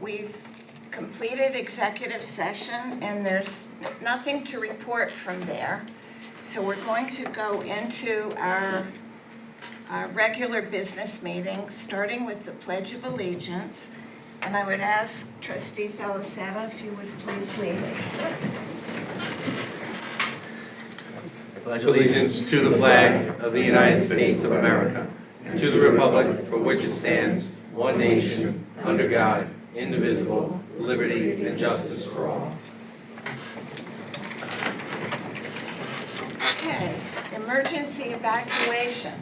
We've completed executive session, and there's nothing to report from there. So we're going to go into our regular business meeting, starting with the Pledge of Allegiance. And I would ask Trustee Felicetta if you would please lead us. Allegiance to the flag of the United States of America and to the republic for which it stands, one nation, under God, indivisible, with liberty and justice for all. Okay, emergency evacuation.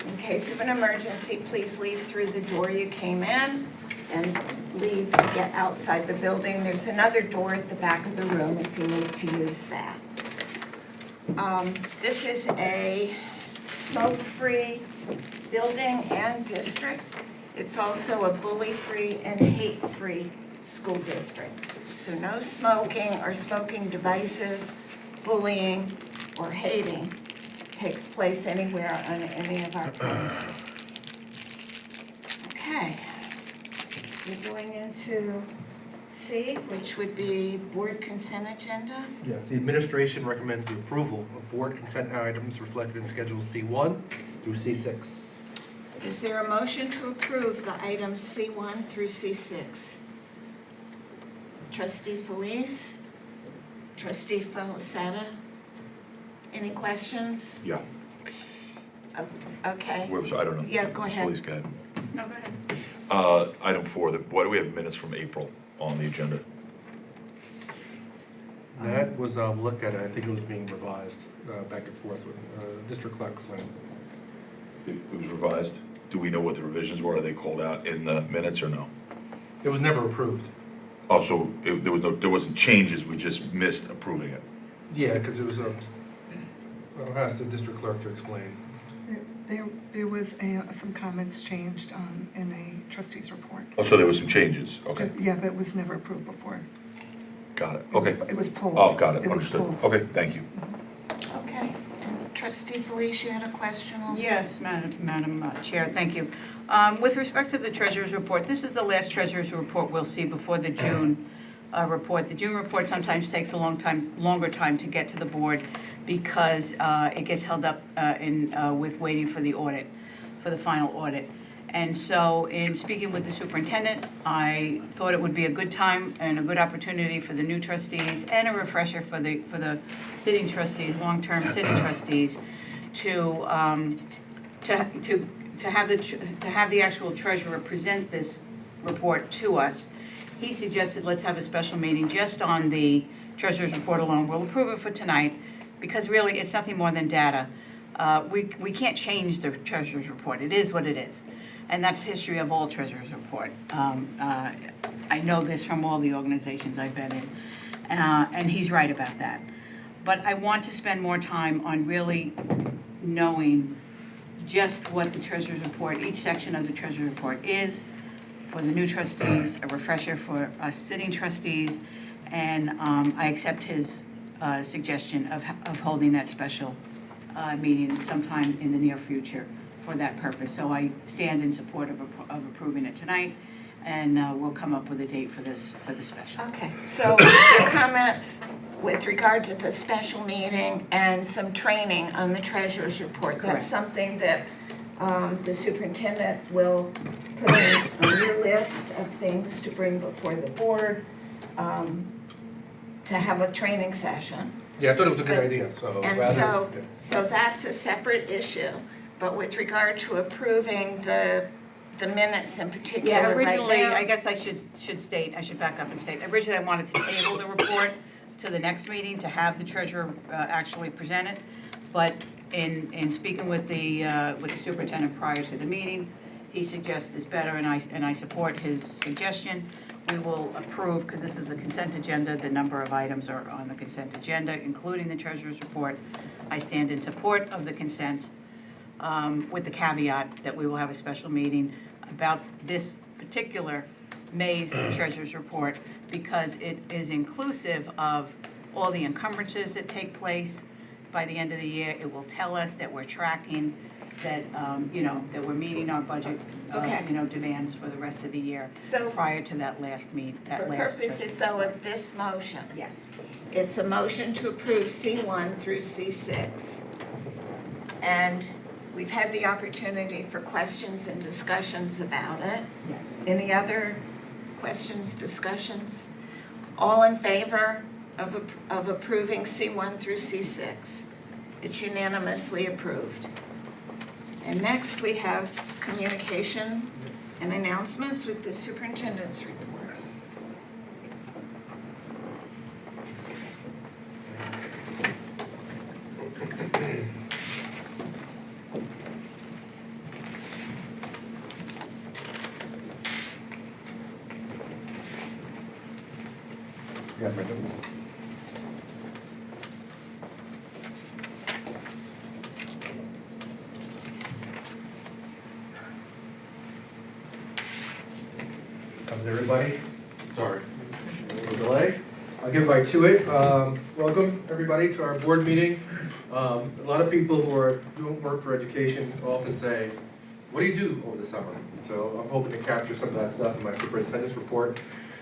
In case of an emergency, please leave through the door you came in and leave to get outside the building. There's another door at the back of the room if you need to use that. This is a smoke-free building and district. It's also a bully-free and hate-free school district. So no smoking or smoking devices, bullying, or hating takes place anywhere on any of our premises. Okay. We're going into C, which would be board consent agenda. Yes, the administration recommends the approval of board consent items reflected in Schedule C1 through C6. Is there a motion to approve the items C1 through C6? Trustee Felice? Trustee Felicetta? Any questions? Yeah. Okay. I don't know. Yeah, go ahead. Please go ahead. No, go ahead. Item 4, why do we have minutes from April on the agenda? That was looked at, and I think it was being revised back and forth with District Clerk Flynn. It was revised. Do we know what the revisions were? Are they called out in the minutes or no? It was never approved. Oh, so there wasn't changes, we just missed approving it? Yeah, because it was, I'll ask the District Clerk to explain. There was some comments changed in a trustee's report. Oh, so there was some changes, okay, Yeah, but it was never approved before. got it, okay. It was pulled. Oh, got it, was understood. pulled. Okay, thank you. Okay. And Trustee Felice, you had a question also? Yes, Madam Chair, thank you. With respect to the treasurer's report, this is the last treasurer's report we'll see before the June report. The June report sometimes takes a longer time to get to the board because it gets held up with waiting for the audit, for the final audit. And so in speaking with the superintendent, I thought it would be a good time and a good opportunity for the new trustees and a refresher for the sitting trustees, long-term sitting trustees, to have the actual treasurer present this report to us. He suggested let's have a special meeting just on the treasurer's report alone. We'll approve it for tonight because really it's nothing more than data. We can't change the treasurer's report. It is what it is. And that's the history of all treasurer's report. I know this from all the organizations I've been in. And he's right about that. But I want to spend more time on really knowing just what the treasurer's report, each section of the treasurer's report is for the new trustees, a refresher for us sitting trustees, and I accept his suggestion of holding that special meeting sometime in the near future for that purpose. So I stand in support of approving it tonight, and we'll come up with a date for the special. Okay, so your comments with regard to the special meeting and some training on the treasurer's report. Correct. That's something that the superintendent will put on your list of things to bring before the board, to have a training session. Yeah, I thought it was a good idea, so And rather. so that's a separate issue. But with regard to approving the minutes in particular Yeah, right originally, now- I guess I should back up and state, originally I wanted to table the report to the next meeting to have the treasurer actually present it. But in speaking with the superintendent prior to the meeting, he suggests it's better, and I support his suggestion. We will approve, because this is a consent agenda, the number of items are on the consent agenda, including the treasurer's report. I stand in support of the consent, with the caveat that we will have a special meeting about this particular May's treasurer's report, because it is inclusive of all the encumbrances that take place by the end of the year. It will tell us that we're tracking that, that we're meeting our budget, Okay. demands for the rest of the year So prior to that last for last. purposes though of this motion, Yes. it's a motion to approve C1 through C6. And we've had the opportunity for questions and discussions about it. Yes. Any other questions, discussions? All in favor of approving C1 through C6? It's unanimously approved. And next, we have communication and announcements with the superintendent's reports. Got my notes. How's everybody? Sorry, a little delay. I'll get right to it. Welcome, everybody, to our board meeting. A lot of people who don't work for education often say, what do you do over the summer? So I'm hoping to capture some of that stuff in my superintendent's report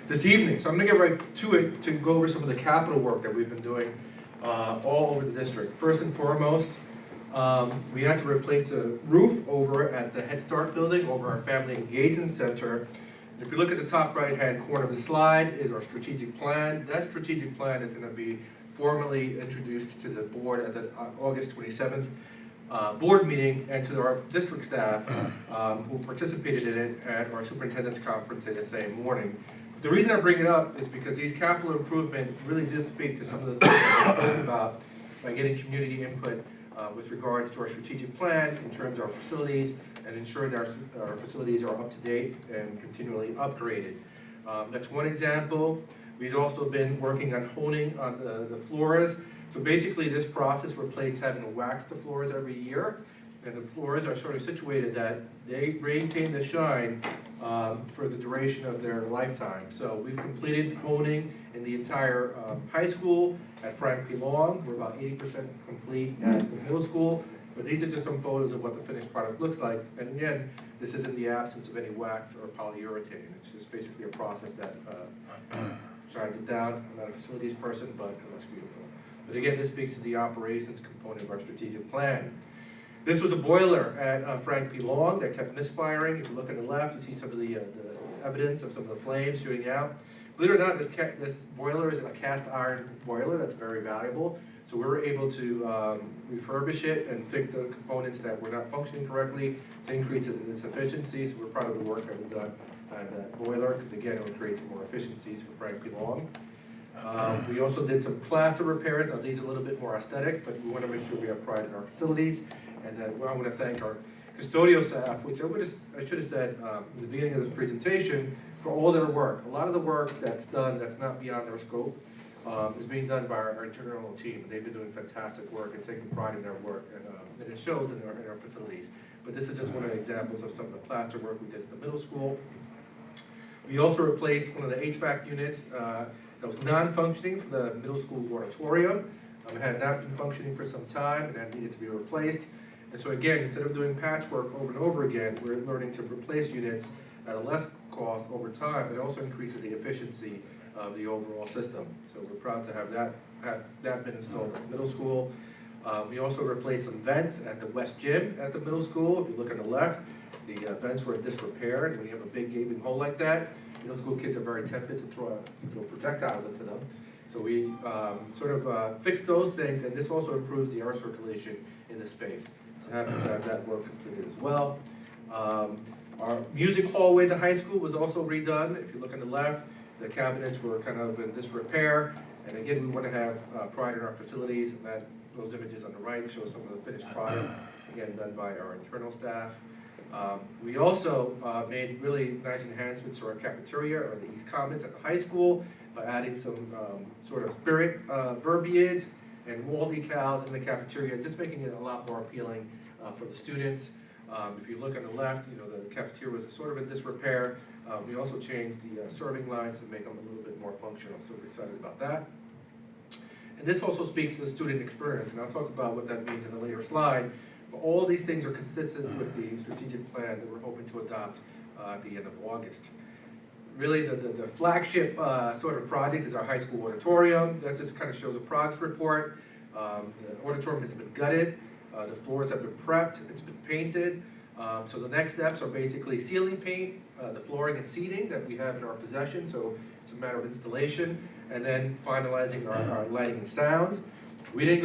this evening. So I'm gonna get right to it to go over some of the capital work that we've been doing all over the district. First and foremost, we had to replace the roof over at the Head Start building, over our Family Engagement Center. If you look at the top right-hand corner of the slide is our strategic plan. That strategic plan is gonna be formally introduced to the board at the August 27th board meeting, and to our district staff who participated in it at our superintendent's conference the same morning. The reason I bring it up is because these capital improvement really did speak to some of the things that we spoke about by getting community input with regards to our strategic plan in terms of our facilities and ensuring that our facilities are up to date and continually upgraded. That's one example. We've also been working on honing on the floors. So basically this process where plates having to wax the floors every year, and the floors are sort of situated that they maintain the shine for the duration of their lifetime. So we've completed honing in the entire high school at Frank P. Long. We're about 80% complete at the middle school. But these are just some photos of what the finished product looks like. And again, this is in the absence of any wax or polyurethane. It's just basically a process that shines it down. I'm not a facilities person, but it looks beautiful. But again, this speaks to the operations component of our strategic plan. This was a boiler at Frank P. Long that kept misfiring. If you look on the left, you see some of the evidence of some of the flames shooting out. Believe it or not, this boiler is a cast iron boiler that's very valuable. So we were able to refurbish it and fix the components that were not functioning correctly to increase its efficiency. So we're proud of the work that we've done on that boiler, because again, it would create some more efficiencies for Frank P. Long. We also did some plaster repairs. Now these are a little bit more aesthetic, but we want to make sure we have pride in our facilities. And I want to thank our custodial staff, which I should have said in the beginning of this presentation, for all their work. A lot of the work that's done that's not beyond their scope is being done by our internal team. They've been doing fantastic work and taking pride in their work, and it shows in our facilities. But this is just one of the examples of some of the plaster work we did at the middle school. We also replaced one of the HVAC units that was non-functioning for the middle school auditorium. It had not been functioning for some time, and that needed to be replaced. And so again, instead of doing patchwork over and over again, we're learning to replace units at a less cost over time. It also increases the efficiency of the overall system. So we're proud to have that been installed at the middle school. We also replaced some vents at the West Gym at the middle school. If you look on the left, the vents were in disrepair, and when you have a big gaping hole like that, middle school kids are very tempted to throw projectiles into them. So we fixed those things, and this also improves the air circulation in the space. So happy to have that work completed as well. Our music hallway at the high school was also redone. If you look on the left, the cabinets were kind of in disrepair. And again, we want to have pride in our facilities, and those images on the right show some of the finished product, again, done by our internal staff. We also made really nice enhancements to our cafeteria, or the East Commons at the high school, by adding some sort of spirit verbiage and wall decals in the cafeteria, just making it a lot more appealing for the students. If you look on the left, the cafeteria was sort of in disrepair. We also changed the serving lines to make them a little bit more functional, so we're excited about that. And this also speaks to the student experience, and I'll talk about what that means in a later slide. All these things are consistent with the strategic plan that we're hoping to adopt at the end of August. Really, the flagship sort of project is our high school auditorium. That just kind of shows a progress report. The auditorium has been gutted, the floors have been prepped, it's been painted. So the next steps are basically ceiling paint, the flooring and seating that we have in our possession, so it's a matter of installation, and then finalizing our lighting and sound. We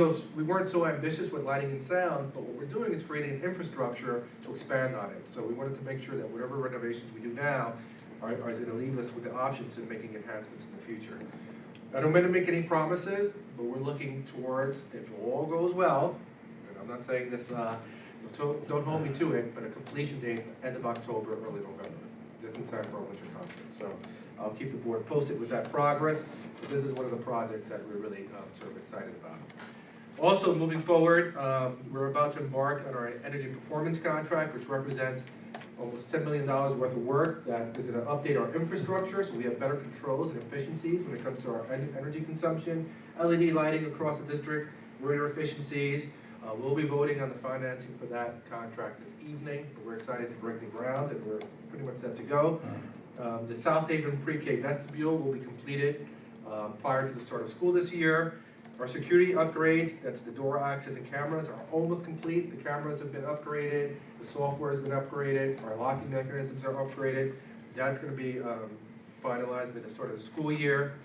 weren't so ambitious with lighting and sound, but what we're doing is creating an infrastructure to expand on it. So we wanted to make sure that whatever renovations we do now are going to leave us with the options in making enhancements in the future. I don't mean to make any promises, but we're looking towards, if all goes well, and I'm not saying this, don't hold me to it, but a completion date, end of October, early November. Just in time for our winter concert. So I'll keep the board posted with that progress. But this is one of the projects that we're really sort of excited about. Also, moving forward, we're about to embark on our energy performance contract, which represents almost $10 million worth of work that is going to update our infrastructure so we have better controls and efficiencies when it comes to our energy consumption, LED lighting across the district, greater efficiencies. We'll be voting on the financing for that contract this evening, but we're excited to break the ground and we're pretty much set to go. The South Haven Pre-K vestibule will be completed prior to the start of school this year. Our security upgrades, that's the door access and cameras, are almost complete. The cameras have been upgraded, the software has been upgraded, our locking mechanisms are upgraded. That's going to be finalized by the start of the school year.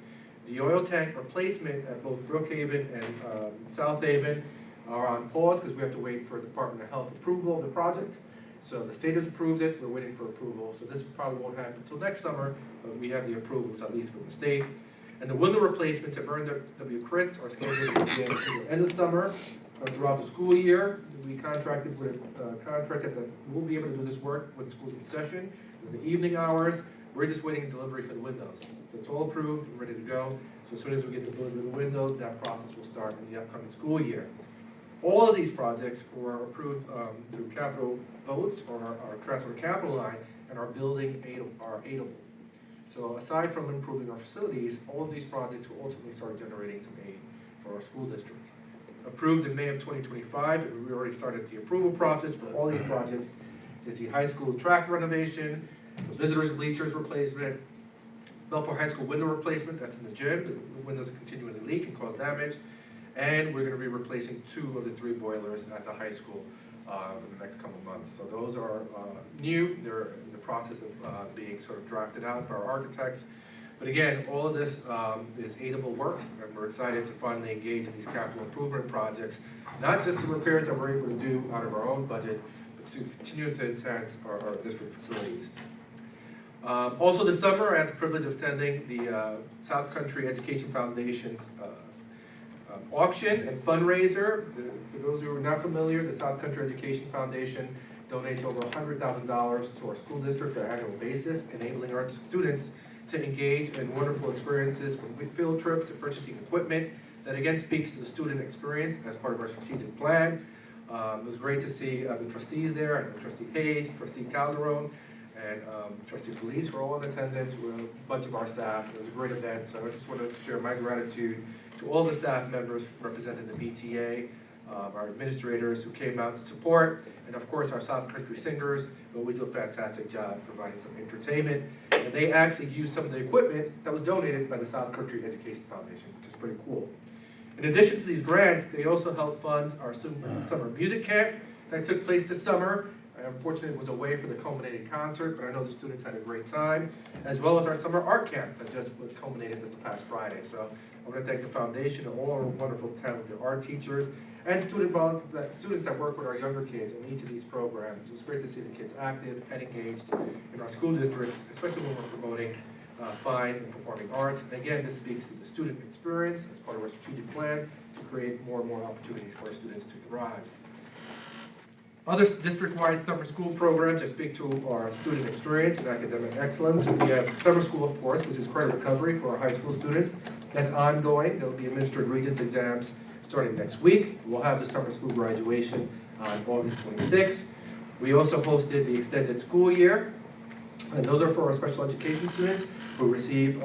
The oil tank replacement at both Brookhaven and South Haven are on pause because we have to wait for Department of Health approval of the project. So the state has approved it, we're waiting for approval. So this probably won't happen until next summer, but we have the approvals at least from the state. And the window replacements at Vern W. Critz are scheduled to begin at the end of summer throughout the school year. We contracted with a contractor that will be able to do this work when the school's in session, in the evening hours. We're just waiting delivery for the windows. So it's all approved and ready to go. So as soon as we get the delivery of the windows, that process will start in the upcoming school year. All of these projects were approved through capital votes or our transfer capital line and our building are aidable. So aside from improving our facilities, all of these projects will ultimately start generating some aid for our school district. Approved in May of 2025, and we already started the approval process for all these projects, is the high school track renovation, the visitors bleachers replacement, Bellport High School window replacement, that's in the gym, the windows continually leak and cause damage, and we're going to be replacing 2 of the 3 boilers at the high school for the next couple of months. So those are new, they're in the process of being sort of drafted out by our architects. But again, all of this is aidable work, and we're excited to finally engage in these capital improvement projects, not just the repairs that we're able to do out of our own budget, but to continue to enhance our district facilities. Also this summer, I had the privilege of attending the South Country Education Foundation's auction and fundraiser. For those who are not familiar, the South Country Education Foundation donates over $100,000 to our school district on an annual basis, enabling our students to engage in wonderful experiences from field trips to purchasing equipment. That again speaks to the student experience as part of our strategic plan. It was great to see the trustees there, and Trustee Hayes, Trustee Calderon, and Trustee Felice were all in attendance with a bunch of our staff. It was a great event, so I just wanted to share my gratitude to all the staff members representing the BTA, our administrators who came out to support, and of course our South Country singers who always do a fantastic job providing some entertainment. And they actually used some of the equipment that was donated by the South Country Education Foundation, which is pretty cool. In addition to these grants, they also helped fund our summer music camp that took place this summer. Unfortunately, it was away for the culminating concert, but I know the students had a great time, as well as our summer art camp that just was culminated this past Friday. So I want to thank the foundation and all our wonderful talented art teachers and students that work with our younger kids in each of these programs. It was great to see the kids active and engaged in our school districts, especially when we're promoting fine and performing arts. And again, this speaks to the student experience as part of our strategic plan to create more and more opportunities for our students to thrive. Other district-wide summer school programs that speak to our student experience and academic excellence. We have summer school, of course, which is credit recovery for our high school students. That's ongoing. They'll be administered Regents exams starting next week. We'll have the summer school graduation on August 26th. We also hosted the extended school year And those are for our special education students who receive,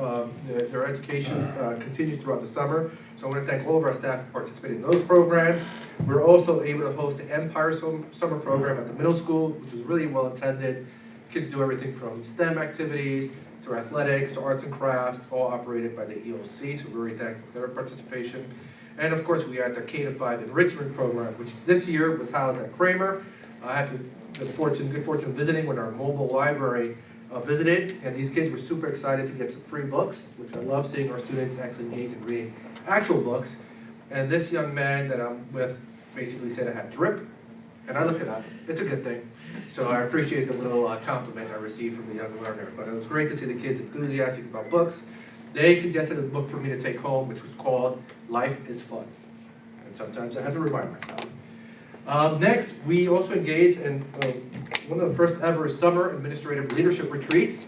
their education continues throughout the summer. So I want to thank all of our staff who participated in those programs. We're also able to host the Empire Summer Program at the middle school, which was really well attended. Kids do everything from STEM activities to athletics to arts and crafts, all operated by the EOC, so we're very thankful for their participation. And of course, we had the K-5 enrichment program, which this year was housed at Kramer. I had the good fortune of visiting when our mobile library visited, and these kids were super excited to get some free books, which I love seeing our students actually engage in reading actual books. And this young man that I'm with basically said I had drip, and I looked it up. It's a good thing. So I appreciate the little compliment I received from the young learner. But it was great to see the kids enthusiastic about books. They suggested a book for me to take home, which was called Life is Fun. And sometimes I have to remind myself. Next, we also engaged in one of the first ever summer administrative leadership retreats.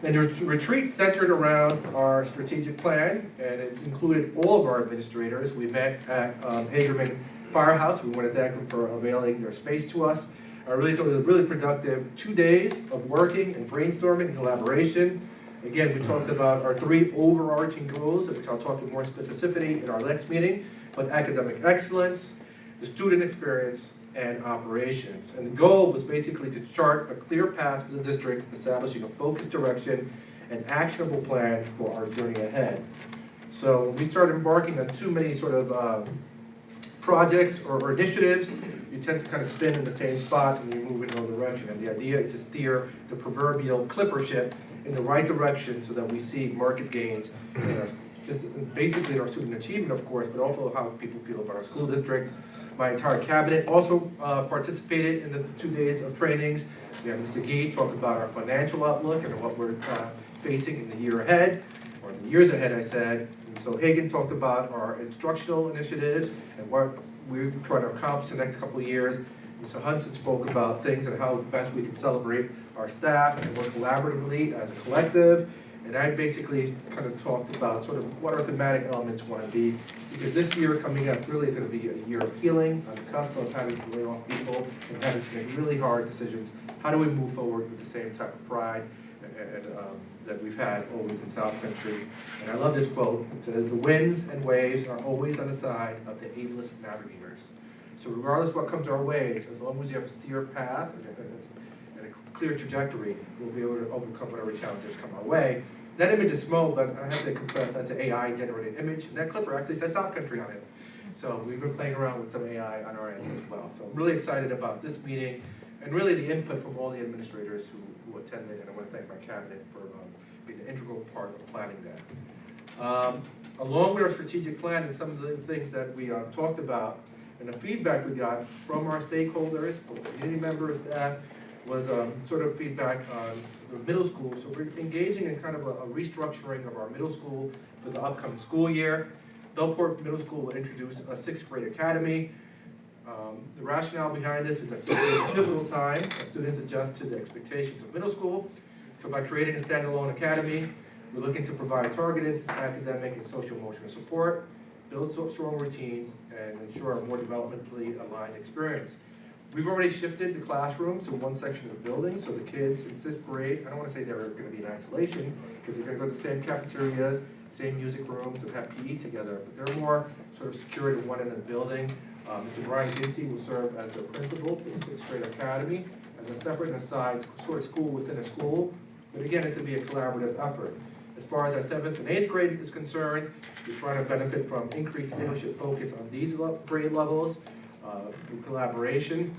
And the retreat centered around our strategic plan, and it included all of our administrators. We met at Hagerman Firehouse. We want to thank them for availing their space to us. I really thought it was a really productive 2 days of working and brainstorming and collaboration. Again, we talked about our 3 overarching goals, which I'll talk in more specificity in our next meeting, but academic excellence, the student experience, and operations. And the goal was basically to chart a clear path for the district, establishing a focused direction and actionable plan for our journey ahead. So when we started embarking on too many sort of projects or initiatives, you tend to kind of spin in the same spot and you move in no direction. And the idea is to steer the proverbial clipper ship in the right direction so that we see market gains in our, just basically in our student achievement, of course, but also how people feel about our school district. My entire cabinet also participated in the 2 days of trainings. We had Mr. Gee talk about our financial outlook and what we're facing in the year ahead, or in the years ahead, I said. And so Hagan talked about our instructional initiatives and what we're trying to accomplish the next couple of years. Mr. Hudson spoke about things and how best we can celebrate our staff and work collaboratively as a collective. And I basically kind of talked about sort of what our thematic elements want to be, because this year coming up really is going to be a year of healing, on the cusp of having to lay off people and having to make really hard decisions. How do we move forward with the same type of pride and that we've had always in South Country? And I love this quote. It says, "The winds and waves are always on the side of the aimless navigators." So regardless of what comes our way, as long as you have a steer path and a clear trajectory, we'll be able to overcome whatever challenges come our way. That image is small, but I have to confess that's an AI-generated image. And that clipper actually says South Country on it. So we've been playing around with some AI on our end as well. So I'm really excited about this meeting and really the input from all the administrators who attended. And I want to thank my cabinet for being an integral part of planning that. Along with our strategic plan and some of the things that we talked about, and the feedback we got from our stakeholders, both community members, staff, was sort of feedback on the middle school. So we're engaging in kind of a restructuring of our middle school for the upcoming school year. Bellport Middle School will introduce a 6th grade academy. The rationale behind this is that it's a pivotal time as students adjust to the expectations of middle school. So by creating a standalone academy, we're looking to provide targeted academic and social emotional support, build strong routines, and ensure a more developmentally aligned experience. We've already shifted the classrooms to one section of the building, so the kids in 6th grade, I don't want to say they're going to be in isolation, because they're going to go to the same cafeterias, same music rooms, and have PE together, but they're more sort of secured at one end of the building. Mr. Brian Ginty will serve as the principal for the 6th grade academy, as a separate and aside sort of school within a school, but again, it's going to be a collaborative effort. As far as our 7th and 8th grade is concerned, we're trying to benefit from increased leadership focus on these grade levels, through collaboration,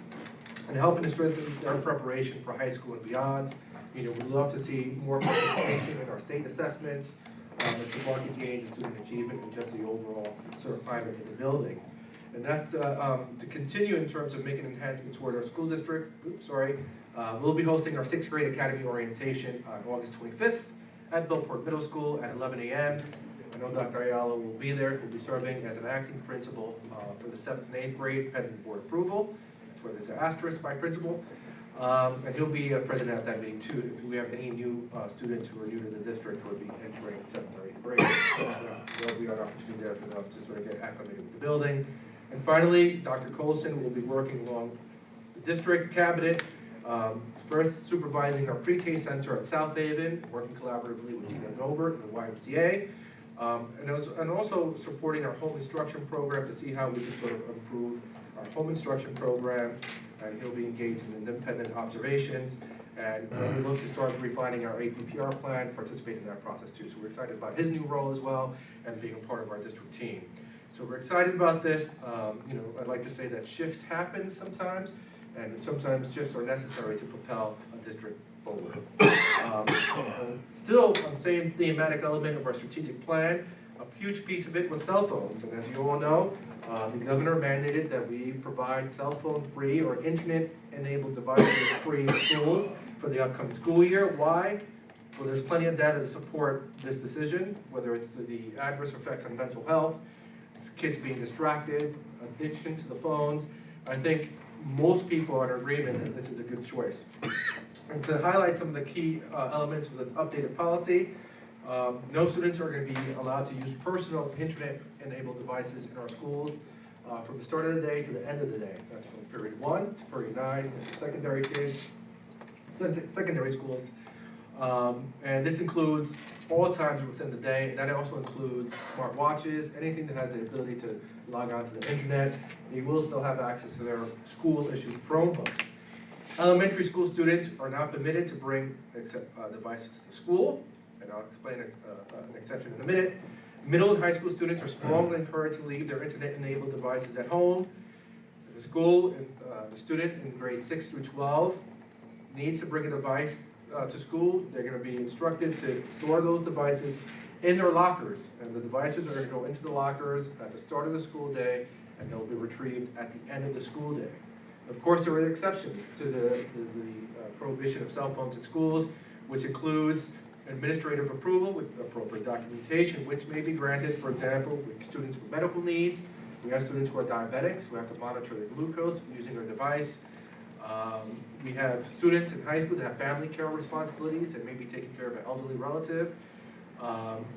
and helping to strengthen our preparation for high school and beyond. You know, we'd love to see more participation in our state assessments, and some market gains in student achievement, and just the overall sort of climate in the building. And that's to continue in terms of making enhancements toward our school district. We'll be hosting our 6th grade academy orientation on August 25th at Bellport Middle School at 11 a.m. I know Dr. Ayala will be there. He'll be serving as an acting principal for the 7th and 8th grade pending board approval. That's where there's an asterisk by principal. And he'll be present at that meeting too. If we have any new students who are new to the district who will be entering 7th or 8th grade, there'll be an opportunity there for them to sort of get acclimated with the building. And finally, Dr. Colson will be working along the district cabinet First, supervising our pre-K center at South Haven, working collaboratively with Tina Gilbert and the YMCA. And also supporting our home instruction program to see how we can sort of improve our home instruction program. And he'll be engaged in independent observations. And we look to start refining our APPR plan, participate in that process too. So we're excited about his new role as well and being a part of our district team. So we're excited about this. I'd like to say that shift happens sometimes, and sometimes shifts are necessary to propel a district forward. Still, on the same thematic element of our strategic plan, a huge piece of it was cell phones. And as you all know, the governor mandated that we provide cell phone free or internet-enabled devices free in schools for the upcoming school year. Why? Well, there's plenty of data to support this decision, whether it's the adverse effects on mental health, kids being distracted, addiction to the phones. I think most people are in agreement that this is a good choice. And to highlight some of the key elements of the updated policy, no students are going to be allowed to use personal internet-enabled devices in our schools from the start of the day to the end of the day. That's from period 1 to period 9, secondary kids, secondary schools. And this includes all times within the day, and that also includes smart watches, anything that has the ability to log on to the internet. They will still have access to their school-issued Chromebooks. Elementary school students are not permitted to bring devices to school, and I'll explain an exception in a minute. Middle and high school students are strongly encouraged to leave their internet-enabled devices at home. The school, the student in grades 6 through 12 needs to bring a device to school. They're going to be instructed to store those devices in their lockers, and the devices are going to go into the lockers at the start of the school day, and they'll be retrieved at the end of the school day. Of course, there are exceptions to the prohibition of cell phones in schools, which includes administrative approval with appropriate documentation, which may be granted, for example, with students with medical needs. We have students who are diabetics, who have to monitor their glucose using their device. We have students in high school that have family care responsibilities and may be taking care of an elderly relative.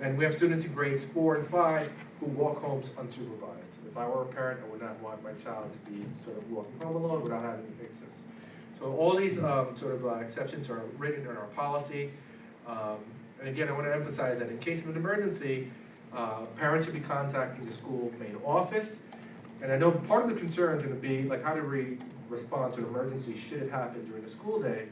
And we have students in grades 4 and 5 who walk homes unsupervised. If I were a parent, I would not want my child to be sort of walking home alone without having access. So all these exceptions are written in our policy. And again, I want to emphasize that in case of an emergency, parents should be contacting the school main office. And I know part of the concern is going to be, like, how do we respond to an emergency should it happen during the school day?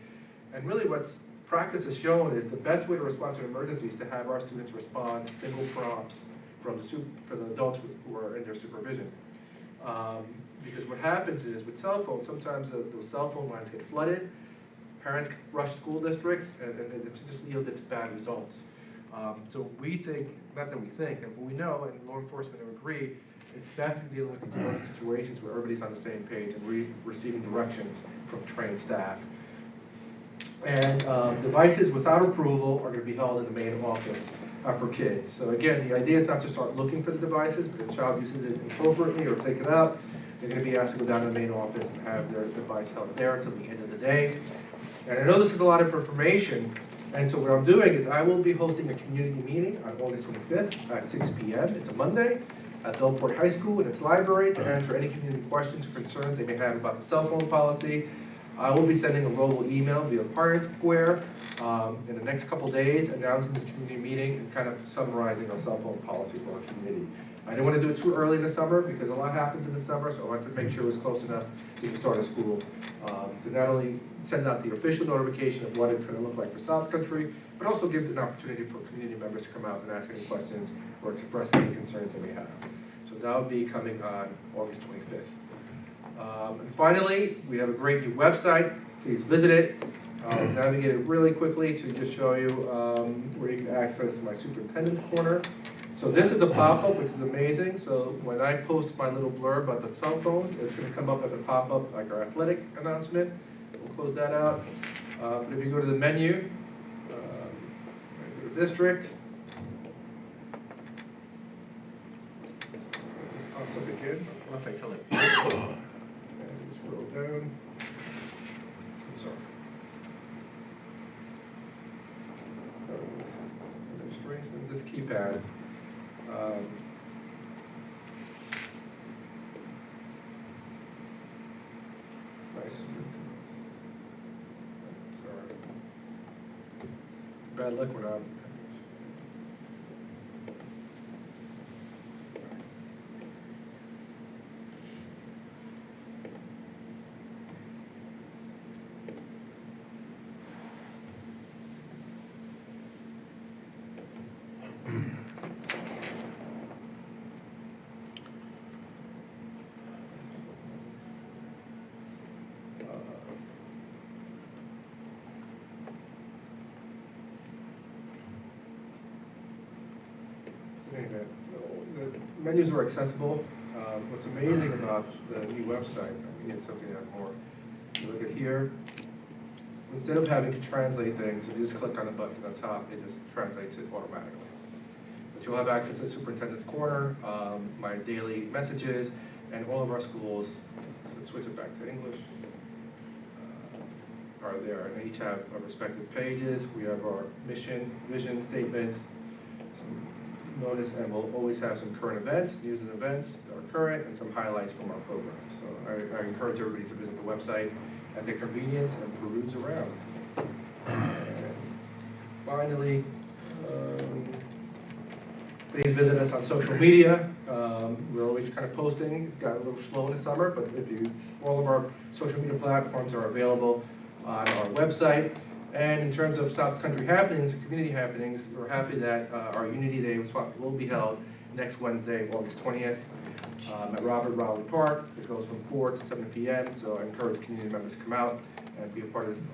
And really what practice has shown is the best way to respond to an emergency is to have our students respond to single prompts for the adults who are in their supervision. Because what happens is with cell phones, sometimes those cell phone lines get flooded, parents rush school districts, and it just yielded bad results. So we think, not that we think, but we know, and law enforcement have agreed, it's best in dealing with these emergency situations where everybody's on the same page and receiving directions from trained staff. And devices without approval are going to be held in the main office for kids. So again, the idea is not to start looking for the devices, but if the child uses it inappropriately or take it out, they're going to be asked to go down to the main office and have their device held there until the end of the day. And I know this is a lot of information, and so what I'm doing is I will be hosting a community meeting on August 25th at 6 p.m. It's a Monday at Bellport High School in its library to answer any community questions or concerns they may have about the cell phone policy. I will be sending a rollable email via Pirate Square in the next couple days announcing this community meeting and kind of summarizing our cell phone policy for our community. I didn't want to do it too early in the summer because a lot happens in the summer, so I wanted to make sure it was close enough to the start of school to not only send out the official notification of what it's going to look like for South Country, but also give an opportunity for community members to come out and ask any questions or express any concerns they may have. So that will be coming on August 25th. And finally, we have a great new website. Please visit it. I'll navigate it really quickly to just show you where you can access my superintendent's corner. So this is a pop-up, which is amazing. So when I post my little blurb about the cell phones, it's going to come up as a pop-up like our athletic announcement. We'll close that out. But if you go to the menu, go to district, this pops up again, unless I tell it. And scroll down. I'm sorry. Administration, this keypad. Nice. bad luck when I'm. Anyway, the menus are accessible. What's amazing about the new website, we need something that more. You look at here, instead of having to translate things, you just click on the button on top, it just translates it automatically. But you'll have access to Superintendent's Corner, my daily messages, and all of our schools, so switch it back to English, are there. And each have our respective pages. We have our mission, vision statements, some notice, and we'll always have some current events, news and events that are current, and some highlights from our program. So I encourage everybody to visit the website at their convenience and peruse around. And finally, please visit us on social media. We're always kind of posting. It got a little slow in the summer, but all of our social media platforms are available on our website. And in terms of South Country happenings, community happenings, we're happy that our Unity Day will be held next Wednesday, August 20th, at Robert Rowley Park. It goes from 4 to 7 p.m., so I encourage community members to come out and be a part of this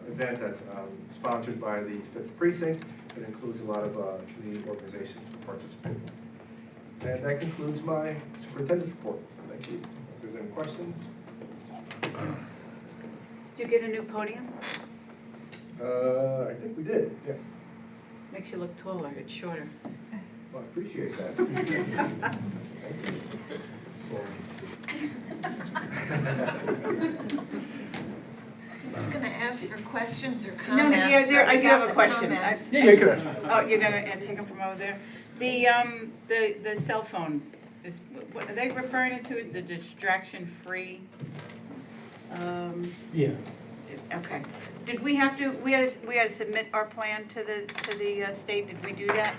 event that's sponsored by the 5th Precinct. It includes a lot of community organizations to participate. And that concludes my superintendent's report. Thank you. If there's any questions? Did you get a new podium? I think we did, yes. Makes you look taller, it's shorter. Well, I appreciate that. Thank you. Who's going to ask for questions or No, comments? no, yeah, but I we do got have a the question. comments. Yeah, you can ask me. Oh, you're gonna take them from over there? The cell phone, what are they referring it to as the distraction-free? Yeah. Okay. Did we have to, we had to submit our plan to the state, did we do that?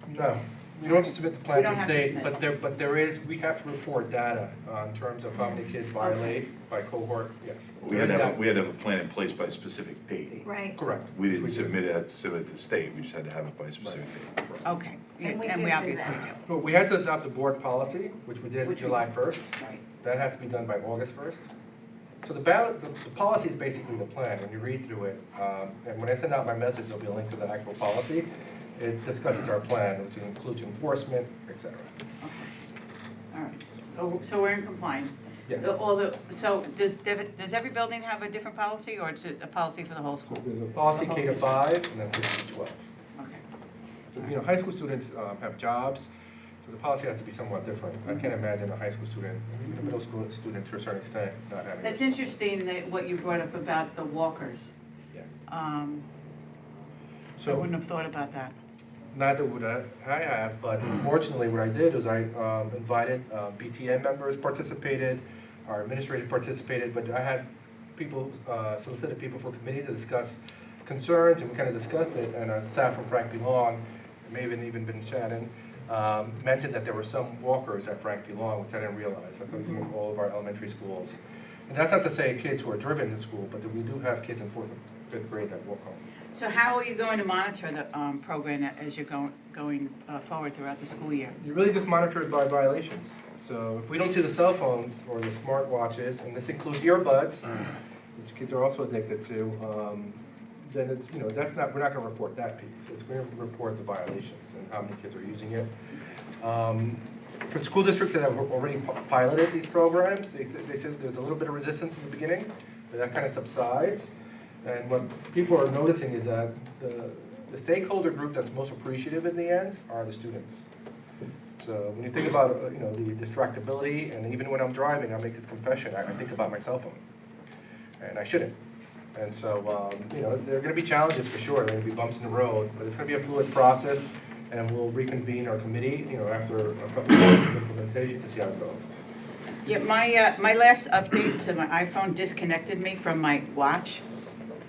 No, you don't have to submit the plan We to don't the have to state, submit. but there is, we have to report data in terms of how many kids violate by cohort, yes. We had to have a plan in place by a specific date. Right. Correct. We didn't Which we did. submit it to the state, we just had to have it by a specific date. Okay, And we and did we do obviously that. do. Well, we had to adopt a board policy, which we did Which we- July 1st. Right. That had to be done by August 1st. So the policy is basically the plan, when you read through it, and when I send out my message, there'll be a link to the actual policy. It discusses our plan, which includes enforcement, et cetera. All right, so we're in compliance. Yeah. So does every building have a different policy, or is it a policy for the whole school? There's a policy K to 5, and then 6 to 12. Okay. So, you know, high school students have jobs, so the policy has to be somewhat different. I can't imagine a high school student, even a middle school student to a certain extent, not having. That's this. interesting that what you brought up about the walkers. Yeah. I So wouldn't have thought about that. neither would I have, but fortunately what I did was I invited BTN members participated, our administrators participated, but I had people, solicited people for committee to discuss concerns, and we kind of discussed it, and staff from Frank P. Long, it may have even been Shannon, mentioned that there were some walkers at Frank P. Long, which I didn't realize. I thought we had all of our elementary schools. And that's not to say kids who are driven to school, but we do have kids in 4th and 5th grade that walk home. So how are you going to monitor the program as you're going forward throughout the school year? You really just monitor it by violations. So if we don't see the cell phones or the smart watches, and this includes earbuds, which kids are also addicted to, then it's, you know, we're not gonna report that piece. It's gonna report the violations and how many kids are using it. For school districts that have already piloted these programs, they said there's a little bit of resistance in the beginning, but that kind of subsides. And what people are noticing is that the stakeholder group that's most appreciative in the end are the students. So when you think about, you know, the distractibility, and even when I'm driving, I make this confession, I think about my cell phone. And I shouldn't. And so, you know, there are gonna be challenges for sure, there are gonna be bumps in the road, but it's gonna be a fluid process, and we'll reconvene our committee, you know, after a couple of months of implementation to see how it goes. Yeah, my last update to my iPhone disconnected me from my watch,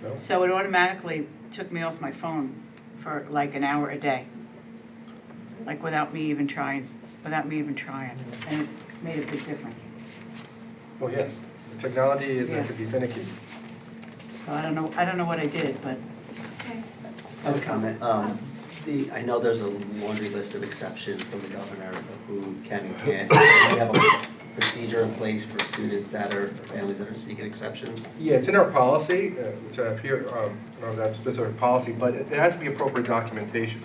No? so it automatically took me off my phone for like an hour a day. Like without me even trying, and it made a big difference. Well, yeah, technology is, Yeah. it could be finicky. So I don't know what I did, but Okay. I have a comment. I know there's a laundry list of exceptions from the governor of who can and can't. Do we have a procedure in place for students that are, families that are seeking exceptions? Yeah, it's in our policy, which I have here, I don't know that specific policy, but it has to be appropriate documentation.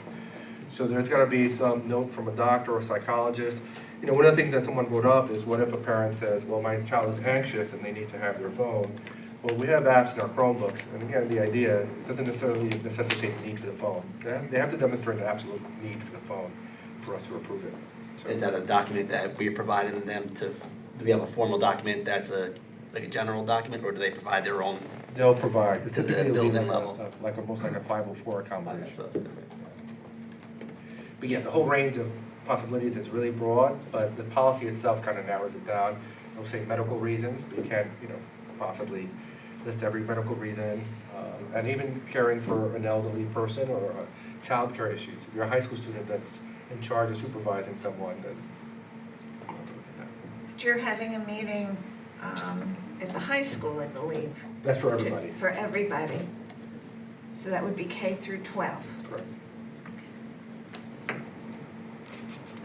So there's gotta be some note from a doctor or psychologist. You know, one of the things that someone brought up is what if a parent says, well, my child is anxious and they need to have their phone? Well, we have apps in our Chromebooks, and again, the idea, it doesn't necessarily necessitate the need for the phone. They have to demonstrate an absolute need for the phone for us to approve it. So- Is that a document that we're providing them to, do we have a formal document that's like a general document, or do they provide their own? They'll provide, because To the typically it'll be building like level. like almost like a 504 accommodation. Okay. But yeah, the whole range of possibilities is really broad, but the policy itself kind of narrows it down. It'll say medical reasons, but you can't, possibly list every medical reason. And even caring for an elderly person or child care issues. If you're a high school student that's in charge of supervising someone, then you have to look at that. But you're having a meeting at the high school, I believe. That's for everybody, For everybody. So that would be K through 12. correct.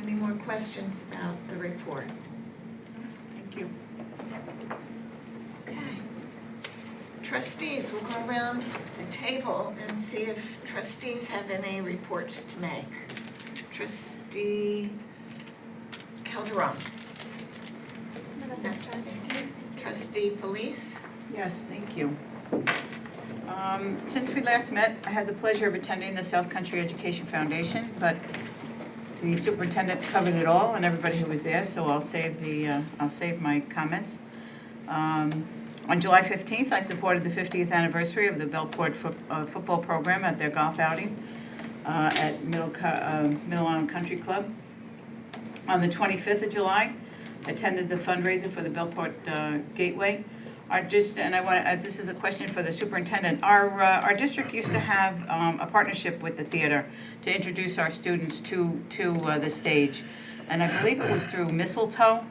Any more questions about the report? thank you. Okay. Trustees, we'll go around the table and see if trustees have any reports to make. Trustee Calderon. Trustee Felice. Yes, thank you. Since we last met, I had the pleasure of attending the South Country Education Foundation, but the superintendent covered it all and everybody who was there, so I'll save my comments. On July 15th, I supported the 50th anniversary of the Bellport football program at their golf outing at Middle Island Country Club. On the 25th of July, attended the fundraiser for the Bellport Gateway. This is a question for the superintendent. Our district used to have a partnership with the theater to introduce our students to the stage, and I believe it was through Mistletoe.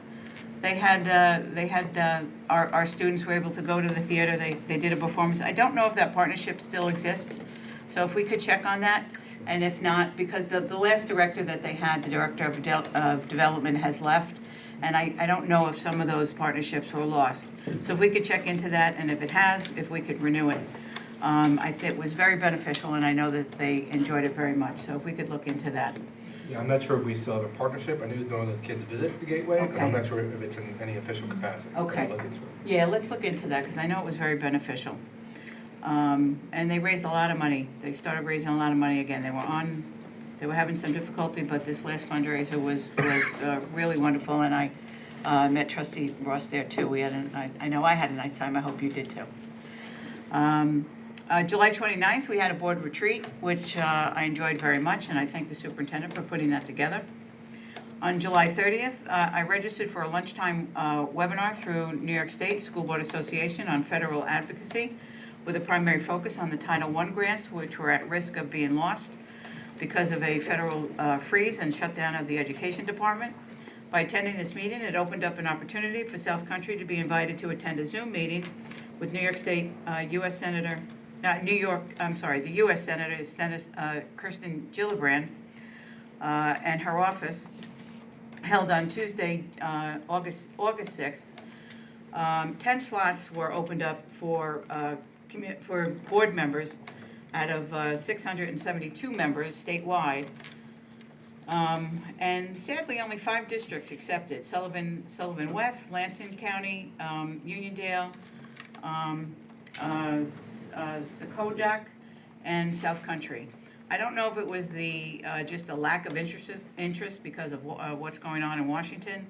Our students were able to go to the theater. They did a performance. I don't know if that partnership still exists, so if we could check on that. And if not, because the last director that they had, the director of development, has left, and I don't know if some of those partnerships were lost. So if we could check into that, and if it has, if we could renew it. I think it was very beneficial, and I know that they enjoyed it very much, so if we could look into that. Yeah, I'm not sure if we still have a partnership. I know that kids visit the Gateway, but I'm Okay. not sure if it's in any official capacity. Okay. I'll look into it. Yeah, let's look into that, because I know it was very beneficial. And they raised a lot of money. They started raising a lot of money again. They were having some difficulty, but this last fundraiser was really wonderful, and I met Trustee Ross there too. I know I had a nice time. I hope you did too. July 29th, we had a board retreat, which I enjoyed very much, and I thank the superintendent for putting that together. On July 30th, I registered for a lunchtime webinar through New York State School Board Association on federal advocacy, with a primary focus on the Title I grants, which were at risk of being lost because of a federal freeze and shutdown of the education department. By attending this meeting, it opened up an opportunity for South Country to be invited to attend a Zoom meeting with New York State the U.S. Senator Kirsten Gillibrand and her office, held on Tuesday, August 6th. 10 slots were opened up for board members out of 672 members statewide. And sadly, only 5 districts accepted: Sullivan West, Lansing County, Uniondale, Secodack, and South Country. I don't know if it was just a lack of interest because of what's going on in Washington,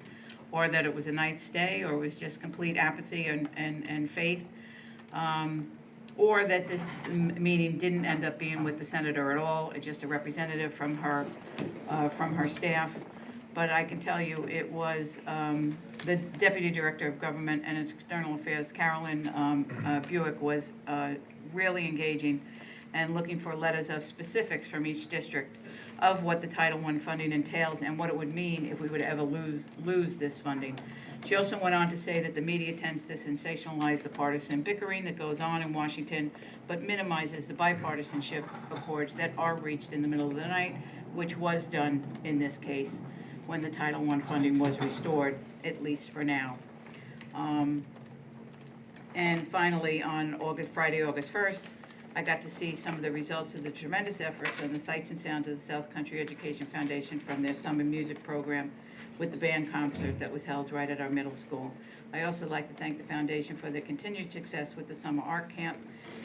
or that it was a night stay, or it was just complete apathy and faith, or that this meeting didn't end up being with the senator at all, just a representative from her staff. But I can tell you, it was the Deputy Director of Government and External Affairs, Carolyn Buick, was really engaging. and looking for letters of specifics from each district of what the Title I funding entails and what it would mean if we would ever lose this funding. She also went on to say that the media tends to sensationalize the partisan bickering that goes on in Washington, but minimizes the bipartisanship accords that are reached in the middle of the night, which was done in this case when the Title I funding was restored, at least for now. And finally, on Friday, August 1st, I got to see some of the results of the tremendous efforts on the Sights and Sounds of the South Country Education Foundation from their summer music program with the band concert that was held right at our middle school. I also like to thank the foundation for their continued success with the summer art camp.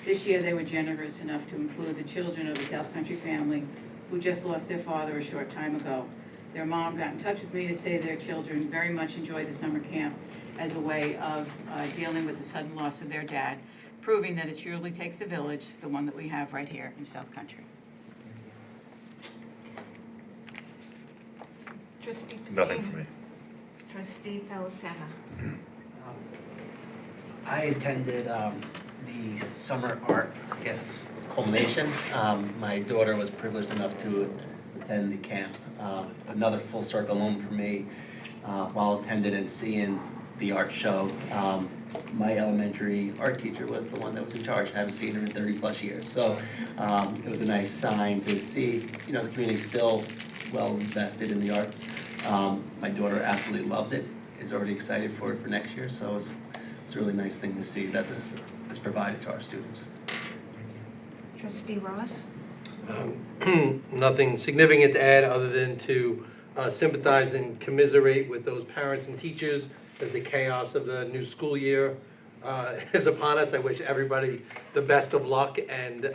This year, they were generous enough to include the children of the South Country family who just lost their father a short time ago. Their mom got in touch with me to say their children very much enjoyed the summer camp as a way of dealing with the sudden loss of their dad, proving that it surely takes a village, the one that we have right here in South Country. Trustee Pacino. Nothing for me. Trustee Felisetta. I attended the summer art, I guess, culmination. My daughter was privileged enough to attend the camp. Another full circle moment for me while attending and seeing the art show. My elementary art teacher was the one that was in charge. I haven't seen her in 30 plus years. So it was a nice sign to see, the community still well invested in the arts. My daughter absolutely loved it, is already excited for it for next year. So it's a really nice thing to see that this is provided to our students. Trustee Ross. Nothing significant to add other than to sympathize and commiserate with those parents and teachers as the chaos of the new school year is upon us. I wish everybody the best of luck, and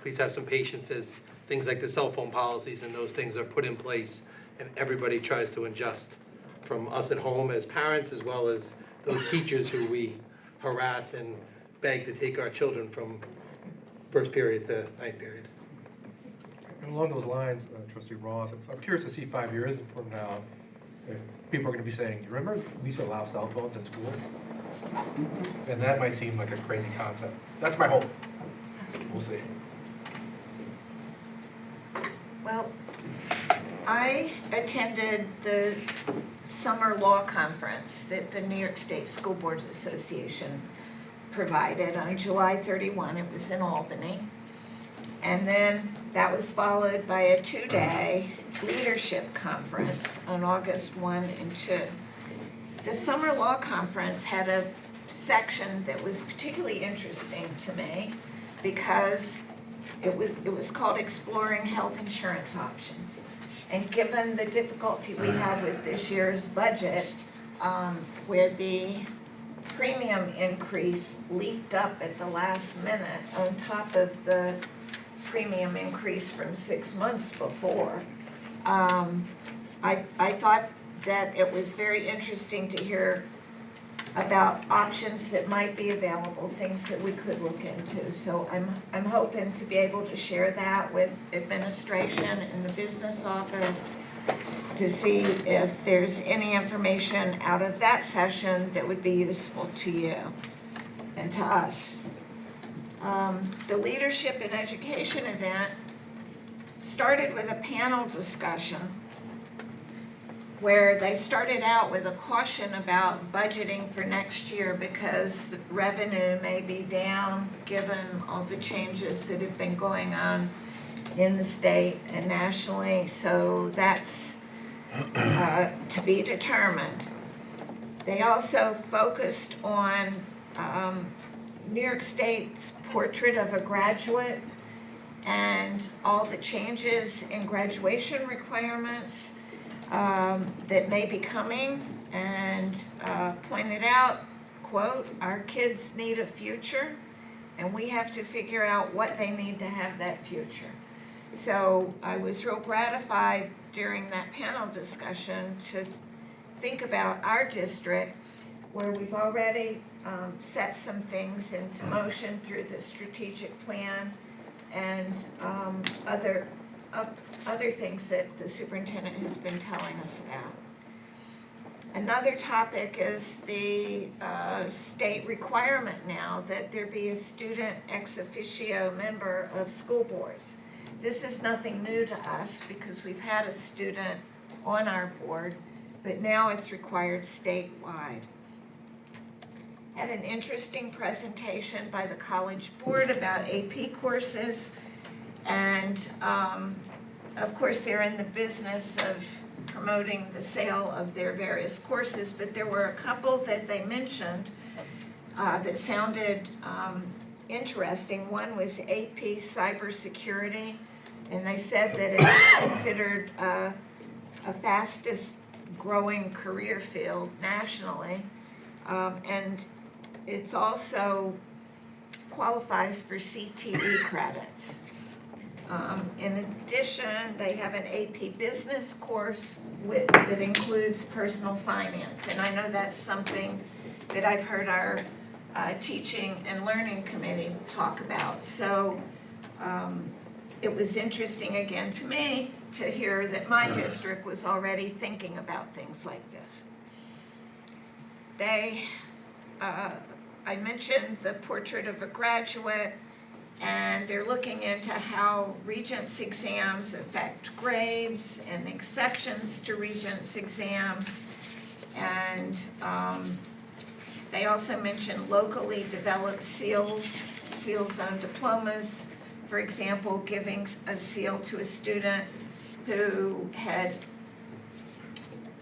please have some patience as things like the cell phone policies and those things are put in place and everybody tries to adjust, from us at home as parents as well as those teachers who we harass and beg to take our children from first period to ninth period. And along those lines, Trustee Ross, I'm curious to see 5 years from now, if people are going to be saying, you remember we used to allow cell phones in schools? And that might seem like a crazy concept. That's my hope. We'll see. Well, I attended the summer law conference that the New York State School Boards Association provided on July 31. It was in Albany. And then that was followed by a 2-day leadership conference on August 1 and 2. The summer law conference had a section that was particularly interesting to me because it was called Exploring Health Insurance Options. And given the difficulty we had with this year's budget, where the premium increase leaped up at the last minute on top of the premium increase from 6 months before, I thought that it was very interesting to hear about options that might be available, things that we could look into. So I'm hoping to be able to share that with administration and the business office to see if there's any information out of that session that would be useful to you and to us. The Leadership in Education event started with a panel discussion where they started out with a caution about budgeting for next year because revenue may be down given all the changes that have been going on in the state and nationally. So that's to be determined. They also focused on New York State's portrait of a graduate and all the changes in graduation requirements that may be coming, and pointed out, quote, our kids need a future and we have to figure out what they need to have that future. So I was real gratified during that panel discussion to think about our district where we've already set some things into motion through the strategic plan and other things that the superintendent has been telling us Another topic is the state requirement now that there be a student ex officio member of school boards. This is nothing new to us because we've had a student on our board, but now it's required statewide. Had an interesting presentation by the college board about AP courses, and of course they're in the business of promoting the sale of their various courses, but there were a couple that they mentioned that sounded interesting. One was AP cybersecurity, and they said that it's considered a fastest growing career field nationally, and it's also qualifies for CTE credits. In addition, they have an AP business course that includes personal finance, and I know that's something that I've heard our teaching and learning committee talk about. So it was interesting again to me to hear that my district was already thinking about things like this. I mentioned the portrait of a graduate, and they're looking into how Regents exams affect grades and exceptions to Regents exams. And they also mentioned locally developed seals on diplomas. For example, giving a seal to a student who had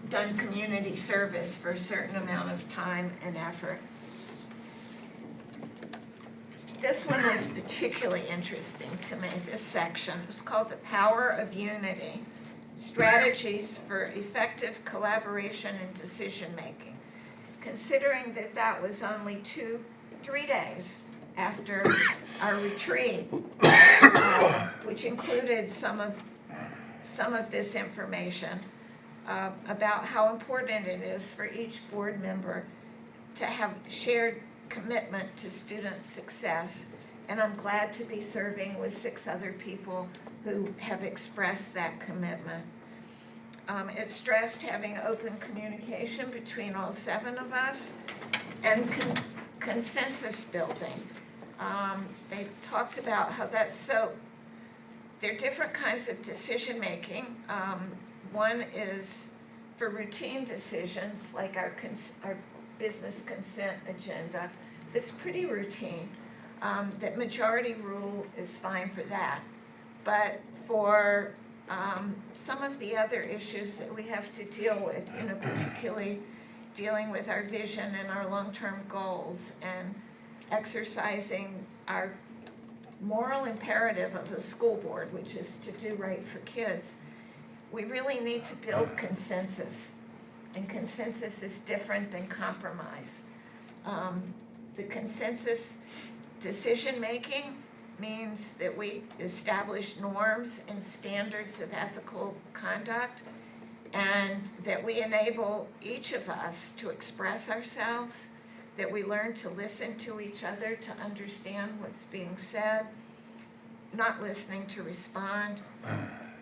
done community service for a certain amount of time and effort. This one was particularly interesting to me, this section. It was called The Power of Unity, Strategies for Effective Collaboration and Decision-Making. Considering that that was only 3 days after our retreat, which included some of this information about how important it is for each board member to have shared commitment to student success, and I'm glad to be serving with 6 other people who have expressed that commitment. It stressed having open communication between all 7 of us and consensus building. They talked about how that's so, there are different kinds of decision making. One is for routine decisions like our business consent agenda, that's pretty routine. That majority rule is fine for that. But for some of the other issues that we have to deal with, particularly dealing with our vision and our long-term goals and exercising our moral imperative of a school board, which is to do right for kids, we really need to build consensus. And consensus is different than compromise. The consensus decision-making means that we establish norms and standards of ethical conduct, and that we enable each of us to express ourselves, that we learn to listen to each other to understand what's being said, not listening to respond,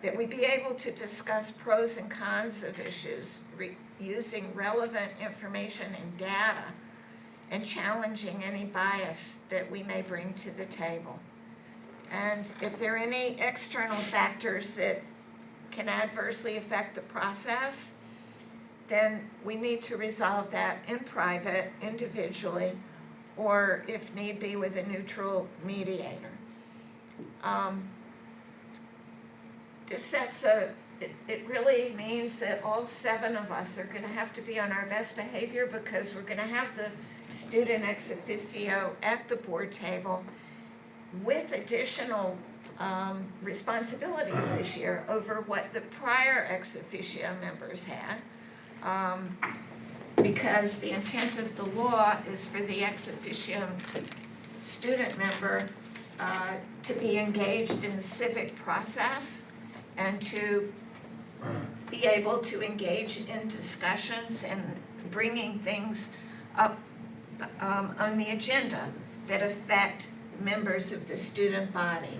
that we be able to discuss pros and cons of issues using relevant information and data, and challenging any bias that we may bring to the table. And if there are any external factors that can adversely affect the process, then we need to resolve that in private, individually, or if need be with a neutral mediator. This sets it really means that all 7 of us are going to have to be on our best behavior, because we're going to have the student ex officio at the board table with additional responsibilities this year over what the prior ex officio members had, because the intent of the law is for the ex officio student member to be engaged in the civic process and to be able to engage in discussions and bringing things up on the agenda that affect members of the student body.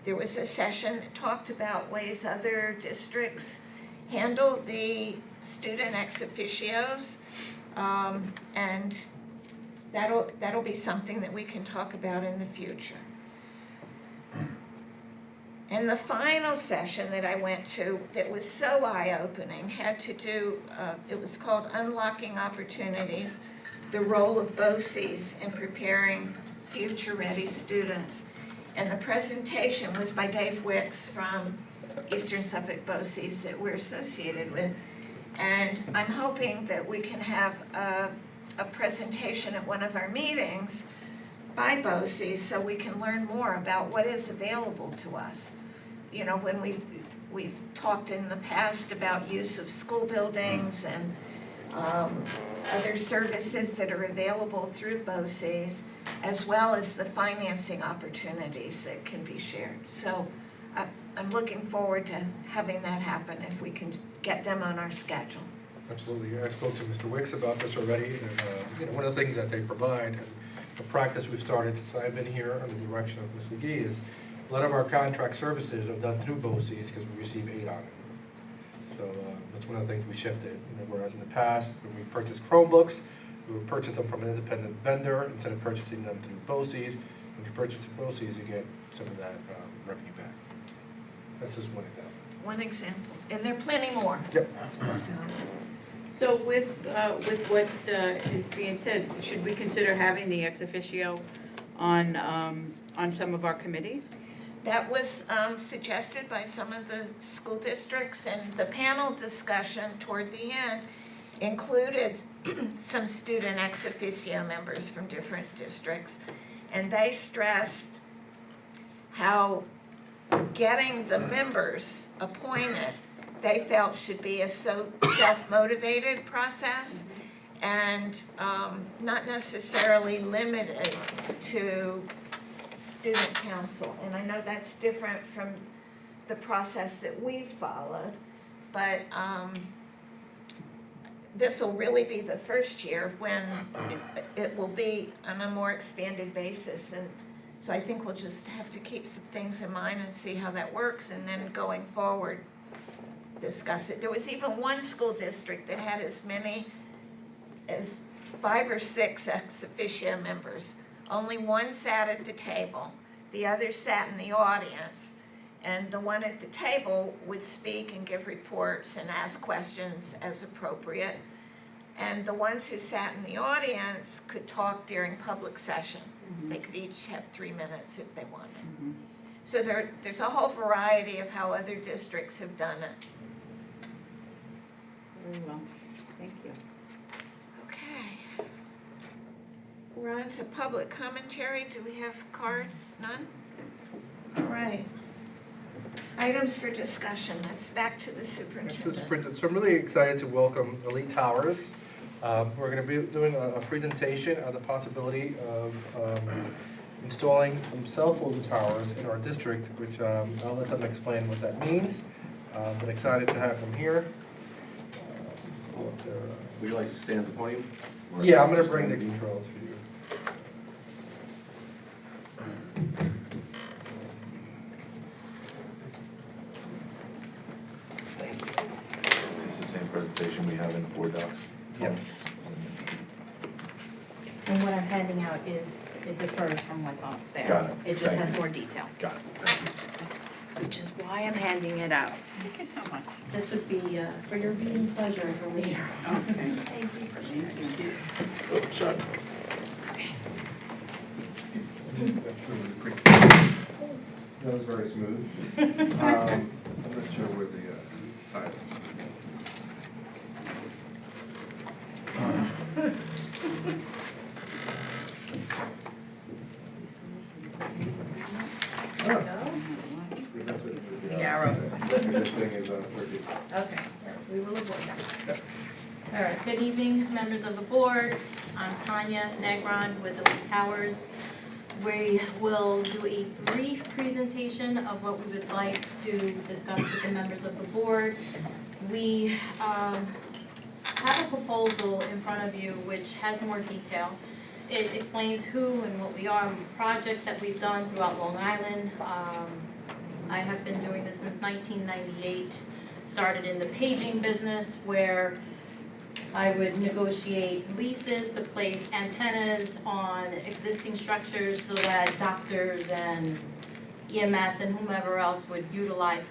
There was a session that talked about ways other districts handle the student ex officios. And that'll be something that we can talk about in the future. And the final session that I went to that was so eye-opening had to do, it was called Unlocking Opportunities, the Role of BOCES in Preparing Future-Ready Students. And the presentation was by Dave Wicks from Eastern Suffolk BOCES that we're associated with. And I'm hoping that we can have a presentation at one of our meetings by BOCES so we can learn more about what is available to us. You know, when we've talked in the past about use of school buildings and other services that are available through BOCES, as well as the financing opportunities that can be shared. So I'm looking forward to having that happen if we can get them on our schedule. Absolutely. I spoke to Mr. Wicks about this already, and one of the things that they provide, and the practice we've started since I've been here under the direction of Ms. McGee, is a lot of our contract services are done through BOCES because we receive aid on it. So that's one of the things we shifted. Whereas in the past, when we purchased Chromebooks, we would purchase them from an independent vendor instead of purchasing them through BOCES. When you purchase through BOCES, you get some of that revenue back. That's just one example. One example, and there are plenty more. Yep. So with what is being said, should we consider having the ex officio on some of our committees? That was suggested by some of the school districts, and the panel discussion toward the end included some student ex officio members from different districts, and they stressed how getting the members appointed they felt should be a self-motivated process and not necessarily limited to student council. And I know that's different from the process that we've followed, but this will really be the first year when it will be on a more expanded basis. And so I think we'll just have to keep some things in mind and see how that works, and then going forward, discuss it. There was even one school district that had as many as 5 or 6 ex officio members. Only one sat at the table, the other sat in the audience, and the one at the table would speak and give reports and ask questions as appropriate. And the ones who sat in the audience could talk during public session. They could each have 3 minutes if they wanted. So there's a whole variety of how other districts have done it. Very well, thank you. Okay. We're on to public commentary. Do we have cards? None? All right. Items for discussion. That's back to the superintendent. So I'm really excited to welcome Elite Towers. We're going to be doing a presentation on the possibility of installing some cell phone towers in our district, which I'll let them explain what that means. But excited to have them here. Would you like to stand at the podium? Yeah, I'm going to bring the controls for you. Is this the same presentation we have in the board docs? Yes. And what I'm handing out is, it differs from what's up there. Got it. It just Thank has you. more detail, Got it. which is why I'm handing it out. Thank you so much. This would be for your viewing pleasure for later. Okay. Thank you. Oops, sorry. That was very smooth. I'm not sure where the side. The arrow. This thing is pretty. Okay, we will avoid that. All right, good evening, members of the board. I'm Tanya Negron with Elite Towers. We will do a brief presentation of what we would like to discuss with the members of the board. We have a proposal in front of you which has more detail. It explains who and what we are, projects that we've done throughout Long Island. I have been doing this since 1998, started in the paging business where I would negotiate leases to place antennas on existing structures so that doctors and EMS and whomever else would utilize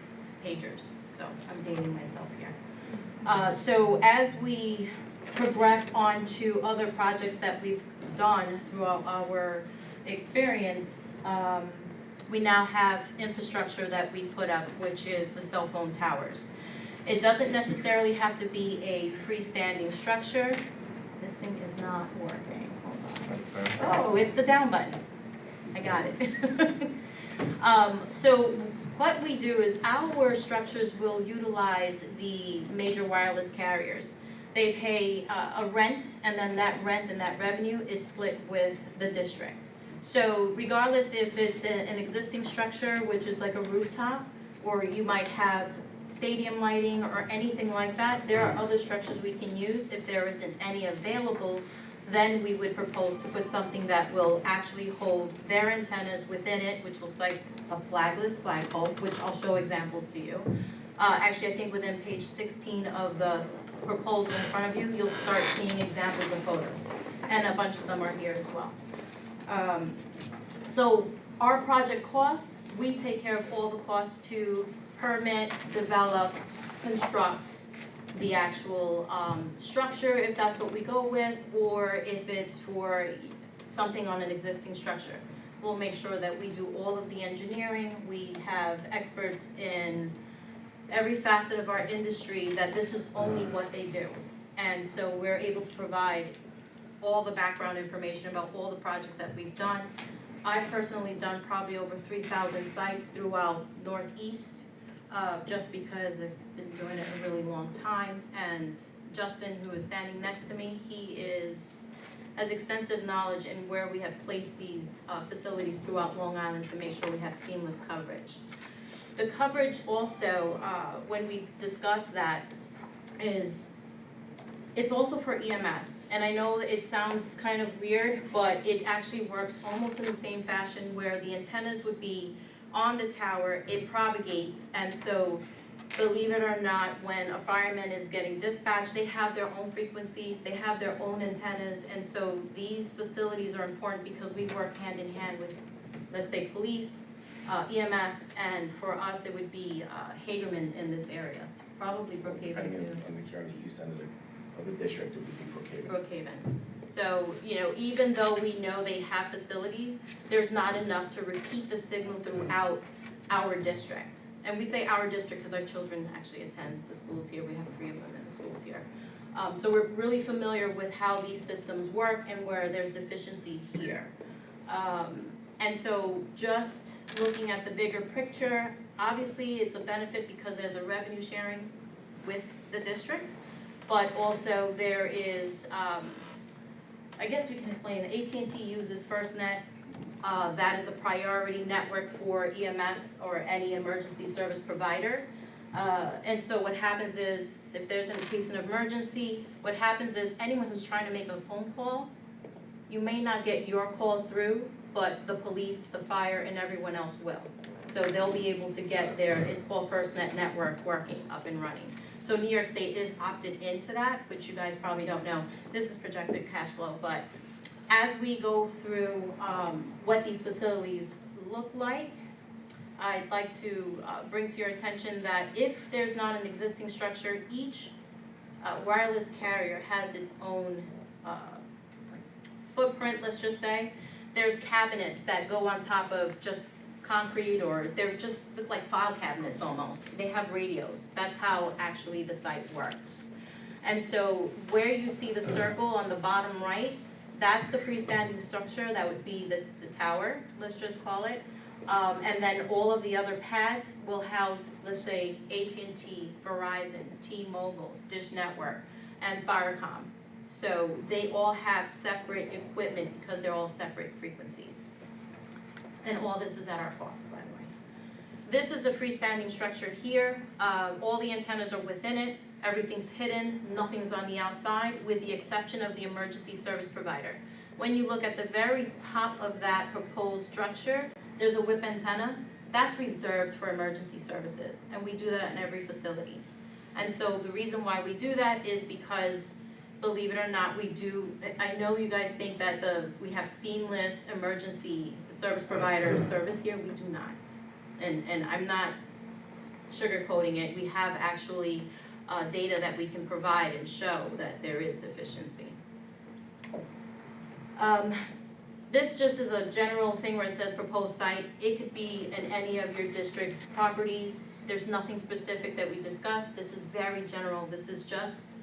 pagers. So I'm dating myself here. So as we progress on to other projects that we've done throughout our experience, we now have infrastructure that we put up, which is the cell phone towers. It doesn't necessarily have to be a freestanding structure. This thing is not working, hold on. Oh, it's the down button. I got it. So what we do is our structures will utilize the major wireless carriers. They pay a rent, and then that rent and that revenue is split with the district. So regardless if it's an existing structure, which is like a rooftop, or you might have stadium lighting or anything like that, there are other structures we can use. If there isn't any available, then we would propose to put something that will actually hold their antennas within it, which looks like a flagless flagpole, which I'll show examples to you. Actually, I think within page 16 of the proposal in front of you, you'll start seeing examples of photos. And a bunch of them are here as well. So our project costs, we take care of all the costs to permit, develop, construct the actual structure, if that's what we go with, or if it's for something on an existing structure. We'll make sure that we do all of the engineering. We have experts in every facet of our industry that this is only what they do. And so we're able to provide all the background information about all the projects that we've done. I've personally done probably over 3,000 sites throughout Northeast, just because I've been doing it a really long time. And Justin, who is standing next to me, he has extensive knowledge in where we have placed these facilities throughout Long Island to make sure we have seamless coverage. The coverage also, when we discuss that, is it's also for EMS. And I know that it sounds kind of weird, but it actually works almost in the same fashion where the antennas would be on the tower, it propagates, and so believe it or not, when a fireman is getting dispatched, they have their own frequencies, they have their own antennas, and so these facilities are important because we work hand in hand with, let's say, police, EMS, and for us, it would be Hagerman in this area, probably Brookhaven too. On the county east end of the district, it would be Brookhaven. Brookhaven. So, even though we know they have facilities, there's not enough to repeat the signal throughout our district. And we say our district because our children actually attend the schools here. We have 3 of them in the schools here. So we're really familiar with how these systems work and where there's deficiency here. And so just looking at the bigger picture, obviously it's a benefit because there's a revenue sharing with the district. But also there is, I guess we can explain, AT&T uses FirstNet. That is a priority network for EMS or any emergency service provider. And so what happens is, if there's a case of emergency, what happens is anyone who's trying to make a phone call, you may not get your calls through, but the police, the fire, and everyone else will. So they'll be able to get their, it's called FirstNet network, working, up and running. So New York State is opted into that, which you guys probably don't know. This is projected cash flow, but as we go through what these facilities look like, I'd like to bring to your attention that if there's not an existing structure, each wireless carrier has its own footprint, let's just say. There's cabinets that go on top of just concrete, or they're just look like file cabinets almost. They have radios. That's how actually the site works. And so where you see the circle on the bottom right, that's the freestanding structure. That would be the tower, let's just call it. And then all of the other pads will house, let's say, AT&T, Verizon, T-Mobile, Dish Network, and Firecom. So they all have separate equipment because they're all separate frequencies. And all this is at our cost, by the way. This is the freestanding structure here. All the antennas are within it. Everything's hidden. Nothing's on the outside, with the exception of the emergency service provider. When you look at the very top of that proposed structure, there's a whip antenna. That's reserved for emergency services, and we do that in every facility. And so the reason why we do that is because, believe it or not, we do, I know you guys think that we have seamless emergency service provider service here, we do not. And I'm not sugarcoating it, we have actually data that we can provide and show that there is deficiency. This just is a general thing where it says proposed site. It could be in any of your district properties. There's nothing specific that we discussed. This is very general. This is just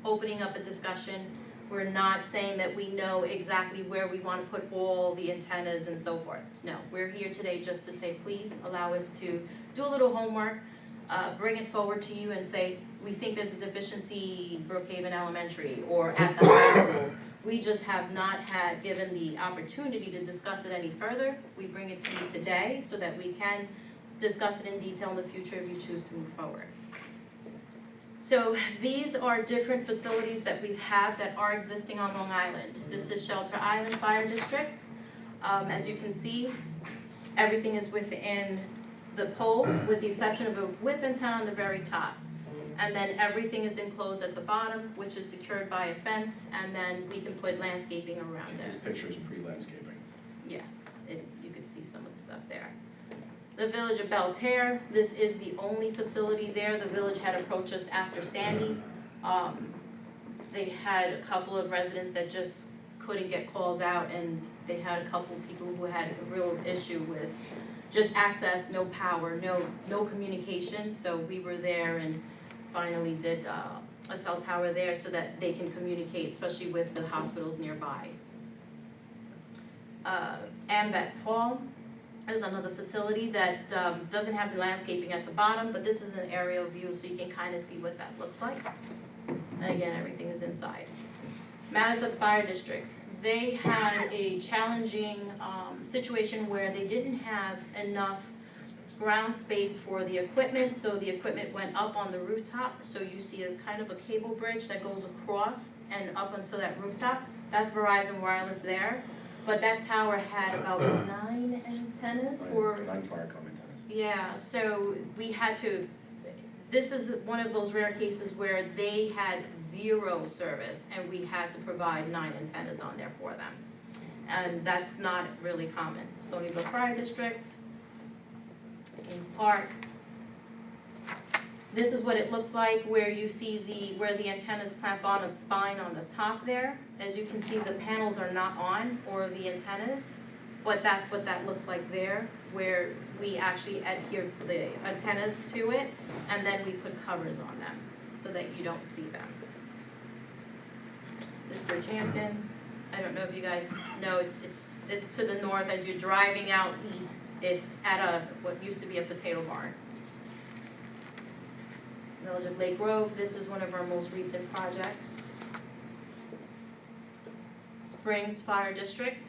opening up a discussion. We're not saying that we know exactly where we want to put all the antennas and so forth. No, we're here today just to say, please allow us to do a little homework, bring it forward to you and say, we think there's a deficiency Brookhaven Elementary or at the high school. We just have not had given the opportunity to discuss it any further. We bring it to you today so that we can discuss it in detail in the future if you choose to move forward. So these are different facilities that we have that are existing on Long Island. This is Shelter Island Fire District. As you can see, everything is within the pole with the exception of a whip antenna on the very top. And then everything is enclosed at the bottom, which is secured by a fence, and then we can put landscaping around This it. picture is pre-landscaping. Yeah, you can see some of the stuff there. The Village of Belterre, this is the only facility there. The village had approached us after Sandy. They had a couple of residents that just couldn't get calls out, and they had a couple of people who had a real issue with just access, no power, no communication. So we were there and finally did a cell tower there so that they can communicate, especially with the hospitals nearby. AMVETS Hall is another facility that doesn't have the landscaping at the bottom, but this is an aerial view so you can kind of see what that looks like. And again, everything is inside. Manatuck Fire District, they had a challenging situation where they didn't have enough ground space for the equipment, so the equipment went up on the rooftop. So you see a kind of a cable bridge that goes across and up onto that rooftop. That's Verizon Wireless there. But that tower had about 9 antennas for, 9 Firecom antennas. yeah, so we had to, this is one of those rare cases where they had 0 service and we had to provide 9 antennas on there for them. And that's not really common. Stony Brook Fire District, Kings Park. This is what it looks like where you see where the antennas clamp on its spine on the top there. As you can see, the panels are not on, or the antennas, but that's what that looks like there, where we actually adhere the antennas to it, and then we put covers on them so that you don't see them. This is Bridgehampton. I don't know if you guys know, it's to the north as you're driving out east. It's at what used to be a potato barn. Village of Lake Grove, this is one of our most recent projects. Springs Fire District.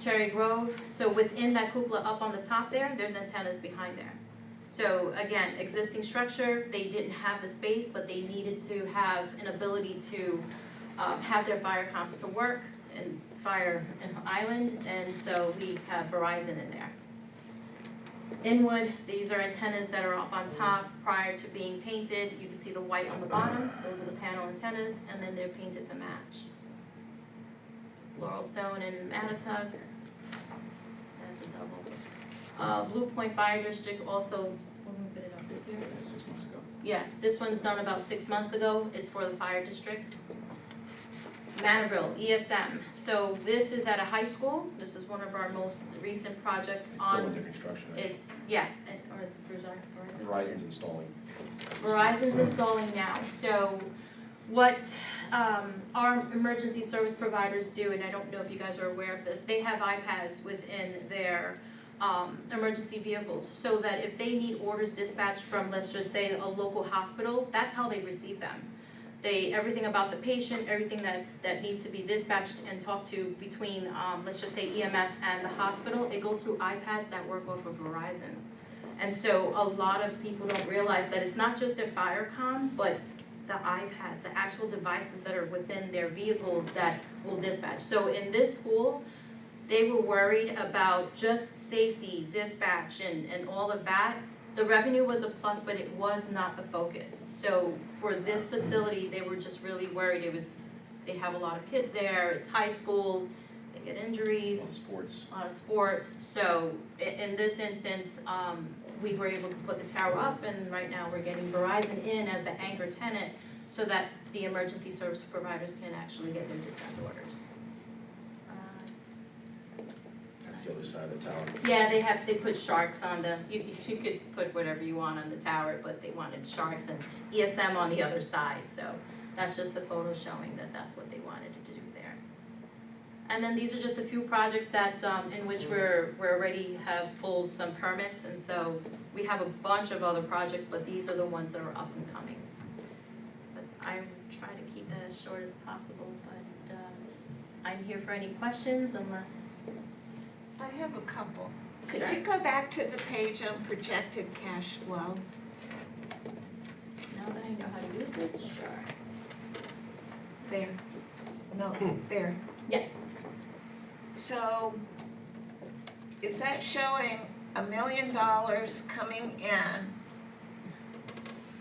Cherry Grove, so within that cupola up on the top there, there's antennas behind there. So again, existing structure, they didn't have the space, but they needed to have an ability to have their fire comms to work and Fire Island, and so we have Verizon in there. Inwood, these are antennas that are up on top prior to being painted. You can see the white on the bottom, those are the panel antennas, and then they're painted to match. Laurel Stone and Manatuck, that's a double. Blue Point Fire District also, when we put it up this year? 6 months ago. Yeah, this one's done about 6 months ago, it's for the fire district. Manorville, ESM, so this is at a high school, this is one of our most recent projects It's still on. under construction. Right? It's, yeah, or Verizon. Verizon's installing. Verizon's installing now, so what our emergency service providers do, and I don't know if you guys are aware of this, they have iPads within their emergency vehicles, so that if they need orders dispatched from, let's just say, a local hospital, that's how they receive them. Everything about the patient, everything that needs to be dispatched and talked to between, let's just say EMS and the hospital, it goes through iPads that work off of Verizon. And so a lot of people don't realize that it's not just their Firecom, but the iPads, the actual devices that are within their vehicles that will dispatch. So in this school, they were worried about just safety, dispatch, and all of that. The revenue was a plus, but it was not the focus. So for this facility, they were just really worried. They have a lot of kids there, it's high school, they get injuries. Sports. A lot of sports. So in this instance, we were able to put the tower up, and right now we're getting Verizon in as the anchor tenant so that the emergency service providers can actually get their dispatch orders. That's the other side of the tower. Yeah, they put sharks on you could put whatever you want on the tower, but they wanted sharks and ESM on the other side, so that's just the photo showing that that's what they wanted to do there. And then these are just a few projects that, in which we're already have pulled some permits, and so we have a bunch of other projects, but these are the ones that are up and coming. But I try to keep that as short as possible, but I'm here for any questions unless. I have a couple. Could Sure. you go back to the page on projected cash flow? Now that I know how to use this, sure. There. No, there. Yeah. So, is that showing $1 million coming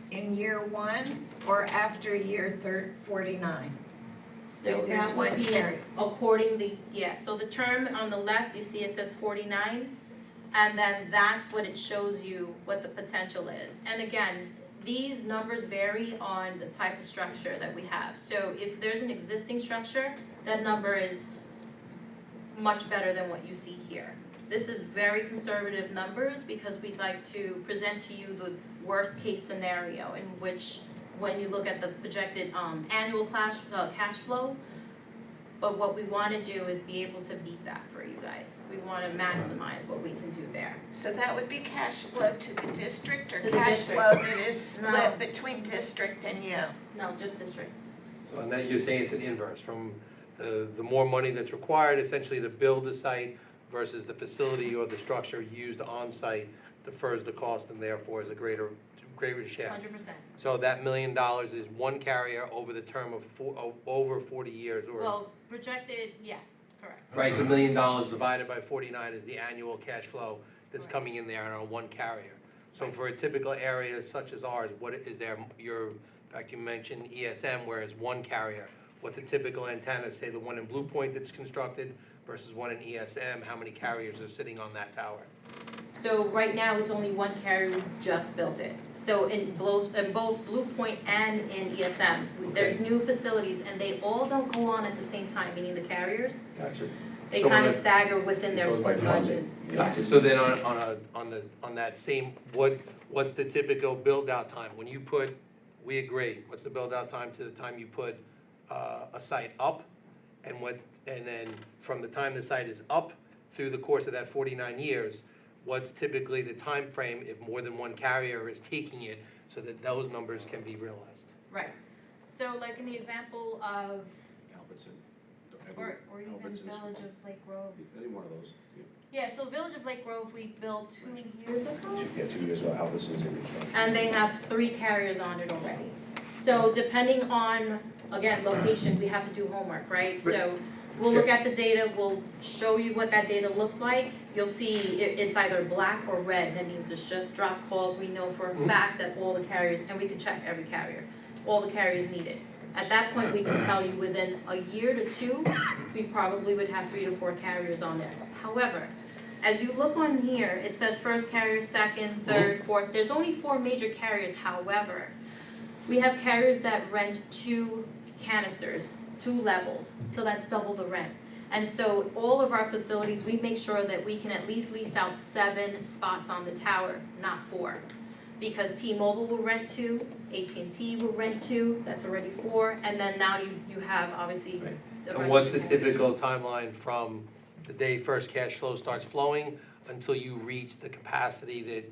in year one, or after year 49? So There's that would one be carry. accordingly, yeah, so the term on the left, you see it says 49, and then that's what it shows you what the potential is. And again, these numbers vary on the type of structure that we have. So if there's an existing structure, that number is much better than what you see here. This is very conservative numbers because we'd like to present to you the worst case scenario in which when you look at the projected annual cash flow. But what we want to do is be able to beat that for you guys. We want to maximize what we can do there. So that would be cash flow to the district, or To the cash district. flow that is No. split between district and you? No, just district. So and that you're saying it's an inverse, from the more money that's required essentially to build the site versus the facility or the structure used on site defers the cost and therefore is a greater share. 100%. So that $1 million is one carrier over the term of over 40 years, or? Well, projected, yeah, correct. Right, the $1 million divided by 49 is the annual cash flow that's coming in there on one carrier. So for a typical area such as ours, what is there, in fact, you mentioned ESM, where it's one carrier. What's a typical antenna, say the one in Blue Point that's constructed versus one in ESM, how many carriers are sitting on that tower? So right now, it's only one carrier, we just built it. So in both Blue Point and in ESM, they're Okay. new facilities, and they all don't go on at the same time, meaning the carriers. Gotcha. They So kind when of it- stagger within their goes by funding. budgets. Gotcha, so then on that same, what's the typical build-out time? When you put, we agree, what's the build-out time to the time you put a site up? And then from the time the site is up through the course of that 49 years, what's typically the time frame if more than one carrier is taking it so that those numbers can be realized? Right. So like in the example of, Albertson. or even Albertson's- Village of Lake Grove. Any one of those. Yeah, so Village of Lake Grove, we built 2 years ago. Yeah, 2 years ago, Albertson's in construction. And they have 3 carriers on it already. So depending on, again, location, we have to do homework, right? So we'll look at the data, we'll show you what that data looks like. You'll see it's either black or red, that means it's just drop calls. We know for a fact that all the carriers, and we can check every carrier, all the carriers need it. At that point, we can tell you within a year to 2, we probably would have 3 to 4 carriers on there. However, as you look on here, it says first carrier, second, third, fourth. There's only 4 major carriers. However, we have carriers that rent 2 canisters, 2 levels, so that's double the rent. And so all of our facilities, we make sure that we can at least lease out 7 spots on the tower, not 4. Because T-Mobile will rent 2, AT&T will rent 2, that's already 4, and then now you have obviously the rest And what's of the the typical timeline from the day first cash flow starts flowing until you reach the capacity that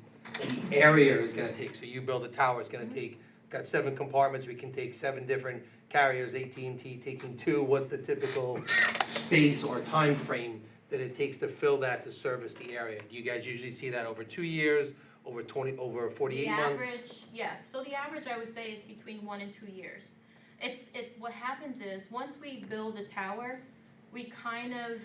the area is gonna take? So you build a tower, it's gonna take, got 7 compartments, we can take 7 different carriers, AT&T taking 2. What's the typical space or time frame that it takes to fill that to service the area? Do you guys usually see that over 2 years, over 48 months? The average, yeah, so the average I would say is between 1 and 2 years. What happens is, once we build a tower, we kind of,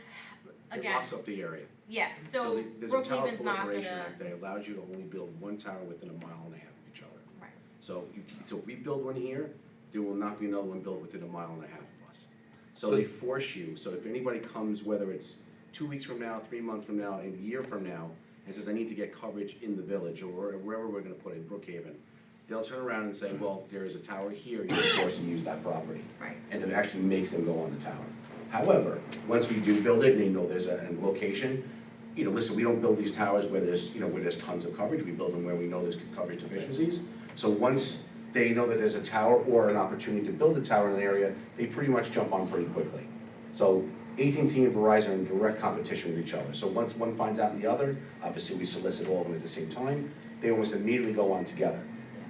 It again, locks up the area. yeah, so There's a Tower Brookhaven's not Proliferation gonna, Act that allows you to only build one tower within a mile and a half of each other. right, So if we build one here, there will not be another one built within a mile and a half of us. So they force you, so if anybody comes, whether it's 2 weeks from now, 3 months from now, a year from now, and says, I need to get coverage in the village, or wherever we're gonna put it, Brookhaven, they'll turn around and say, well, there is a tower here, you're forced to use that property. right. And it actually makes them go on the tower. However, once we do build it and they know there's a location, listen, we don't build these towers where there's tons of coverage, we build them where we know there's coverage deficiencies. So once they know that there's a tower or an opportunity to build a tower in an area, they pretty much jump on pretty quickly. So AT&T and Verizon are in direct competition with each other. So once one finds out the other, obviously we solicit all of them at the same time, they almost immediately go on together.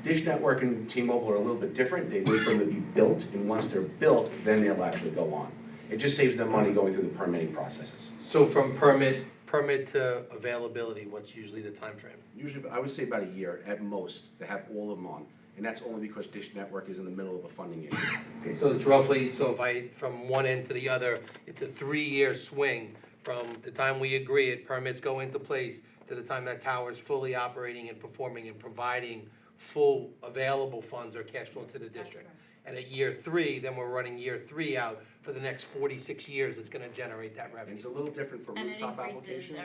Dish Network and T-Mobile are a little bit different, they wait for them to be built, and once they're built, then they'll actually go on. It just saves them money going through the permitting processes. So from permit to availability, what's usually the time frame? Usually, I would say about a year at most to have all of them on, and that's only because Dish Network is in the middle of a funding issue. Okay, so it's roughly, so if from one end to the other, it's a 3-year swing from the time we agree it, permits go into place, to the time that tower is fully operating and performing and providing full available funds or cash flow to the district. And at year 3, then we're running year 3 out for the next 46 years, it's gonna generate that And revenue. it's a little different for And it rooftop increases applications.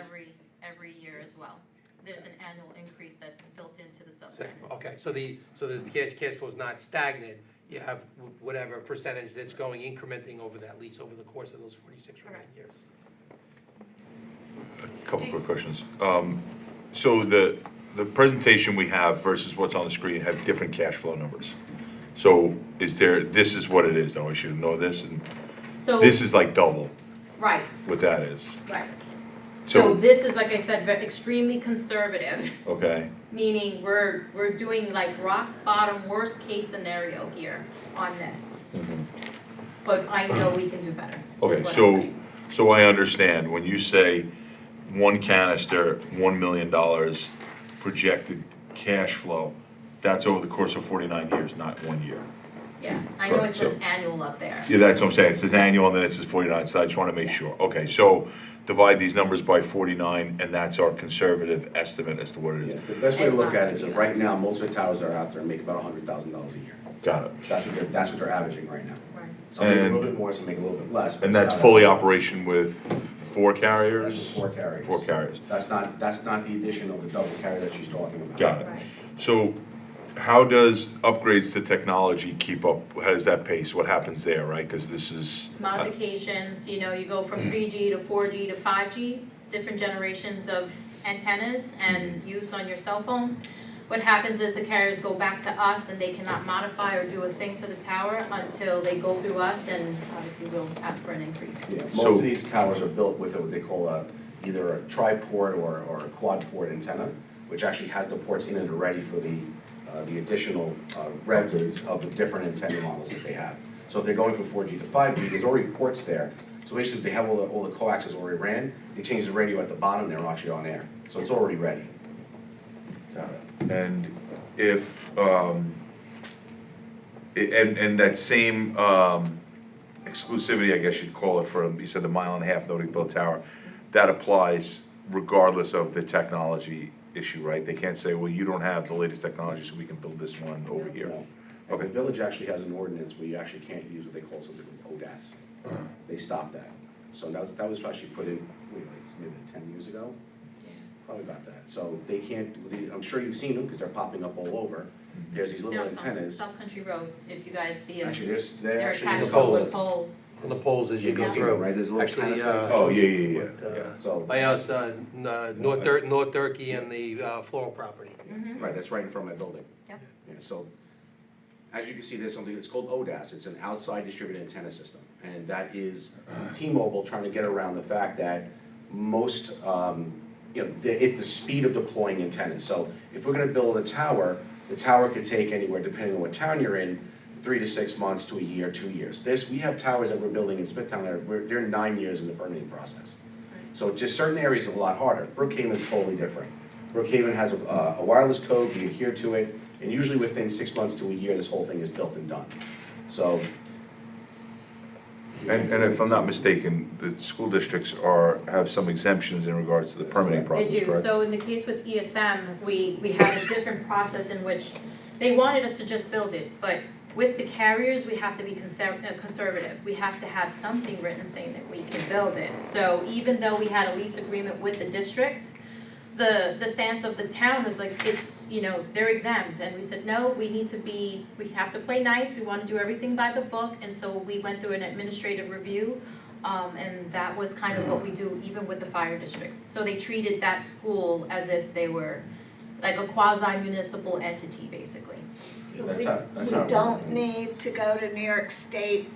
every year as well. There's an annual increase that's built into the So- subtenants. Okay, so the cash flow is not stagnant, you have whatever percentage that's going incrementing over that lease over the course of those 46 remaining years. Couple quick questions. So the presentation we have versus what's on the screen have different cash flow numbers. So this is what it is, though, I should know this, and So, this is like double right, what that is. right. So- So this is, like I said, extremely conservative, Okay, meaning we're doing like rock bottom, worst case scenario here on this. But I know we can do better, is okay, what I'm so, saying. so I understand, when you say one canister, $1 million projected cash flow, that's over the course of 49 years, not 1 year. Yeah, I know it Correct, so- says annual up there. Yeah, that's what I'm saying, it says annual and then it says 49, so I just wanna make sure. Okay, so divide these numbers by 49 and that's our conservative estimate as to what it Yeah, is. the best way to It's look not at it is gonna that be right now, most of the towers that are out there make about $100,000 a year. Got it. That's what they're averaging right now. Right. Some make a little And- bit more, some make a little bit less. but And it's that's not fully that- operation with 4 carriers? That's with 4 carriers. 4 carriers, That's not the addition of the double carrier that she's talking about. got it. Right. So how does upgrades to technology keep up, how does that pace, what happens there, right? Because this is. Modifications, you go from 3G to 4G to 5G, different generations of antennas and use on your cell phone. What happens is the carriers go back to us and they cannot modify or do a thing to the tower until they go through us, and obviously we'll ask for an increase. Yeah, So- most of these towers are built with what they call either a tri-port or a quad-port antenna, which actually has the ports in it already for the additional revs of the different antenna models that they have. So if they're going from 4G to 5G, there's already ports there. So basically, they have all the coaxes already ran, they change the radio at the bottom, they're actually on air. So it's already ready. Got it. And if, and that same exclusivity, I guess you'd call it, for, you said the 1.5 mile nobody built tower, that applies regardless of the technology issue, right? They can't say, well, you don't have the latest technology, so we can build this one over here. No. And the village actually has an ordinance where you actually can't use what they call something called ODAS. They stopped that. So that was actually put in, maybe 10 years ago? Probably about that. So they can't, I'm sure you've seen them because they're popping up all over. There's these little No, it's on antennas. South Country Road, if you guys see them. Actually, they're They're actually in the attached poles. with poles. On the poles as you go can see through. them, right? There's little Actually, antennas. Oh, yeah. So, By us, North Turkey and the Floral property. Mhm. right, that's right in front of my building. Yep. Yeah, so, as you can see, there's something that's called ODAS. It's an outside distributed antenna system. And that is T-Mobile trying to get around the fact that most, it's the speed of deploying antennas. So if we're gonna build a tower, the tower could take anywhere, depending on what town you're in, 3 to 6 months to a year, 2 years. We have towers that we're building in Smithtown that they're 9 years in the permitting process. So just certain areas are a lot harder. Brookhaven's totally different. Brookhaven has a wireless code, we adhere to it, and usually within 6 months to a year, this whole thing is built and done. So And if I'm not mistaken, the school districts have some exemptions in regards to the permitting They process, do, correct? so in the case with ESM, we had a different process in which they wanted us to just build it, but with the carriers, we have to be conservative. We have to have something written saying that we can build it. So even though we had a lease agreement with the district, the stance of the town was like, it's, they're exempt. And we said, no, we have to play nice, we want to do everything by the book. And so we went through an administrative review, and that was kind of what we do even with the fire districts. So they treated that school as if they were like a quasi-municipal entity, basically. That's We how it don't works. need to go to New York State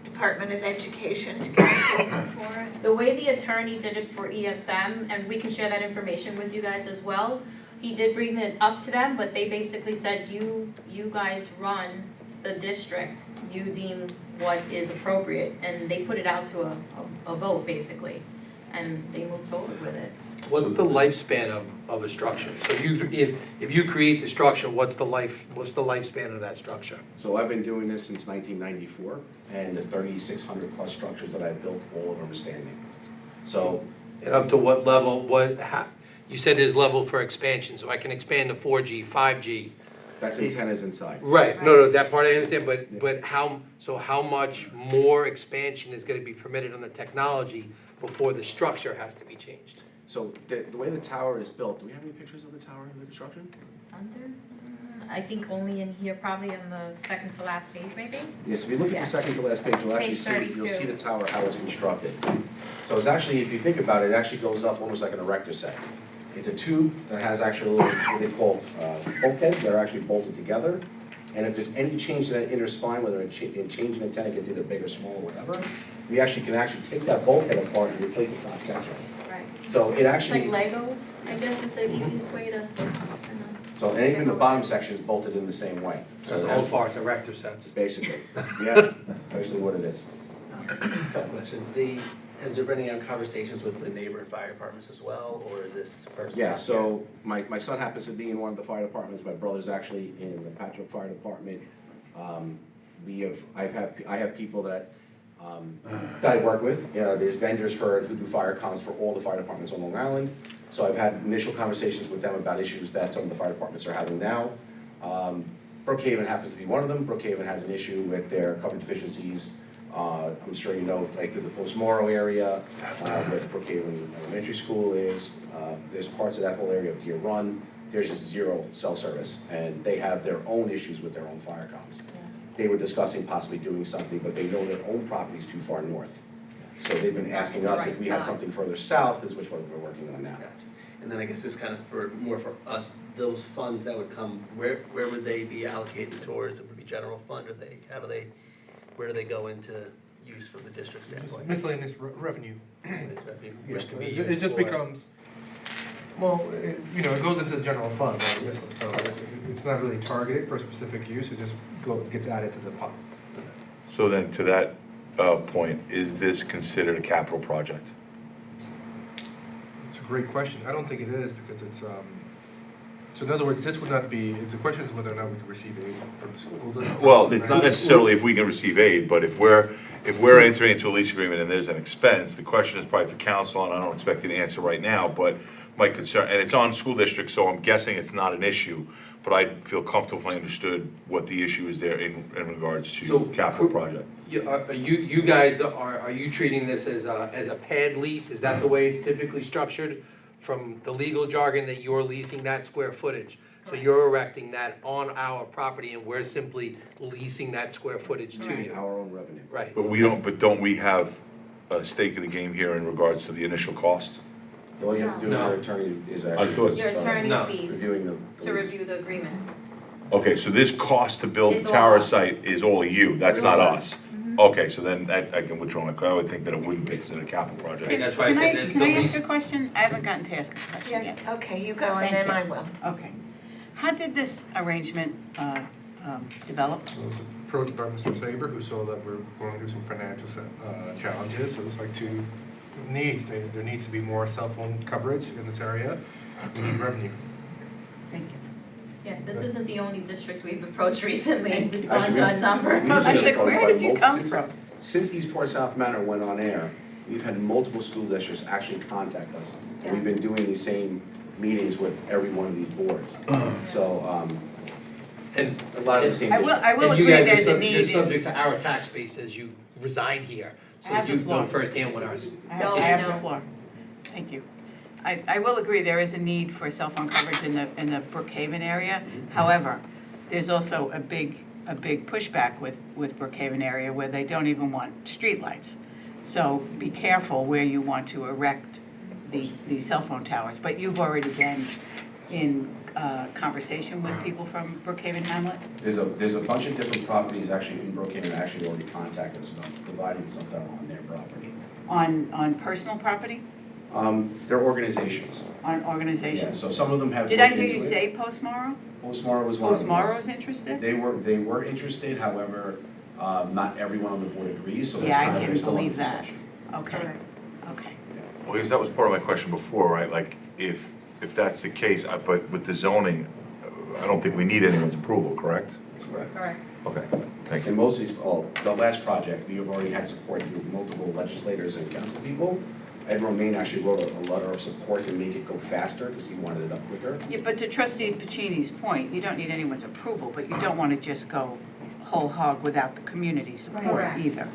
Department of Education to get approval for it. The way the attorney did it for ESM, and we can share that information with you guys as well, he did bring it up to them, but they basically said, you guys run the district, you deem what is appropriate, and they put it out to a vote, basically, and they moved forward with it. What's the lifespan of a structure? So if you create the structure, what's the lifespan of that structure? So I've been doing this since 1994, and the 3,600 plus structures that I've built, all of them are standing. So, And up to what level, you said there's level for expansion, so I can expand to 4G, 5G. that's antennas inside. Right, no, that part I understand, but how much more expansion is gonna be permitted on the technology before the structure has to be changed? So the way the tower is built, do we have any pictures of the tower in the construction? I think only in here, probably on the second to last page, maybe? Yes, if you look at Yeah. the second to last page, you'll actually Page see, 32. you'll see the tower, how it's constructed. So it's actually, if you think about it, it actually goes up almost like an erector set. It's a tube that has actually a little, what they call bulkheads that are actually bolted together. And if there's any change to that inner spine, whether in changing antenna gets either big or small or whatever, we actually can take that bulkhead apart and replace the top section. Right. So it It's actually. like Legos, I guess is the easiest way to, So, and even the bottom section is bolted in the same way. So it's all farts, erector sets. Basically, yeah, basically what it is. Couple questions. Has there been any conversations with the neighboring fire departments as well, or is this first? Yeah, so my son happens to be in one of the fire departments, my brother's actually in the Patrick Fire Department. I have people that I work with, there's vendors who do fire comms for all the fire departments on Long Island. So I've had initial conversations with them about issues that some of the fire departments are having now. Brookhaven happens to be one of them. Brookhaven has an issue with their coverage deficiencies. I'm sure you know, like through the Post-Morrow area, where the Brookhaven Elementary School is. There's parts of that whole area of Deer Run. There's just zero cell service, and they have their own issues with their own fire comms. They were discussing possibly doing something, but they know their own property is too far north. So they've been asking us if we had something further south, is which one we're working on now. Gotcha. And then I guess this kind of more for us, those funds that would come, where would they be allocated towards? It would be general fund, or where do they go into use from the district standpoint? Miscellaneous revenue. Which can be It used just for- becomes, well, it goes into the general fund, right? So it's not really targeted for a specific use, it just gets added to the pot. So then, to that point, is this considered a capital project? It's a great question. I don't think it is because it's, so in other words, this would not be, the question is whether or not we can receive aid from the school. Well, it's not necessarily if we can receive aid, but if we're entering into a lease agreement and there's an expense, the question is probably for council, and I don't expect you to answer right now, but my concern, and it's on school district, so I'm guessing it's not an issue, but I feel comfortable if I understood what the issue is there in regards So, to capital project. You guys, are you treating this as a pad lease? Is that the way it's typically structured? From the legal jargon that you're leasing that square footage? So you're erecting that on our property and we're simply leasing that square footage to you? Our own revenue. Right. But don't we have a stake in the game here in regards to the initial cost? All you have to do with No. your attorney is I actually. thought- your attorney No. fees Reviewing the to lease. review the agreement. Okay, so this cost to build It's the all tower us. site is all you, that's It's not all us? us. Okay, so then I can withdraw my, I would think that it wouldn't be considered a capital project. Okay, that's why I said that Can the I ask lease. a question? I haven't gotten to ask a question yet. Okay, you go and Thank then you. I will. Okay. How did this arrangement develop? I was approached by Mr. Saber, who saw that we're going through some financial challenges. It was like two needs. There needs to be more cell phone coverage in this area. We need revenue. Thank you. Yeah, this isn't the only district we've approached recently. We've gone Actually, to a number we- of. I was like, where did you come Since- from? Since Eastport South Manor went on air, we've had multiple school districts actually contact us. And we've been doing these same meetings with every one of these boards. So, And a lot of the same. I will and you agree guys are there's a you're need. subject to our tax base as you reside here, I so have the you know floor. firsthand what our I No, have no. the floor. Thank you. I will agree, there is a need for cell phone coverage in the Brookhaven area. However, there's also a big pushback with Brookhaven area where they don't even want streetlights. So be careful where you want to erect the cell phone towers. But you've already been in conversation with people from Brookhaven Hamlet? There's a bunch of different properties actually in Brookhaven that actually already contacted us about providing something on their property. On personal property? They're organizations. On Yeah, organizations? so some of them have. Did I looked hear you into it. say Postmoro? Postmoro was one of them. Postmoro's interested? They were interested, however, not everyone on the board agrees, so that's Yeah, I kind of, can they're still under believe that. discussion. Okay, okay. Well, I guess that was part of my question before, right? Like, if that's the case, but with the zoning, I don't think we need anyone's approval, correct? That's correct. Correct. Okay, thank And you. most of these, the last project, we have already had support through multiple legislators and council people. Ed Romaine actually wrote a letter of support to make it go faster, because he wanted it up quicker. Yeah, but to trustee Pacini's point, you don't need anyone's approval, but you don't want to just go whole hog without the community support Correct. either.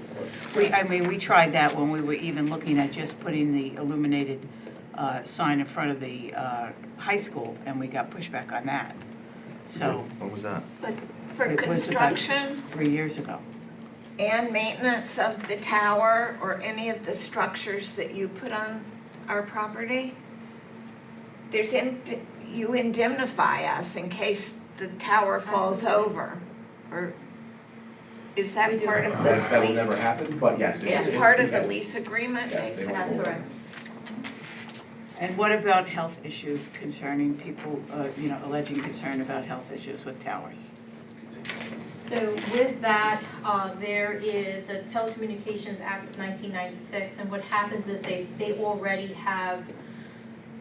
We tried that when we were even looking at just putting the illuminated sign in front of the high school, and we got pushback on that. So, What was that? But for It was about- construction 3 years ago. and maintenance of the tower or any of the structures that you put on our property, you indemnify us in case the tower falls over, or is that We do. part of the That will lease? never happen, but yes. It's part of the lease agreement, Yes, they basically? will. That's correct. And what about health issues concerning people, alleging concern about health issues with towers? So with that, there is the Telecommunications Act of 1996, and what happens is they already have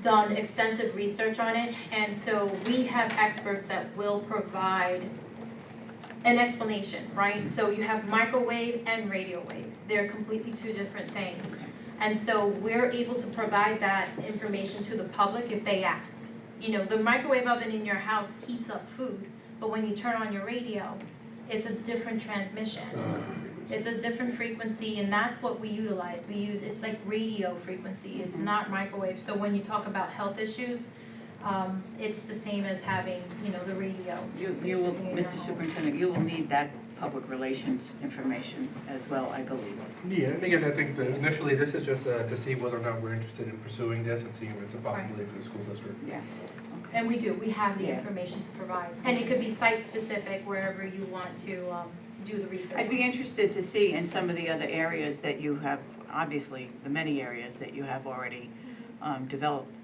done extensive research on it, and so we have experts that will provide an explanation, right? So you have microwave and radio wave. They're completely two different things. And so we're able to provide that information to the public if they ask. You know, the microwave oven in your house heats up food, but when you turn on your radio, it's a different transmission. It's a different frequency, and that's what we utilize. It's like radio frequency, it's not microwave. So when you talk about health issues, it's the same as having, the radio. You will, basically in your Mr. home. Superintendent, you will need that public relations information as well, I believe. Yeah, and again, I think that initially this is just to see whether or not we're interested in pursuing this and seeing if it's a possibility for the school district. Yeah. And we do, we have the Yeah. information to provide. And it could be site-specific wherever you want to do the research. I'd be interested to see in some of the other areas that you have, obviously, the many areas that you have already developed,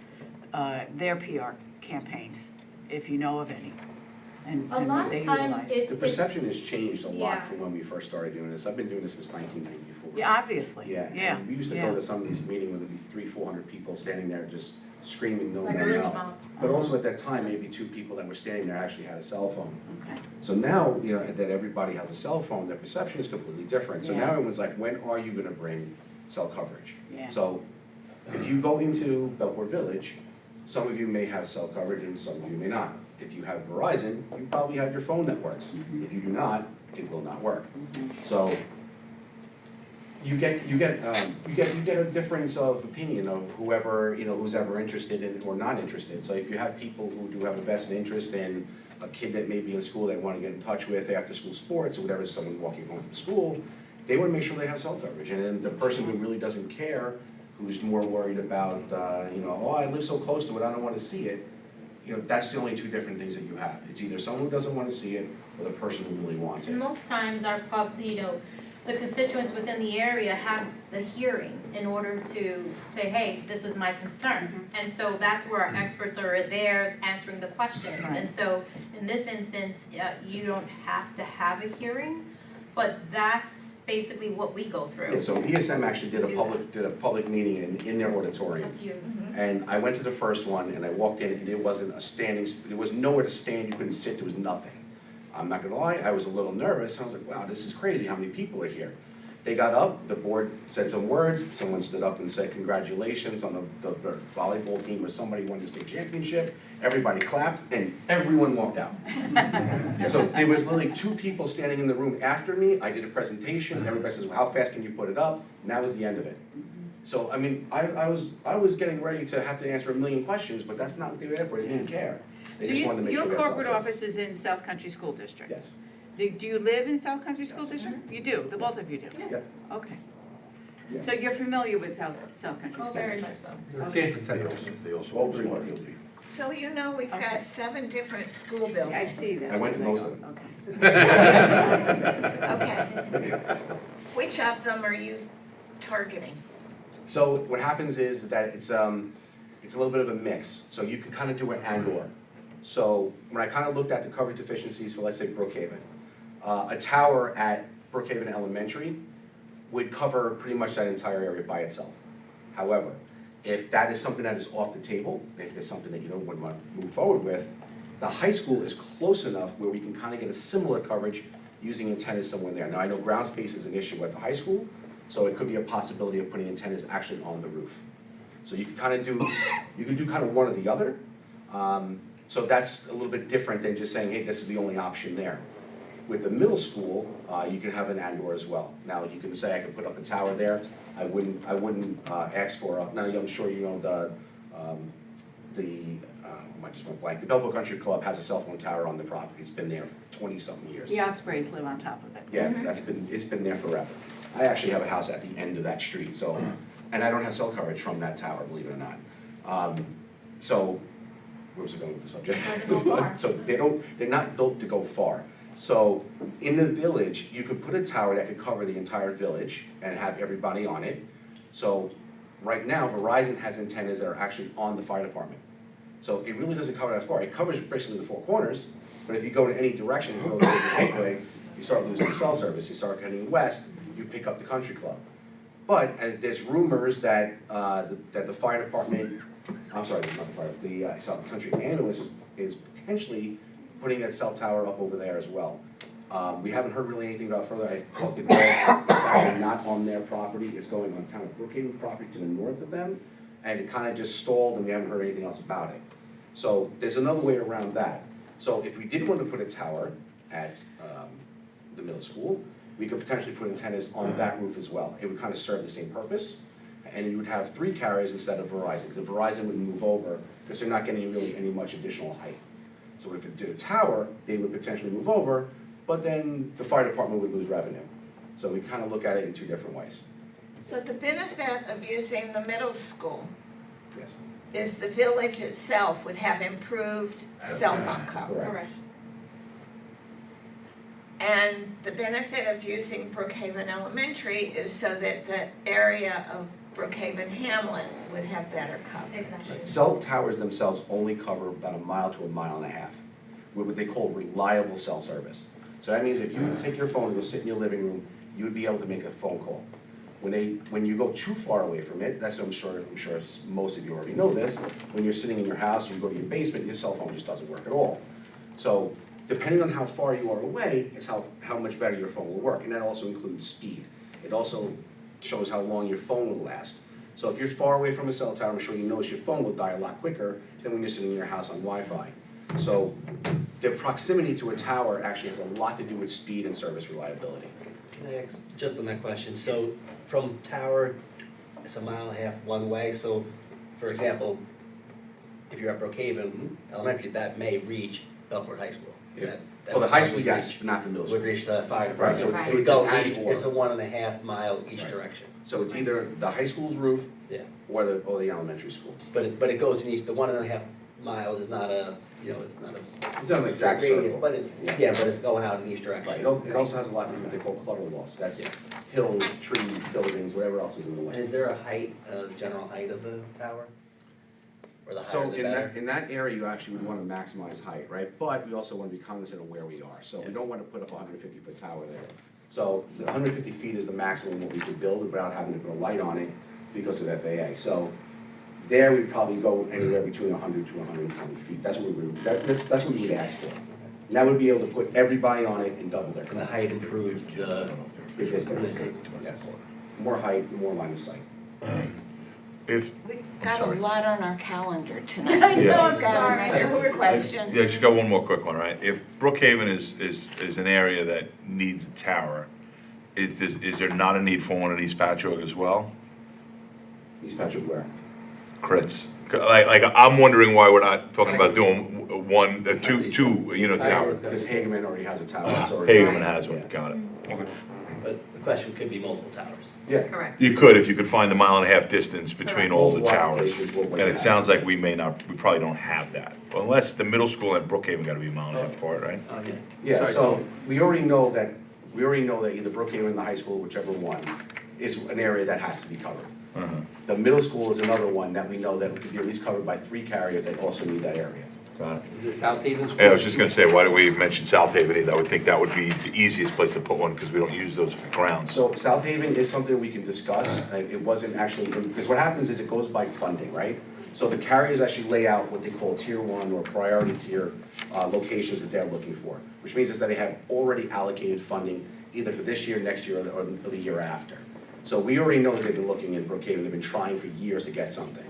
their PR campaigns, if you know of any, and A and lot what they of times utilize. it's. The perception has changed a Yeah. lot from when we first started doing this. I've been doing this since 1994. Yeah, obviously, Yeah, yeah. and we used to yeah. go to some of these meetings where there'd be 300-400 people standing there just screaming, no, Like no, a lynch no. mob. But also at that time, maybe 2 people that were standing there actually had a cell phone. Okay. So now, that everybody has a cell phone, their perception is completely different. So Yeah. now everyone's like, when are you gonna bring cell coverage? Yeah. So if you go into Belport Village, some of you may have cell coverage and some of you may not. If you have Verizon, you probably have your phone that works. Mhm. If you do not, it will not work. Mhm. So you get a difference of opinion of whoever, who's ever interested in or not interested. So if you have people who do have a vested interest in a kid that may be in school they want to get in touch with after school sports or whatever, someone walking home from school, they want to make sure they have cell coverage. And then the person who really doesn't care, who's more worried about, oh, I live so close to it, I don't want to see it. That's the only 2 different things that you have. It's either someone who doesn't want to see it or the person who really wants And it. most times our the constituents within the area have the hearing in order to say, hey, this is my concern. And so that's where our experts are there answering the questions. Right. And so in this instance, you don't have to have a hearing, but that's basically what we go Yeah, through. so ESM actually did Do a public meeting in their A auditorium. few. And I went to the first one and I walked in and it wasn't a standing, there was nowhere to stand, you couldn't sit, there was nothing. I'm not gonna lie, I was a little nervous, I was like, wow, this is crazy how many people are here. They got up, the board said some words, someone stood up and said congratulations on the volleyball team or somebody won the state championship. Everybody clapped and everyone walked out. So there was literally 2 people standing in the room after me. I did a presentation, everybody says, well, how fast can you put it up? And that was the end of it. So, I mean, I was getting ready to have to answer a million questions, but that's not what they were there for, they didn't care. They just wanted to make sure Your we had corporate cell office is in South Country School District? service. Do you live in South Country School District? You do, the both of you do? Yes, yeah. Okay. Yeah. So you're familiar with South Country Oh, School very District? much so. They're Canton technicians. All 3 are guilty. So you know we've got 7 different school buildings. Yeah, I see that. I went to most of them. Okay. Okay. Which of them are you targeting? So what happens is that it's a little bit of a mix, so you can kind of do an and/or. So when I kind of looked at the coverage deficiencies for, let's say, Brookhaven, a tower at Brookhaven Elementary would cover pretty much that entire area by itself. However, if that is something that is off the table, if there's something that you don't want to move forward with, the high school is close enough where we can kind of get a similar coverage using antennas somewhere there. Now, I know ground space is an issue at the high school, so it could be a possibility of putting antennas actually on the roof. So you can kind of do, kind of one or the other. So that's a little bit different than just saying, hey, this is the only option there. With the middle school, you can have an and/or as well. Now, you can say I could put up a tower there. I wouldn't ask for, now I'm sure you know I just went blank. The Belleville Country Club has a cell phone tower on the property. It's been there for 20-something years. The Ospreys live on top of it. Yeah, it's been there forever. I actually have a house at the end of that street, so, and I don't have cell coverage from that tower, believe it or not. So, where was I going with the subject? Doesn't go far. So they're not built to go far. So in the village, you could put a tower that could cover the entire village and have everybody on it. So right now, Verizon has antennas that are actually on the fire department. So it really doesn't cover that far. It covers basically the 4 corners, but if you go in any direction, you go to the gateway, you start losing cell service. You start heading west, you pick up the country club. But there's rumors that that the fire department, I'm sorry, not the fire, the South Country ambulance is potentially putting that cell tower up over there as well. We haven't heard really anything about further. I talked to Greg, it's actually not on their property. It's going on town of Brookhaven property to the north of them, and it kind of just stalled, and we haven't heard anything else about it. So there's another way around that. So if we did want to put a tower at the middle school, we could potentially put antennas on that roof as well. It would kind of serve the same purpose, and you would have 3 carriers instead of Verizon, because Verizon would move over, because they're not getting really any much additional height. So if it did a tower, they would potentially move over, but then the fire department would lose revenue. So we kind of look at it in 2 different ways. So the benefit of using the middle school Yes. is the village itself would have improved cell phone coverage. Correct. And the benefit of using Brookhaven Elementary is so that the area of Brookhaven Hamlet would have better coverage. Exactly. Cell towers themselves only cover about 1 mile to 1.5 miles, with what they call reliable cell service. So that means if you take your phone and go sit in your living room, you would be able to make a phone call. When you go too far away from it, that's, I'm sure most of you already know this, when you're sitting in your house, you go to your basement, your cell phone just doesn't work at all. So depending on how far you are away is how much better your phone will work, and that also includes speed. It also shows how long your phone will last. So if you're far away from a cell tower, I'm sure you notice your phone will die a lot quicker than when you're sitting in your house on Wi-Fi. So the proximity to a tower actually has a lot to do with speed and service reliability. Can I ask, just on that question, so from tower, it's 1.5 miles one way, so for example, if you're at Brookhaven Elementary, that may reach Belcourt High School. Yeah. That Well, the high would school, reach- yes, but not the middle Would school. reach the fire Right, so department. It would it's an go and east, or. it's a 1.5 mile each Right. direction. So it's either the high school's roof Yeah, or the elementary school. but it goes in each, the 1.5 miles is not a, it's not a It's not an exact radius, circle. but it's, yeah, but it's going out in each direction. Right, it also has a lot to do with what they call clutter loss. That's Yeah. hills, trees, buildings, whatever else is in the And way. is there a height, general height of the tower? Or the So higher the in better? that area, you actually would want to maximize height, right? But we also want to be cognizant of where we are. So we don't want to put up a 150-foot tower there. So the 150 feet is the maximum what we could build without having to put a light on it because of FAA. So there we'd probably go anywhere between 100 to 120 feet. That's what that's what we would ask for. And that would be able to put everybody on it and double their And the coverage. height improves the the distance, yes. More height, more line of sight. If, We've got a sorry. lot on our calendar I tonight. know, Yeah. I'm We've got sorry. another question. Yeah, just got one more quick one, right? If Brookhaven is an area that needs a tower, is there not a need for one at East Patchogue as well? East Patrick where? Crits. Like, I'm wondering why we're not talking about doing two, towers. Because Hageman already has a tower. It's already- Hageman has one, got it. Okay. But the question could be multiple towers. Yeah. Correct. You could, if you could find the 1.5 mile distance between all the Multiple towers. applications, what would And it happen? sounds like we probably don't have that. Unless the middle school and Brookhaven gotta be 1.5 miles apart, right? Oh, yeah. Yeah, Sorry, so we already know that either Brookhaven or the high school, whichever one, is an area that has to be covered. Uh-huh. The middle school is another one that we know that could be at least covered by 3 carriers that also need that area. Got it. The South Haven School. Yeah, I was just gonna say, why do we mention South Haven either? I would think that would be the easiest place to put one, because we don't use those grounds. So South Haven is something we can discuss. It wasn't actually, because what happens is it goes by funding, right? So the carriers actually lay out what they call tier 1 or priority tier locations that they're looking for, which means is that they have already allocated funding either for this year, next year, or the year after. So we already know that they've been looking in Brookhaven, they've been trying for years to get something.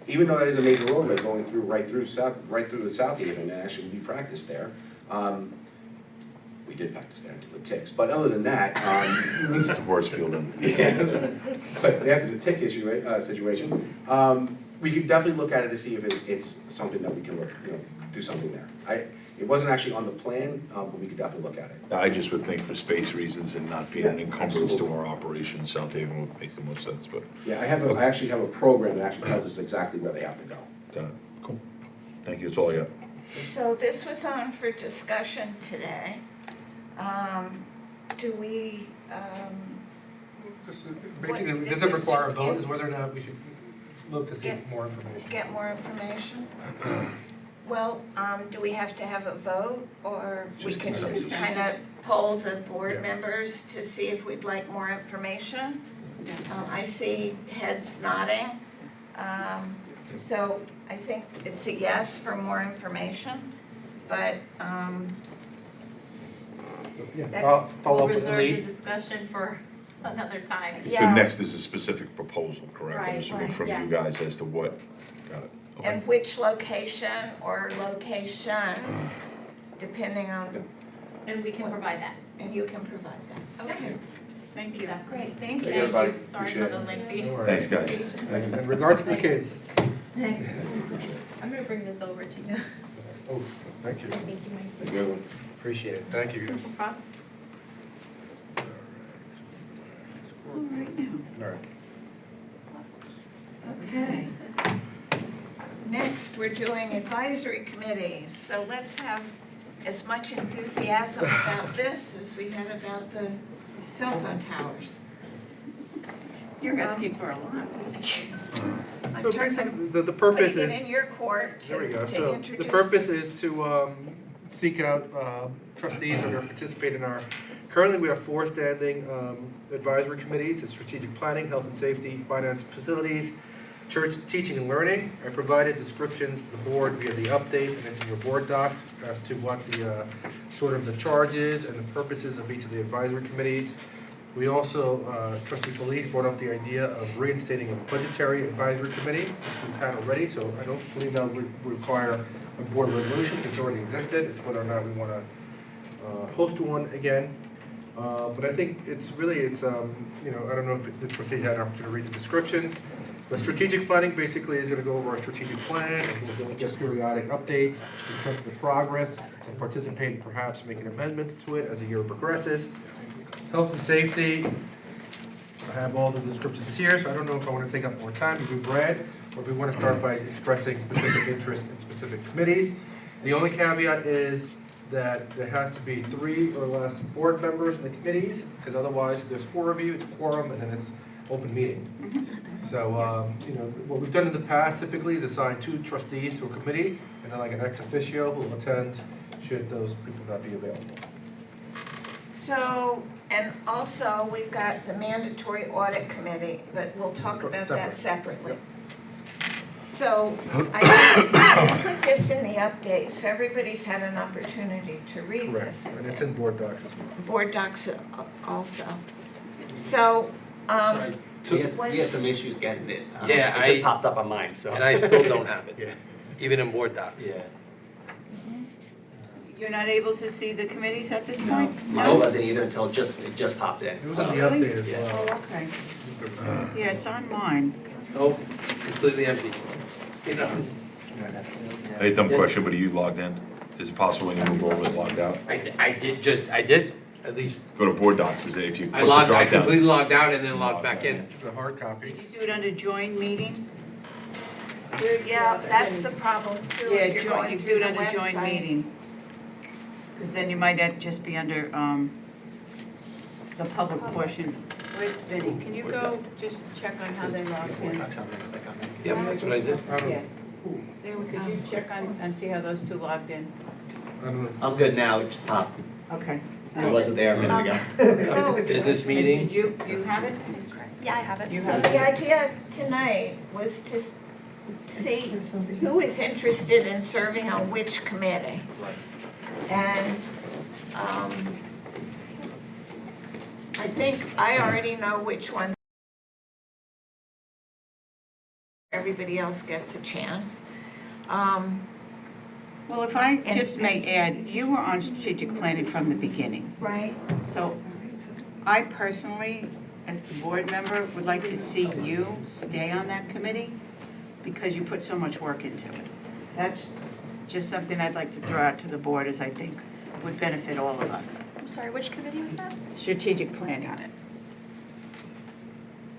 Even though that is a major roadway going right through the South Haven, and actually we practiced there. We did practice there until the ticks, but other than that, It's the worst field in. yeah, but after the tick issue, situation, we could definitely look at it to see if it's something that we can look, do something there. It wasn't actually on the plan, but we could definitely look at it. I just would think for space reasons and not being an encumbrance to our operations, South Haven would make the most sense, but, Yeah, I actually have a program that actually tells us exactly where they have to go. cool. Thank you, that's all I got. So this was on for discussion today. Do we, Basically, This does it is require a just vote, get- is whether or not we should look to see Get- more information. get more information? Well, do we have to have a vote, or we can just kind of poll the board Yeah. members to see if we'd like more information? I see heads nodding, so I think it's a yes for more information, but, Yeah, That's- I'll follow We'll up with reserve the Lee. discussion for another time. So Yeah. next is a specific proposal, correct? I'm Right, assuming right, from you yes. guys as to what, got it. Okay. and which location or locations, depending on, And we can provide that. and you can provide that. Okay, Thank you. Exactly. great, thank Thank you. you, everybody. Thank you. Sorry for Appreciate the it. lengthy. No worries. Thanks, guys. Thank you. In regards to the kids. Thanks. I'm gonna bring this over to you. Oh, thank you. Thank you, Mike. Good one. Appreciate it. Thank you, guys. No problem. All right. Okay. Next, we're doing advisory committees, so let's have as much enthusiasm about this as we had about the cell phone towers. You're asking for a lot. I'm So trying to basically, the purpose putting is. it in your court There we go. to So introduce the purpose this. is to seek out trustees who are going to participate in our, currently we have 4 standing advisory committees. It's strategic planning, health and safety, finance and facilities, church teaching and learning. I provided descriptions to the board via the update, and it's in your board docs as to what the sort of the charges and the purposes of each of the advisory committees. We also, trustee Felice brought up the idea of reinstating a budgetary advisory committee, which we've had already, so I don't believe that would require a board resolution, it's already existed, it's whether or not we want to host one again. But I think it's, I don't know if the trustee had an opportunity to read the descriptions. The strategic planning basically is going to go over our strategic plan, and we'll give periodic updates, discuss the progress, and participate in perhaps making amendments to it as the year progresses. Health and safety, I have all the descriptions here, so I don't know if I want to take up more time, if we've read, or if we want to start by expressing specific interest in specific committees. The only caveat is that there has to be 3 or less board members in the committees, because otherwise, if there's 4 of you, it's a quorum, and then it's open meeting. So, what we've done in the past typically is assign 2 trustees to a committee, and then like an ex officio who will attend should those people not be available. So, and also, we've got the mandatory audit committee, but we'll talk about that separately. So I put this in the update, so everybody's had an opportunity to read Correct, this. and it's in board docs as well. Board docs also. So, Sorry. We had some issues getting it. Yeah, It just I- popped up on mine, so. And I still don't have it, Yeah, even in board docs. yeah. You're not able to see the committees at this point? Mine wasn't either until it just popped in, It was so. on the update as Yeah. well. Oh, okay. Yeah, it's on mine. Nope, completely empty. You know, Hey, dumb question, but are you logged in? Is it possible when you move over it logged out? I did, at least, Go to board docs, is it, if you I put the logged, I drop down? completely logged out and then logged back in. The hard copy. Did you do it under join meeting? yeah, that's the problem too, Yeah, if you're you going do through it the under join website. meeting. Because then you might just be under, the public portion. Wait, Vinnie, can you go just check on how they log Board in? docs on there, click on it. Yep, that's what I did. Yeah, There we could go. you check on, and see how those two logged in? I don't know. I'm good now, it just popped. Okay. It wasn't there a minute ago. So, Business meeting. Did you have it? Yeah, I have it. You so have the it? idea tonight was to see who is interested in serving on which committee. And, I think I already know which one. Everybody else gets a chance. Well, if I just may add, you were on strategic planning from the beginning. Right? So I personally, as the board member, would like to see you stay on that committee because you put so much work into it. That's just something I'd like to throw out to the board, as I think would benefit all of us. I'm sorry, which committee was that? Strategic planning. Got it.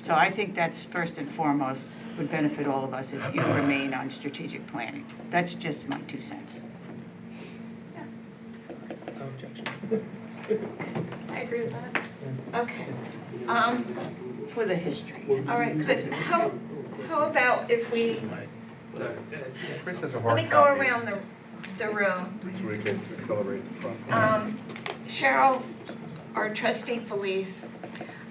So I think that's first and foremost would benefit all of us if you remain on strategic planning. That's just my 2 cents. No objection. I agree with that. Okay. For the history. All right, but how about if we, Chris has a let hard me copy. go around the room. So we can accelerate the process. Cheryl or trustee Felice,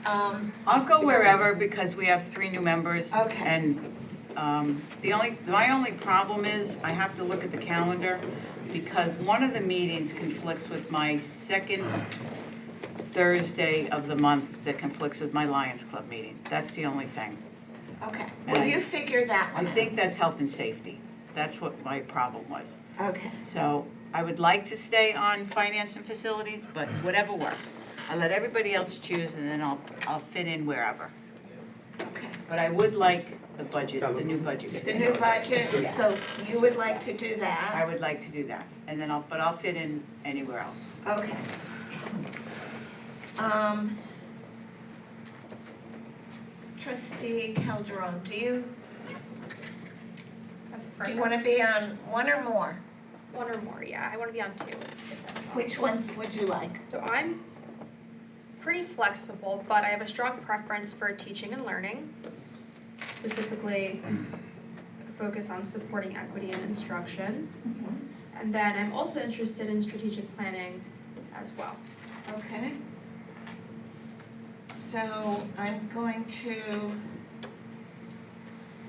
I'll go wherever because we have 3 new members. Okay. And my only problem is I have to look at the calendar because one of the meetings conflicts with my second Thursday of the month that conflicts with my Lions Club meeting. That's the only thing. okay, well, you figure that I one out. think that's health and safety. That's what my problem was. Okay, So I would like to stay on finance and facilities, but whatever works. I let everybody else choose and then I'll fit in wherever. okay. But I would like the budget, the new budget. The new budget, so you would like to do I that? would like to do that, and then I'll fit in anywhere else. Okay. Trustee Calderon, do you want to be on one or more? One or more, yeah, I want to be on 2. if that's Which possible. ones would you like? So I'm pretty flexible, but I have a strong preference for teaching and learning, specifically focus on supporting equity and instruction. And then I'm also interested in strategic planning as well. Okay. So I'm going to,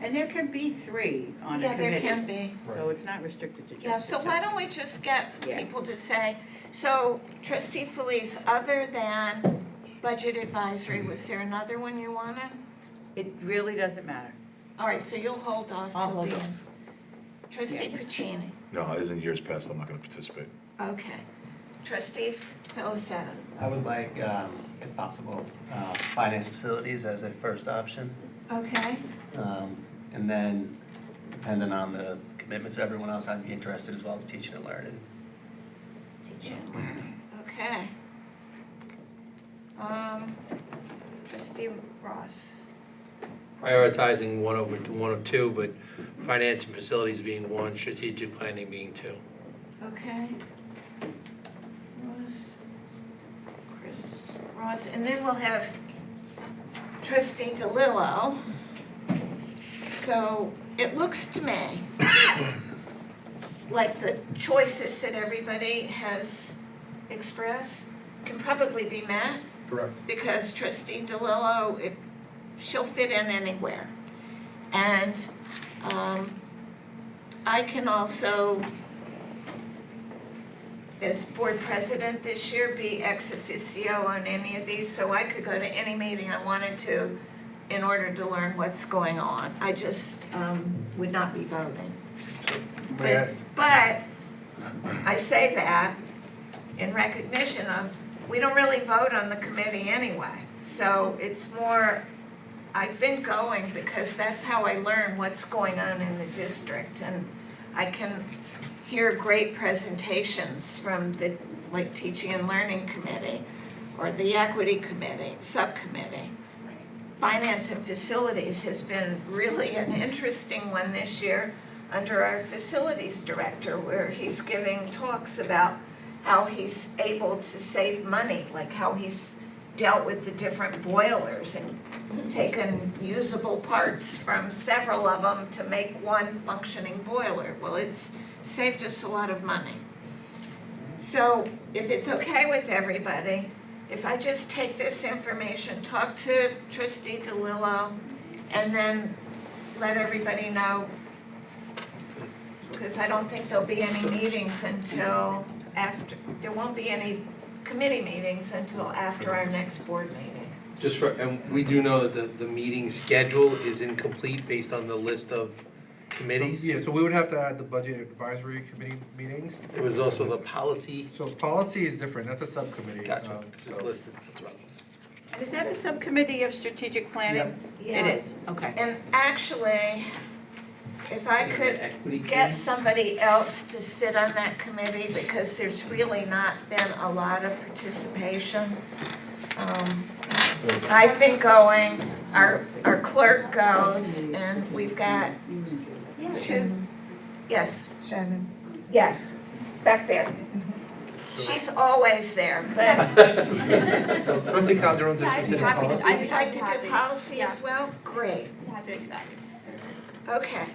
And there can be 3 on a yeah, there committee. can be. So it's not restricted to just Yeah, the so 2. why don't we just get Yeah. people to say, so trustee Felice, other than budget advisory, was there another one you wanted? It really doesn't matter. All right, so you'll hold off I'll till hold the off. end. Trustee Puccini, No, as in years past, I'm not gonna participate. okay. Trustee Felicetta, I would like, if possible, finance facilities as a first option. okay. And then, depending on the commitments of everyone else, I'd be interested as well as teaching and learning. Okay. Trustee Ross, Prioritizing one of 2, but finance and facilities being 1, strategic planning being 2. okay. Chris, Ross, and then we'll have trustee DeLillo. So it looks to me like the choices that everybody has expressed can probably be met Correct. because trustee DeLillo, she'll fit in anywhere. And I can also, as board president this year, be ex officio on any of these, so I could go to any meeting I wanted to in order to learn what's going on. I just would not be voting. May I- But I say that in recognition of, we don't really vote on the committee anyway. So it's more, I've been going because that's how I learn what's going on in the district. And I can hear great presentations from the, like, Teaching and Learning Committee or the Equity Committee, Subcommittee. Finance and Facilities has been really an interesting one this year under our Facilities Director, where he's giving talks about how he's able to save money, like how he's dealt with the different boilers and taken usable parts from several of them to make one functioning boiler. Well, it's saved us a lot of money. So if it's okay with everybody, if I just take this information, talk to Trustee DeLillo, and then let everybody know, because I don't think there'll be any meetings until after, there won't be any committee meetings until after our next board meeting. Just for, and we do know that the meeting schedule is incomplete based on the list of committees. Yeah, so we would have to add the budget advisory committee meetings. There was also the policy, So policy is different, that's a subcommittee. gotcha, it's So- listed, that's right. And is that a subcommittee of strategic planning? Yeah. It is, okay. And actually, if I The could equity get committee? somebody else to sit on that committee, because there's really not been a lot of participation. I've been going, our clerk goes, and we've got two, yes, Shannon. yes, back there. She's always there, but Trustee Calderon's Yeah, I'd be interested in happy to- policy. I'd be you'd like to do happy. policy Yeah. as well? Great, Happy to do that. okay.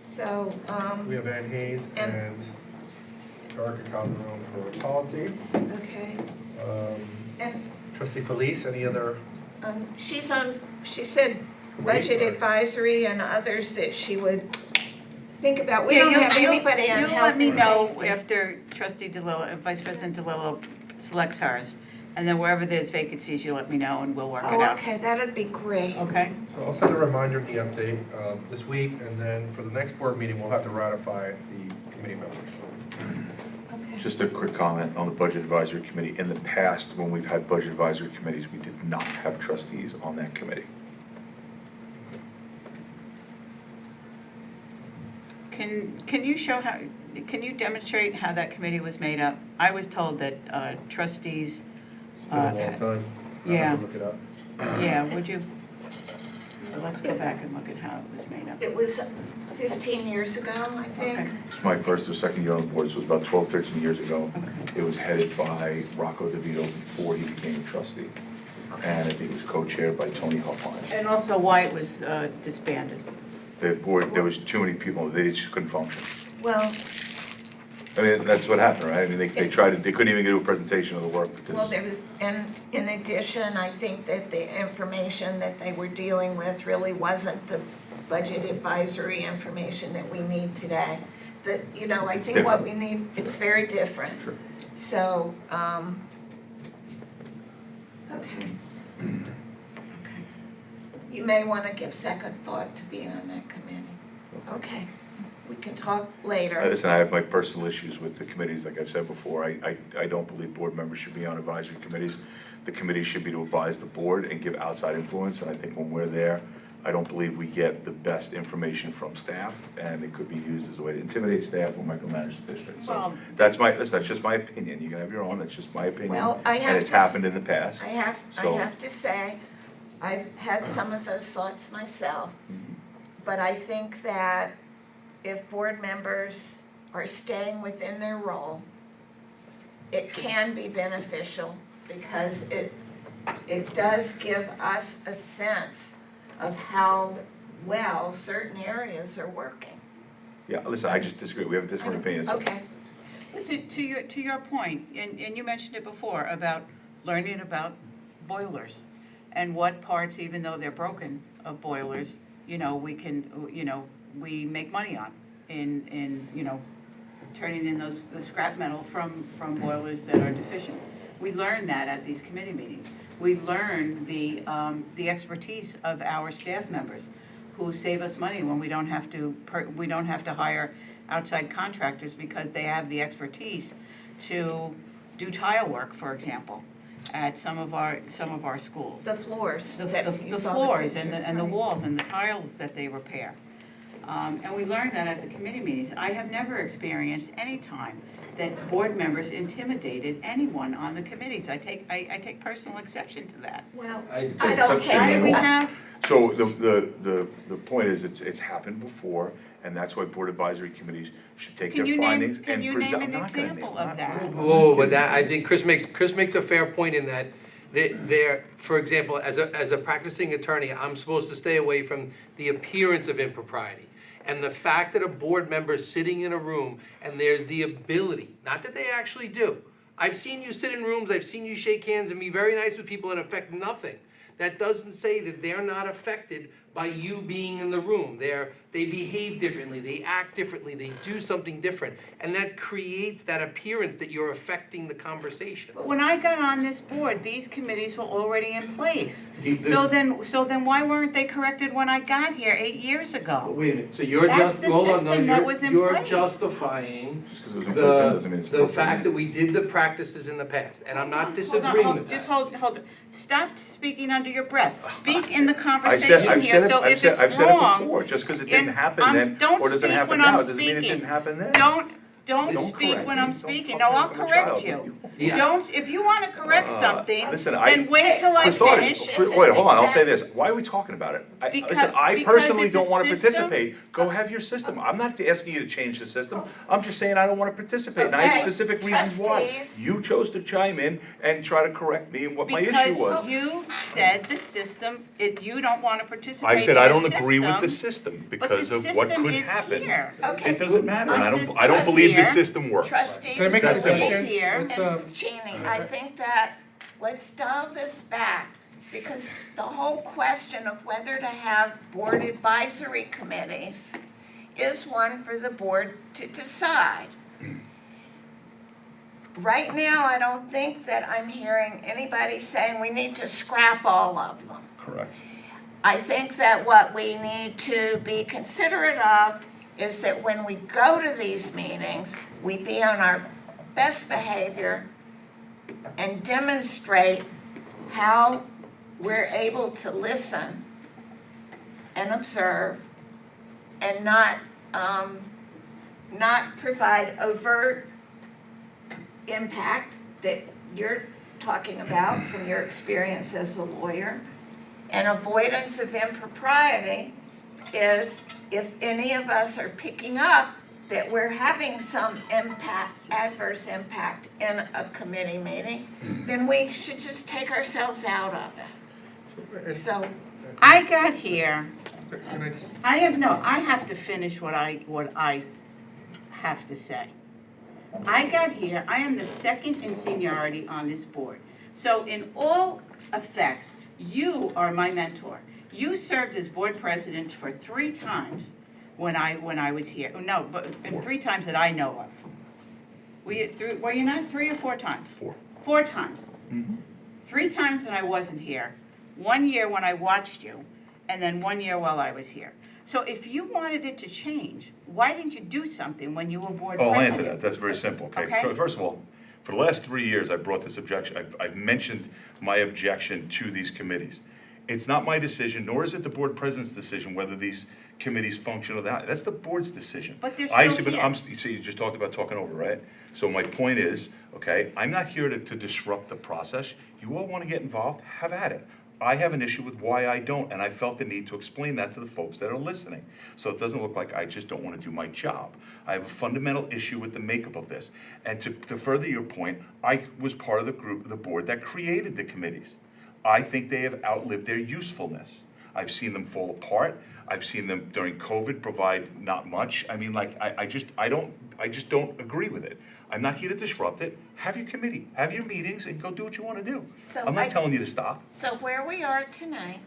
So, We have Ann Hayes And- and Erica Calderon for policy. okay, and Trustee Felice, any other? she's on, she said budget advisory and others that she would think about. We Yeah, don't you'll- have you'll- anybody on You'll health let me and know safety. after Trustee DeLillo, Vice President DeLillo selects hers. And then wherever there's vacancies, you let me know and we'll work it Oh, out. okay, that'd be great. Okay? So I'll send a reminder of the update this week, and then for the next board meeting, we'll have to ratify the committee members. Okay. Just a quick comment on the Budget Advisory Committee. In the past, when we've had Budget Advisory Committees, we did not have trustees on that committee. Can you show how, can you demonstrate how that committee was made up? I was told that trustees, It's been a long time. I'll yeah. have to look it up. yeah, would you? Let's go back and look at how it was made up. It was 15 years ago, I think. Okay. It's my first or second year on the board, so it was about 12, 13 years ago. It was headed by Rocco DeVito before he became a trustee. And I think it was co-chaired by Tony Hoffline. And also why it was disbanded. The board, there was too many people, they just couldn't function. Well, I mean, that's what happened, right? I mean, they tried, they couldn't even do a presentation of the work well, because, there was, and in addition, I think that the information that they were dealing with really wasn't the budget advisory information that we need today. That, you know, I It's think what different. we need, it's very different. Sure. So, okay. You may want to give second thought to being on that committee. Okay, we can talk later. listen, I have my personal issues with the committees, like I've said before. I don't believe board members should be on advisory committees. The committee should be to advise the board and give outside influence, and I think when we're there, I don't believe we get the best information from staff, and it could be used as a way to intimidate staff or micromanage the district. So Well- that's just my opinion. You can have your own, that's just my opinion. Well, I have And it's to s- happened in the past. I have So- to say, I've had some of those thoughts myself. But I think that if board members are staying within their role, it can be beneficial because it does give us a sense of how well certain areas are working. Yeah, listen, I just disagree. We have different opinions. Okay, To your point, and you mentioned it before, about learning about boilers and what parts, even though they're broken, of boilers, we can, we make money on. you know, turning in the scrap metal from boilers that are deficient. We learn that at these committee meetings. We learn the expertise of our staff members who save us money when we don't have to hire outside contractors because they have the expertise to do tile work, for example, at some of our schools. The floors. The that you saw floors pictures, and the right. walls and the tiles that they repair. And we learned that at the committee meetings. I have never experienced any time that board members intimidated anyone on the committees. I take personal exception to that. Well, I I don't Exception take Why do we it. have, So the point is, it's happened before, and that's why board advisory committees should take their can you findings name, and can present. you name I'm an not gonna example name- of that? Whoa, but that, I think Chris makes a fair point in that there, for example, as a practicing attorney, I'm supposed to stay away from the appearance of impropriety. And the fact that a board member is sitting in a room and there's the ability, not that they actually do. I've seen you sit in rooms, I've seen you shake hands and be very nice with people and affect nothing. That doesn't say that they're not affected by you being in the room. They behave differently, they act differently, they do something different. And that creates that appearance that you're affecting the conversation. But when I got on this board, these committees were already in place. The- So then why weren't they corrected when I got here 8 years But ago? wait a minute, so you're That's just, the hold on, no, system that was in you're place. justifying Just 'cause it was in place doesn't mean it's the appropriate. fact that we did the practices in the past, and I'm not Hold on, disagreeing with just that. hold. Stop speaking under your breath. Speak in the I've conversation said here, it, so I've if said, it's I've said it wrong, before, just because it didn't and happen then, don't or doesn't speak happen when now, I'm doesn't mean it speaking. didn't happen then. don't Don't speak correct when me. I'm Don't speaking. talk No, I'll like I'm a correct child. you. Yeah. Don't, if you wanna correct something, listen, then wait till I For starters, finish. wait, hold on, I'll say this, why are we talking about it? Because- Listen, I because personally it's a don't wanna system. participate, go have your system, I'm not asking you to change the system, I'm just saying I don't wanna participate, and I Okay, have specific reasons why. trustees. You chose to chime in and try to correct me and what my issue Because was. you said the system, you don't wanna participate in I said the I don't agree with the system, system but the because of what system could is happen. here. Okay. It doesn't matter, and The I don't system believe is the here. system works. Trustees. Can I make a please. suggestion? Here. Let's, And Jeannie, I think that, let's dial this back, because the whole question of whether to have board advisory committees is one for the board to decide. Right now, I don't think that I'm hearing anybody saying we need to scrap all of them. Correct. I think that what we need to be considerate of is that when we go to these meetings, we be on our best behavior and demonstrate how we're able to listen and observe and not provide overt impact that you're talking about from your experience as a lawyer. And avoidance of impropriety is if any of us are picking up that we're having some impact, adverse impact in a committee meeting, then we should just take ourselves out of it. So, I got here, Can I just, I have to finish what I have to say. I got here, I am the second in seniority on this board. So in all effects, you are my mentor. You served as board president for 3 times when I was here. No, but 3 times that I know of. Were you not 3 or 4 times? 4. 4 times. 3 times when I wasn't here, 1 year when I watched you, and then 1 year while I was here. So if you wanted it to change, why didn't you do something when you were board Oh, president? I'll answer that, that's very simple, okay? Okay. First of all, for the last 3 years, I brought this objection, I've mentioned my objection to these committees. It's not my decision, nor is it the board president's decision whether these committees function or not. That's the board's decision. But they're I still see, here. So you just talked about talking over, right? So my point is, okay, I'm not here to disrupt the process. You all want to get involved, have at it. I have an issue with why I don't, and I felt the need to explain that to the folks that are listening. So it doesn't look like I just don't want to do my job. I have a fundamental issue with the makeup of this. And to further your point, I was part of the group, the board that created the committees. I think they have outlived their usefulness. I've seen them fall apart. I've seen them during COVID provide not much. I mean, like, I just don't agree with it. I'm not here to disrupt it. Have your committee, have your meetings, and go do what you want to do. So I'm not telling you to stop. So where we are tonight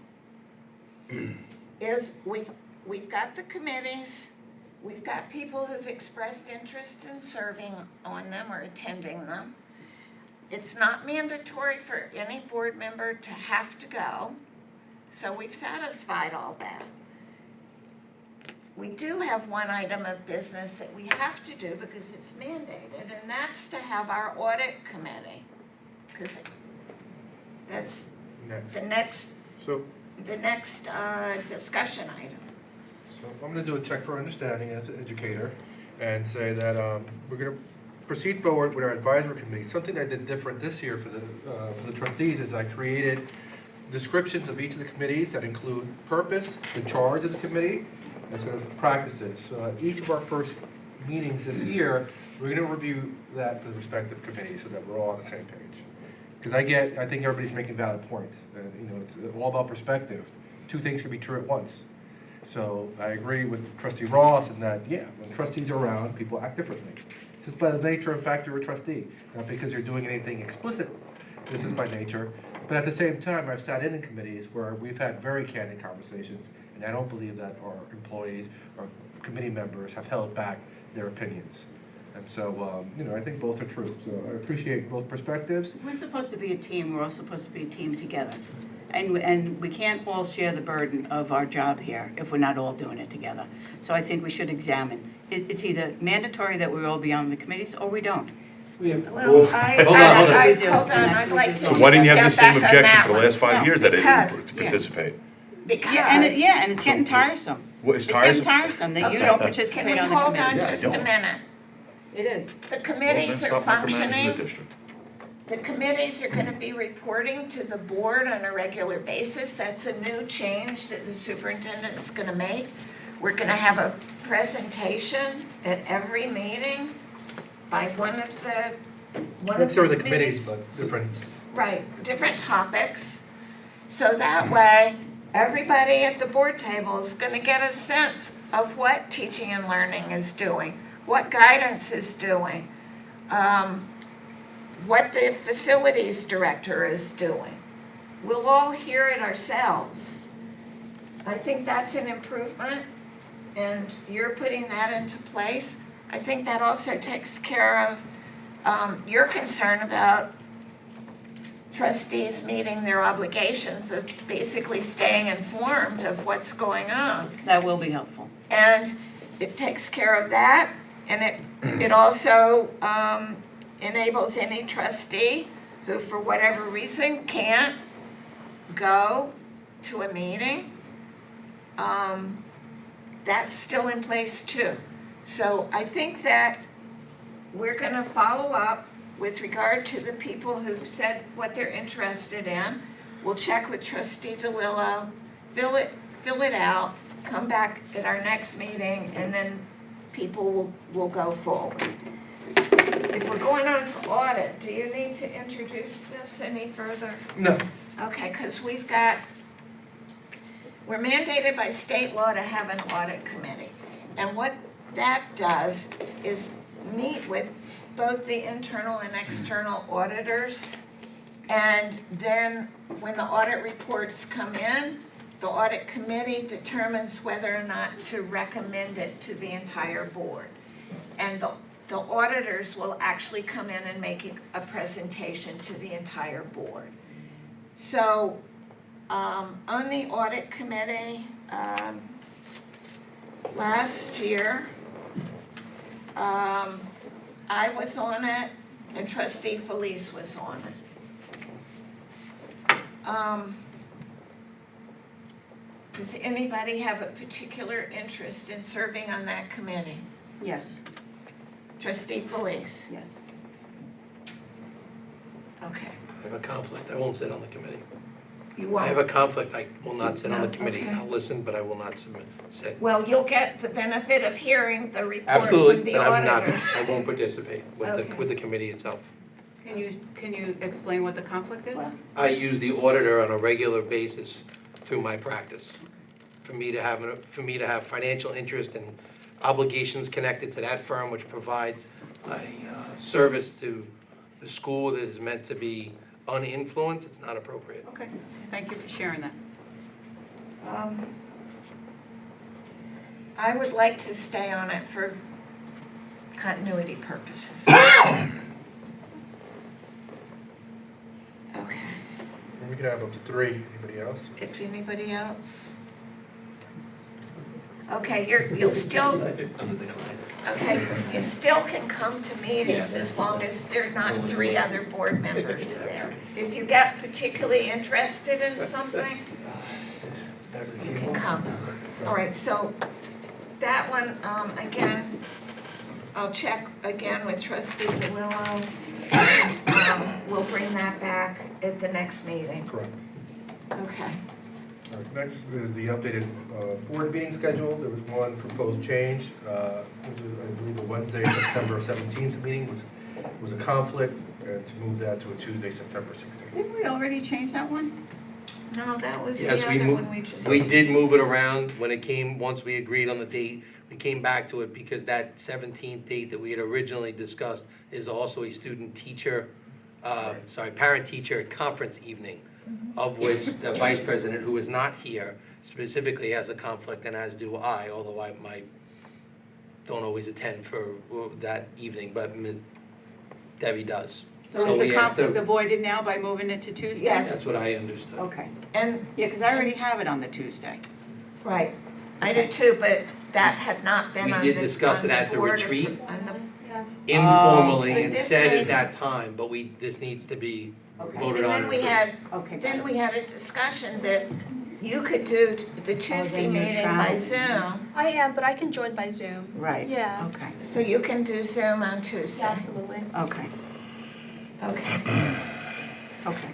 is we've got the committees we've got people who've expressed interest in serving on them or attending them. It's not mandatory for any board member to have to go, so we've satisfied all that. We do have one item of business that we have to do because it's mandated, and that's to have our audit committee. Because that's Next. the next discussion item. So I'm gonna do a check for understanding as an educator and say that we're gonna proceed forward with our advisory committee. Something I did different this year for the trustees is I created descriptions of each of the committees that include purpose, the charge of the committee, and sort of practices. So at each of our first meetings this year, we're gonna review that for the respective committees so that we're all on the same page. Because I think everybody's making valid points, and, you know, it's all about perspective. Two things can be true at once. So I agree with Trustee Ross in that, yeah, when trustees are around, people act differently. Just by the nature of fact you're a trustee, not because you're doing anything explicit, this is by nature. But at the same time, I've sat in committees where we've had very candid conversations, and I don't believe that our employees or committee members have held back their opinions. And so, you know, I think both are true, so I appreciate both perspectives. We're supposed to be a team, we're all supposed to be a team together. And we can't all share the burden of our job here if we're not all doing it together. So I think we should examine. It's either mandatory that we all be on the committees, or we don't. Well, Hold on. I'd like to So just why didn't you have the step same back on objection that for the one. last 5 years that they Because- didn't participate? And it's getting tiresome. What, it's It's getting tiresome? tiresome that you Okay. don't Can we participate on the hold on committee. just a minute? It is. The committees are functioning. The committees are gonna be reporting to the board on a regular basis. That's a new change that the superintendent's gonna make. We're gonna have a presentation at every meeting by one of the Not sure the committees, but different. Right, different topics. So that way, everybody at the board table is gonna get a sense of what teaching and learning is doing, what guidance is doing, what the facilities director is doing. We'll all hear it ourselves. I think that's an improvement, and you're putting that into place. I think that also takes care of your concern about trustees meeting their obligations of basically staying informed of what's going on. That will be helpful. And it takes care of that, and it also enables any trustee who, for whatever reason, can't go to a meeting. That's still in place too. So I think that we're gonna follow up with regard to the people who've said what they're interested in. We'll check with Trustee DeLillo, fill it out, come back at our next meeting, and then people will go forward. If we're going on to audit, do you need to introduce this any further? No. Okay, because we're mandated by state law to have an audit committee. And what that does is meet with both the internal and external auditors. And then when the audit reports come in, the audit committee determines whether or not to recommend it to the entire board. And the auditors will actually come in and make a presentation to the entire board. So, on the audit committee, last year, I was on it and Trustee Felice was on it. Does anybody have a particular interest in serving on that committee? Yes, Trustee Felice? yes. Okay. I have a conflict, I won't sit on the committee. You I have a conflict, I will not sit on the No, committee. okay. I'll listen, but I will not sit. Well, you'll get the benefit of hearing the report from Absolutely, the but I'm not, auditor. I won't participate Okay. with the committee itself. Can you explain what the conflict is? Well, I use the auditor on a regular basis through my practice. For me to have financial interest and obligations connected to that firm, which provides a service to the school that is meant to be uninfluenced, it's not appropriate. Okay, thank you for sharing that. I would like to stay on it for continuity purposes. Okay, We can have up to 3, anybody else? if anybody else? Okay, you'll still, I'm a decliner. okay, you still can come to meetings as long as there are not 3 other board members there. If you get particularly interested in something, you can come. All right, so that one, again, I'll check again with trustee DeLillo. We'll bring that back at the next meeting. Correct. Okay. All right, next is the updated board meeting schedule. There was one proposed change. I believe a Wednesday, September 17th meeting was a conflict, and to move that to a Tuesday, September 16th. Didn't we already change that one? No, that was the Yes, we other moved- one we just. We did move it around when it came, once we agreed on the date, we came back to it because that 17th date that we had originally discussed is also a student-teacher, parent-teacher conference evening, of which the vice president, who is not here, specifically has a conflict, and as do I, although I don't always attend for that evening, but Ms. Debbie does. So is we the asked conflict her- avoided now by moving it to Tuesday? Yes. That's what I understood. Okay. And, Yeah, because I already have it on the Tuesday. right, I did too, but that had not been We on did the, discuss on it at the board retreat. on the- Informally, But and this said made- at that time, but this needs to be Okay. voted And on. then we and had, Okay. got then it. we had a discussion that you could do the Tuesday then you're meeting by traveling. Zoom. I am, but I can join by Zoom. Right. Yeah. Okay, So you can do Zoom on Tuesday. Absolutely. okay, Okay, okay.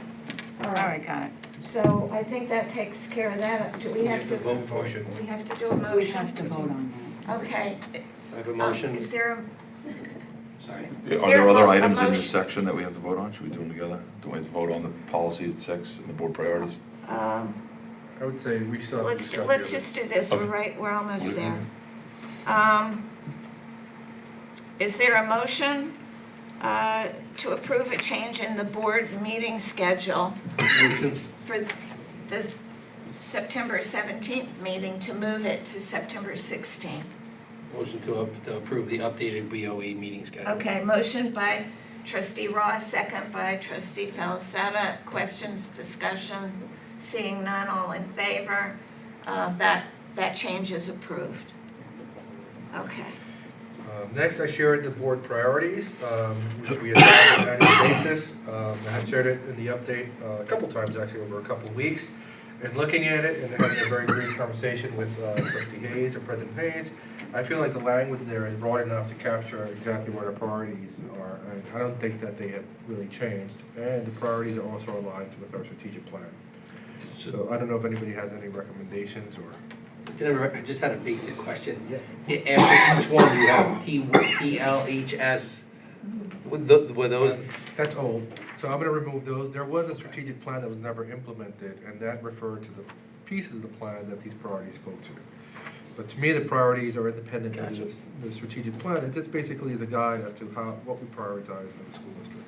all All right. right, got it. So I think that takes care of that. Do we have to? vote for it. Motion. We have to do a motion. We have to vote on that. Okay. I have a motion, Is there, sorry. Is Are there there a other mo- a items in this motion? section that we have to vote on? Should we do them together? Do we have to vote on the policy at 6 and the board priorities? I would say we still have to discuss the let's other- just do this. Okay. We're almost What do you there. Is there a motion to approve a change in the board meeting schedule Motion, for the September 17th meeting to move it to September 16th? motion to approve the updated BOE meeting schedule. Okay, motion by trustee Ross, second by trustee Falzetta. Questions, discussion? Seeing none, all in favor? That change is approved. Okay. Next, I shared the board priorities, which we adopt on an annual basis. I had shared it in the update a couple times, actually, over a couple of weeks. And looking at it and having a very brief conversation with trustee Hayes or President Hayes, I feel like the language there is broad enough to capture exactly what our priorities are. And I don't think that they have really changed. And the priorities are also aligned with our strategic plan. So I don't know if anybody has any recommendations or. I just had a basic question. After each one, you have TLHS, were those, That's old, so I'm gonna remove those. There was a strategic plan that was never implemented, and that referred to the pieces of the plan that these priorities spoke to. But to me, the priorities are independent of Gotcha. the strategic plan. It just basically is a guide as to what we prioritize in the school district.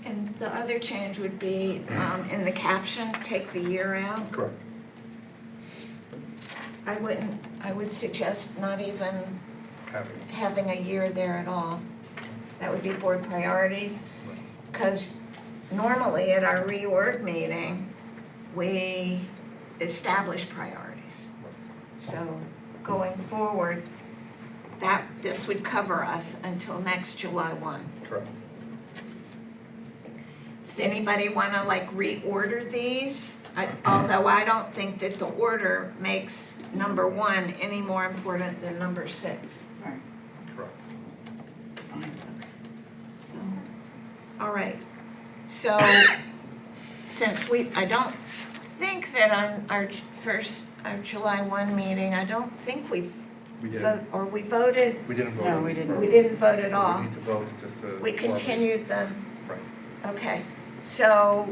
And the other change would be in the caption, take the year out. Correct. I would suggest not even Happy. having a year there at all. That would be board priorities. Because normally at our reorg meeting, we establish priorities. So going forward, this would cover us until next July 1. Correct. Does anybody want to reorder these? Although I don't think that the order makes number 1 any more important than number 6. Right, Correct. fine. So, all right. So, since I don't think that on our July 1 meeting, I don't think we didn't. we voted, We didn't vote. No, on we these didn't. we priorities. didn't vote at So all. We need to vote just to. We continued them. Right. Okay, so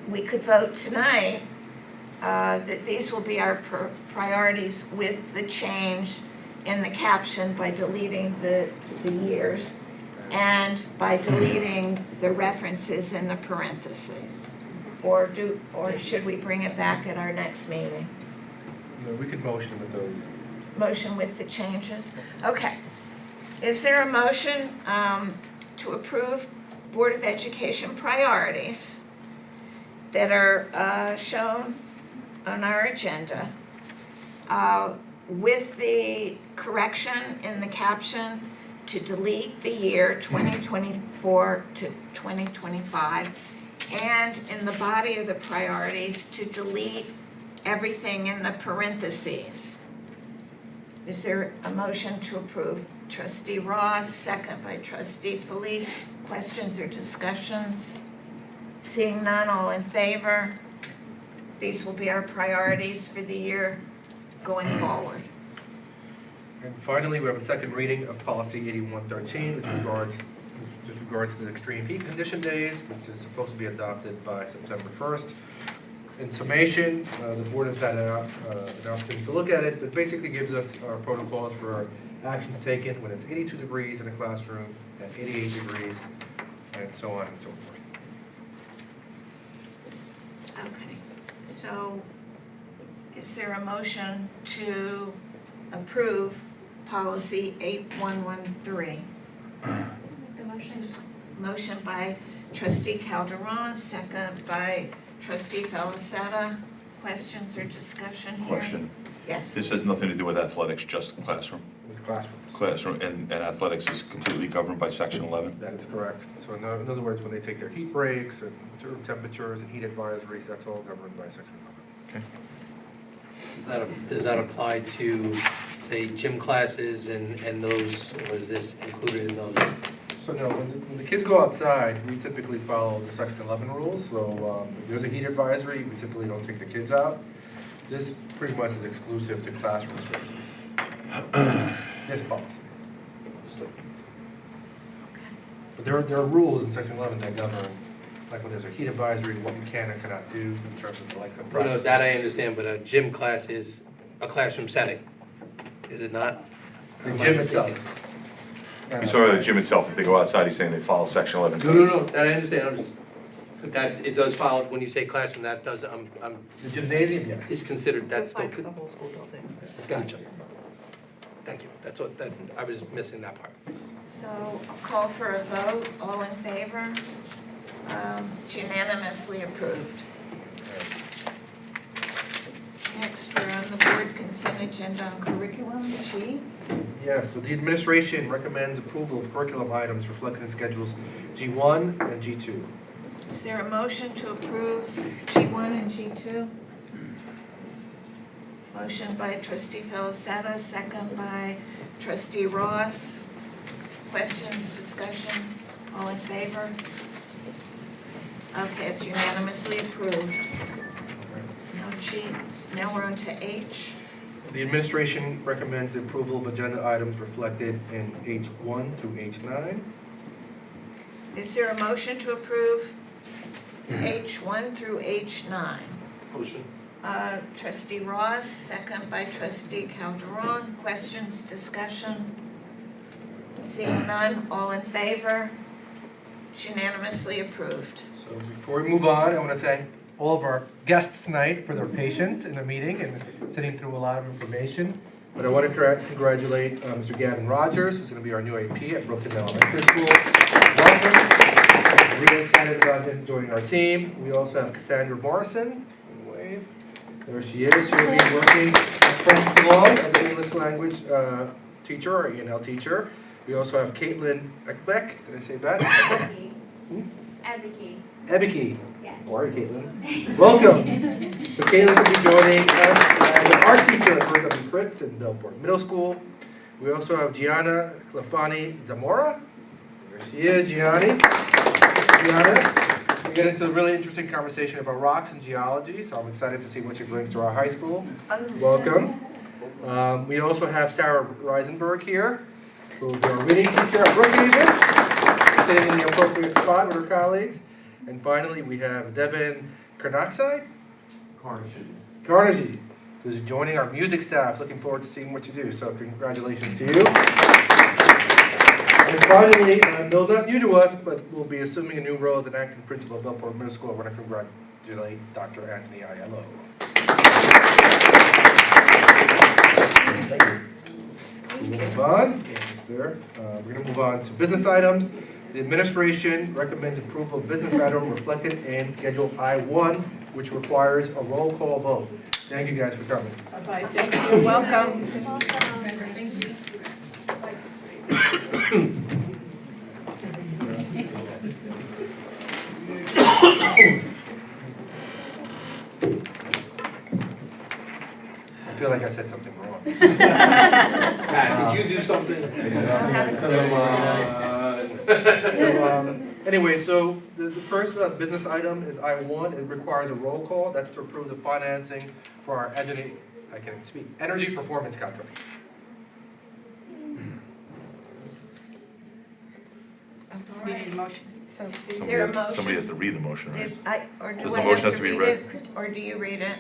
we could vote tonight that these will be our priorities with the change in the caption by deleting the years and by deleting the references in the parentheses. Or should we bring it back at our next meeting? No, we could motion with those Motion with the changes? Okay. Is there a motion to approve Board of Education priorities that are shown on our agenda with the correction in the caption to delete the year 2024 to 2025, and in the body of the priorities to delete everything in the parentheses? Is there a motion to approve? Trustee Ross, second by Trustee Felice. Questions or discussions? Seeing none, all in favor? These will be our priorities for the year going forward. And finally, we have a second reading of policy 8113, which regards to the extreme heat condition days, which is supposed to be adopted by September 1st. In summation, the board has had an opportunity to look at it, but basically gives us our protocols for actions taken when it's 82 degrees in a classroom, and 88 degrees, and so on and so forth. Okay, so is there a motion to approve policy 8113? The motion. Motion by Trustee Calderon, second by Trustee Felicetta. Questions or discussion here? Question. Yes. This has nothing to do with athletics, just classroom. With classrooms. Classroom, and athletics is completely governed by section 11. That is correct. So in other words, when they take their heat breaks and room temperatures and heat advisories, that's all governed by section 11. Does that apply to, say, gym classes and those, or is this included in those? So no, when the kids go outside, we typically follow the section 11 rules. So if there's a heat advisory, we typically don't take the kids out. This pretty much is exclusive to classroom spaces. This policy. But there are rules in section 11 that govern, like when there's a heat advisory, what you can and cannot do in terms of like the No, practice. that I understand, but a gym class is a classroom setting, is it not? The Am I gym itself. mistaken? He's talking about the gym itself, if they go outside, he's saying they follow section 11. No, that I understand, I'm just, that, it does follow, when you say classroom, that does, The gymnasium, yes. is considered, that's still. the whole school building. Gotcha. Thank you, that's what, that, I was missing that part. So I'll call for a vote. All in favor? It's unanimously approved. Next, we're on the board consent agenda on curriculum. G. Yes, so the administration recommends approval of curriculum items reflected in schedules G1 and G2. Is there a motion to approve G1 and G2? Motion by Trustee Felicetta, second by Trustee Ross. Questions, discussion, all in favor? Okay, it's unanimously approved. Now G, now we're on to H. The administration recommends approval of agenda items reflected in H1 through H9. Is there a motion to approve H1 through H9? Motion. Trustee Ross, second by Trustee Calderon. Questions, discussion? Seeing none, all in favor? It's unanimously approved. So before we move on, I want to thank all of our guests tonight for their patience in the meeting and sitting through a lot of information. But I want to congratulate Mr. Gavin Rogers, who's going to be our new AP at Brookton Elementary School. Welcome. I'm really excited about him joining our team. We also have Cassandra Morrison. Wave. There she is. She will be working at Frank Law as an English language teacher or ENL teacher. We also have Caitlin Ekbeck. Did I say that? Ebike. Yes. Or Caitlin. Welcome. So Caitlin will be joining us as an art teacher at Bertha B. Fritz in Belport Middle School. We also have Gianna Clefani Zamora. There she is, Gianna. We get into a really interesting conversation about rocks and geology, so I'm excited to see what she brings to our high school. Welcome. We also have Sarah Reisenberg here, who will be our reading teacher at Brookhaven, sitting in the appropriate spot with her colleagues. And finally, we have Devin Carnaxide? Carnegie, who's joining our music staff. Looking forward to seeing what you do, so congratulations to you. And finally, though not new to us, but will be assuming a new role as an acting principal at Belport Middle School, I want to congratulate Dr. Anthony Aiello. Thank you. We'll move on. There. We're gonna move on to business items. The administration recommends approval of business item reflected in Schedule I-1, which requires a roll call vote. Thank you guys for coming. Bye-bye, thank you, you're welcome. I feel like I said something wrong. Pat, did you do something? Anyway, so the first business item is I-1. It requires a roll call. That's to approve the financing for our energy performance contract. So we need a motion. So, Is there a motion? Somebody has to read the motion, right? Or Does do the I motion have to read it, or do you read it?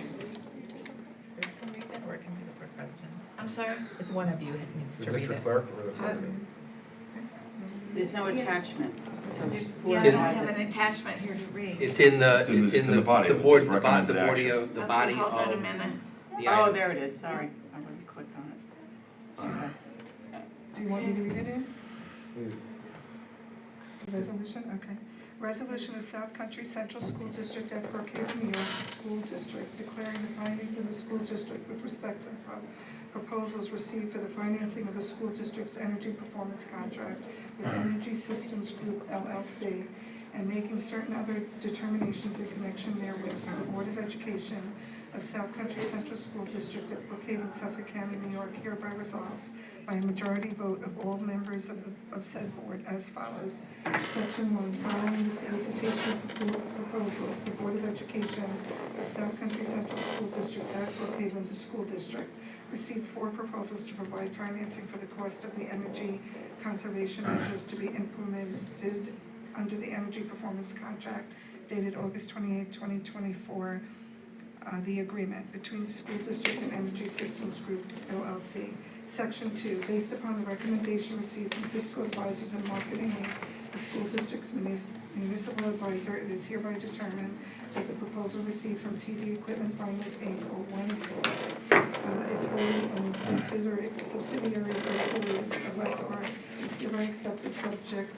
Or it can be the board president. I'm sorry? It's one of you that needs The to read district it. clerk or the clerk? There's no attachment, so Yeah, whoever I don't has have it. an attachment here to read. It's in the, It's in the body, the it board, says the body, the recommended body action. of, the Okay, body hold on a of minute. the Oh, item. there it is, sorry, I wasn't clicked on it. Okay. do you want me to read it in? Please. Resolution, okay. Resolution of South Country Central School District at Brookhaven, New York, School District, declaring the findings of the school district with respect to proposals received for the financing of the school district's energy performance contract with Energy Systems Group LLC, and making certain other determinations in connection therewith. The Board of Education of South Country Central School District at Brookhaven, Suffolk County, New York, hereby resolves by a majority vote of all members of said board as follows. Section 1, following the solicitation of proposals, the Board of Education of South Country Central School District at Brookhaven, the school district, received 4 proposals to provide financing for the cost of the energy conservation measures to be implemented under the energy performance contract dated August 28, 2024, the agreement between the school district and Energy Systems Group LLC. Section 2, based upon the recommendation received from fiscal advisors and marketing Inc., the school district's municipal advisor, it is hereby determined that the proposal received from TD Equipment Finance Inc., or one of its wholly owned subsidiaries or affiliates of lessor, is hereby accepted subject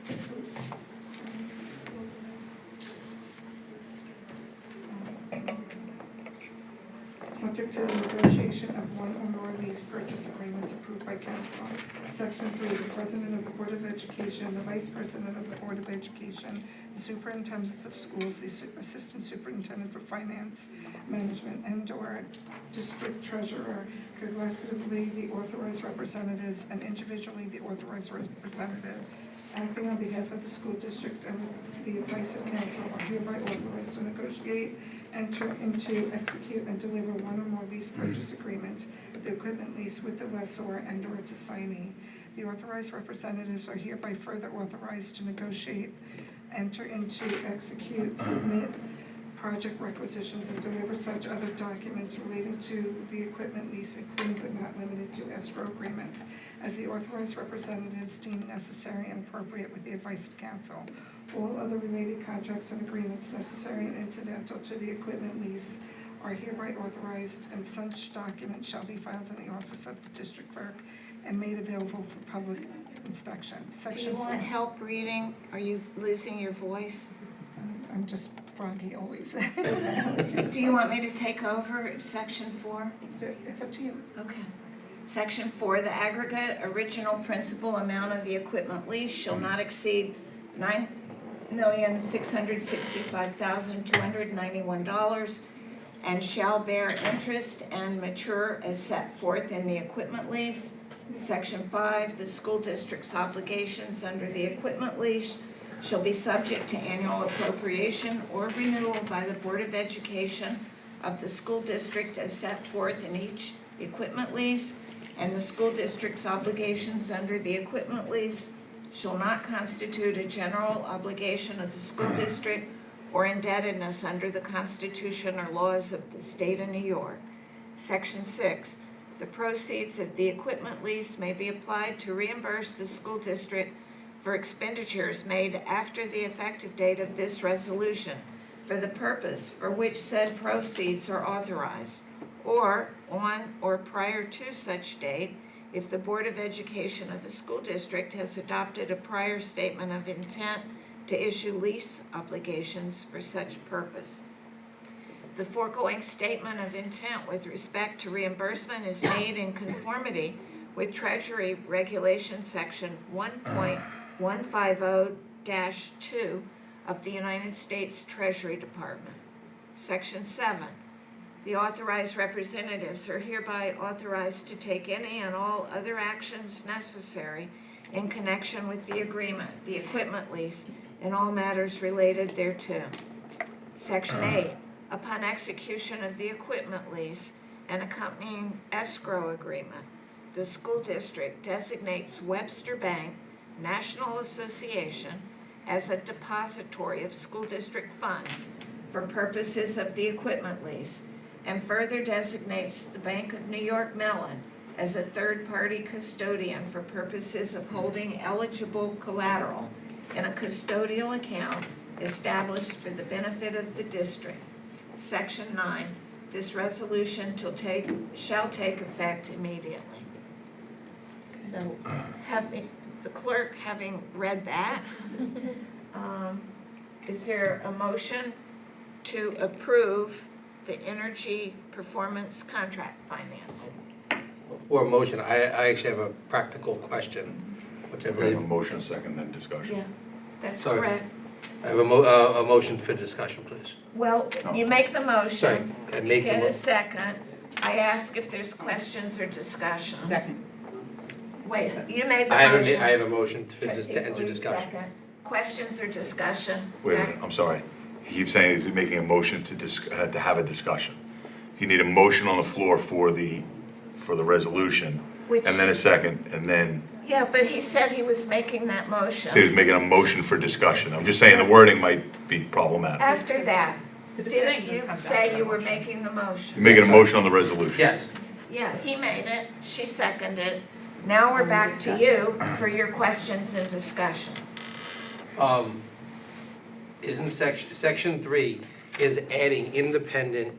to the negotiation of one or more lease purchase agreements approved by council. Section 3, the president of the Board of Education, the vice president of the Board of Education, the superintendents of schools, the assistant superintendent for finance management, and/or district treasurer, collectively the authorized representatives, and individually the authorized representative, acting on behalf of the school district and the advice of council, are hereby authorized to negotiate, enter into, execute, and deliver one or more lease purchase agreements, the equipment lease with the lessor and/or its assignee. The authorized representatives are hereby further authorized to negotiate, enter into, execute, submit project requisitions, and deliver such other documents relating to the equipment lease, including but not limited to escrow agreements, as the authorized representatives deem necessary and appropriate with the advice of council. All other related contracts and agreements necessary and incidental to the equipment lease are hereby authorized, and such document shall be filed in the office of the district clerk and made available for public inspection. Do Section you want 4. help reading? Are you losing your voice? I'm just froggy always. Do you want me to take over at section 4? It's up to you. Okay. Section 4, the aggregate original principal amount of the equipment lease shall not exceed $9,665,291 and shall bear interest and mature as set forth in the equipment lease. Section 5, the school district's obligations under the equipment lease shall be subject to annual appropriation or renewal by the Board of Education of the school district as set forth in each equipment lease, and the school district's obligations under the equipment lease shall not constitute a general obligation of the school district or indebtedness under the Constitution or laws of the state of New York. Section 6, the proceeds of the equipment lease may be applied to reimburse the school district for expenditures made after the effective date of this resolution for the purpose for which said proceeds are authorized, or on or prior to such date, if the Board of Education of the school district has adopted a prior statement of intent to issue lease obligations for such purpose. The foregoing statement of intent with respect to reimbursement is made in conformity with Treasury Regulation Section 1.150-2 of the United States Treasury Department. Section 7. The authorized representatives are hereby authorized to take any and all other actions necessary in connection with the agreement, the equipment lease, and all matters related thereto. Section 8. Upon execution of the equipment lease and accompanying escrow agreement, the school district designates Webster Bank National Association as a depository of school district funds for purposes of the equipment lease, and further designates the Bank of New York Mellon as a third-party custodian for purposes of holding eligible collateral in a custodial account established for the benefit of the district. Section 9, this resolution shall take effect immediately. So, the clerk having read that, is there a motion to approve the energy performance contract financing? For a motion, I actually have a practical question, which I We have a believe, motion, second, then discussion. Yeah, that's Sorry. correct. I have a motion for discussion, please. Well, you make the Sorry, motion, I make the get a mo- second. I ask if there's questions or discussion. Second. Wait, you made the I have motion. a motion to Trustee enter Felice, discussion. second. Questions or discussion? Wait a minute, I'm sorry. He keeps saying he's making a motion to have a discussion. You need a motion on the floor for the resolution, Which- and then a second, and then, Yeah, but he said he was making that motion. so he's making a motion for discussion. I'm just saying the wording might be problematic. After that, The discussion didn't just you comes say after you the were motion. making the motion? You're making a motion on the resolution. Yes. Yeah, he made it, she seconded. Now we're back to you for your questions and discussion. Isn't section 3 is adding independent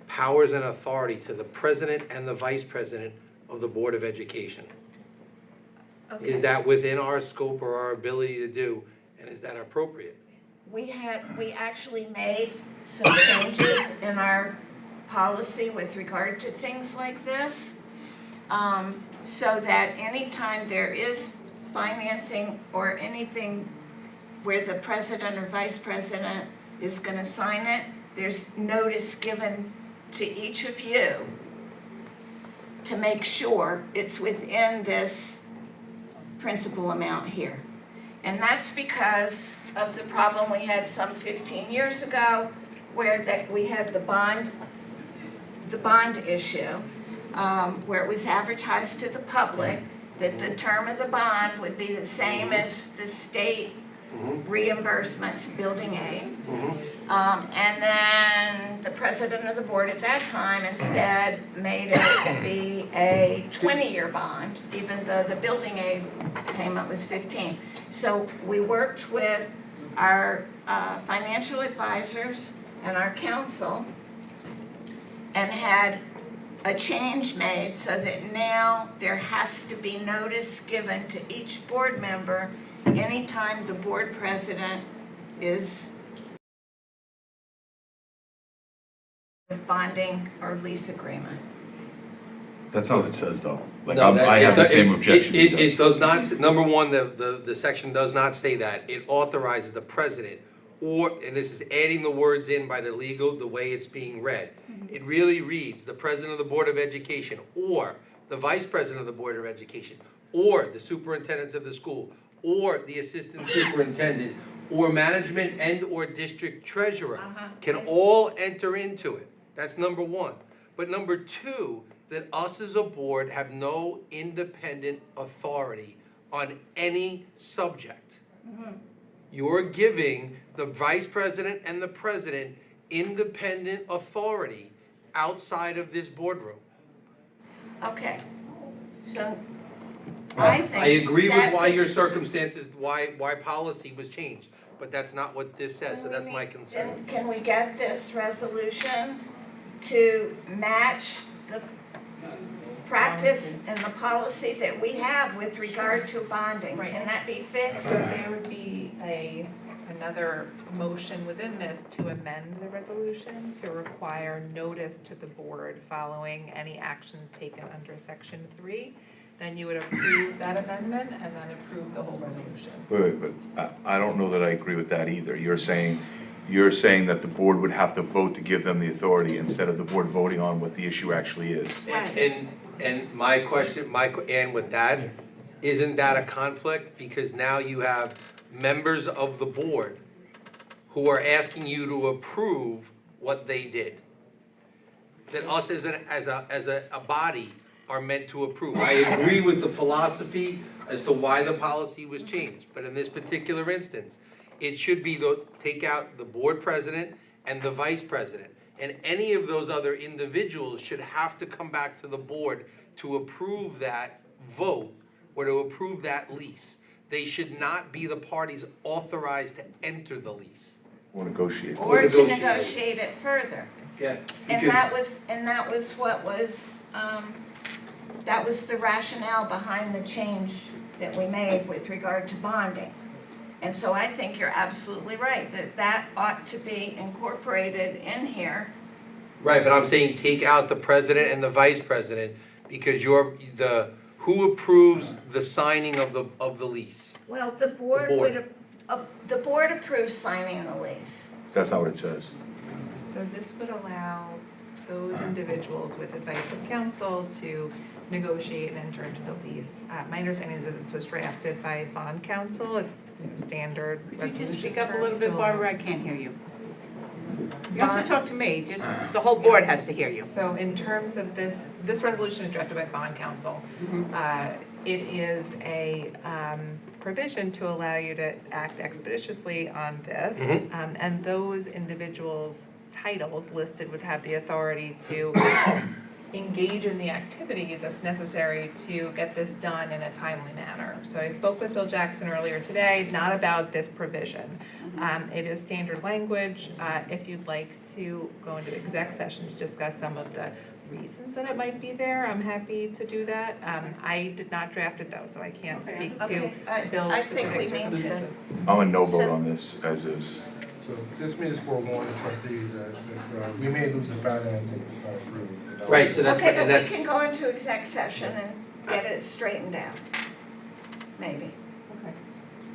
powers and authority to the president and the vice president of the Board of Education. Okay. Is that within our scope or our ability to do, and is that appropriate? We actually made some changes in our policy with regard to things like this. So that anytime there is financing or anything where the president or vice president is gonna sign it, there's notice given to each of you to make sure it's within this principal amount here. And that's because of the problem we had some 15 years ago, where we had the bond issue, where it was advertised to the public that the term of the bond would be the same as the state reimbursements, building aid. And then the president of the board at that time instead made it be a 20-year bond, even though the building aid payment was 15. So we worked with our financial advisors and our counsel and had a change made so that now there has to be notice given to each board member anytime the board president is bonding or lease agreement. That's not what it says, though. Like, No, that- I have the it- same it- objection. he It does not, number one, the section does not say that. It authorizes the president, or, and this is adding the words in by the legal, the way it's being read. It really reads, the president of the Board of Education, or the vice president of the Board of Education, or the superintendents of the school, or the assistant superintendent, or management and/or district treasurer can all enter into it. That's number one. But number two, that us as a board have no independent authority on any subject. You're giving the vice president and the president independent authority outside of this boardroom. Okay, so I think I agree with that's why a- your circumstances, why policy was changed, but that's not what this says, so that's my concern. Then can we get this resolution to match practice and the policy that we have with regard to bonding. Right. Can that be fixed? So there would be another motion within this to amend the resolution to require notice to the board following any actions taken under section 3. Then you would approve that amendment and then approve the whole resolution. Wait, but I don't know that I agree with that either. You're saying that the board would have to vote to give them the authority instead of the board voting on what the issue actually is. And my question, and with that, isn't that a conflict? Because now you have members of the board who are asking you to approve what they did. That us as a body are meant to approve. I agree with the philosophy as to why the policy was changed, but in this particular instance, it should be take out the board president and the vice president. And any of those other individuals should have to come back to the board to approve that vote or to approve that lease. They should not be the parties authorized to enter the lease. Or negotiate. Or to negotiate it further. Yeah. And that was what was, that was the rationale behind the change that we made with regard to bonding. And so I think you're absolutely right, that ought to be incorporated in here. Right, but I'm saying take out the president and the vice president, because who approves the signing of the lease? Well, the board the board approves signing the lease. That's not what it says. So this would allow those individuals with advice of counsel to negotiate and enter into the lease. My understanding is that this was drafted by bond counsel. It's standard Could you resolution just speak up a terms little bit, to- Barbara? I can't hear you. You have to talk to me, just, the whole board has to hear you. So in terms of this resolution is drafted by bond counsel. It is a provision to allow you to act expeditiously on this. And those individuals' titles listed would have the authority to engage in the activities that's necessary to get this done in a timely manner. So I spoke with Bill Jackson earlier today, not about this provision. It is standard language. If you'd like to go into exec session to discuss some of the reasons that it might be there, I'm happy to do that. I did not draft it though, so I can't speak to Okay. Bill's I think we specific need to- circumstances. I'm a no vote on this, as is. So this means forewarn the trustees that if we may lose the financing if it's not approved. So that- Right, so that's, Okay, and but we that's, can go into exec session and get it straightened out, maybe.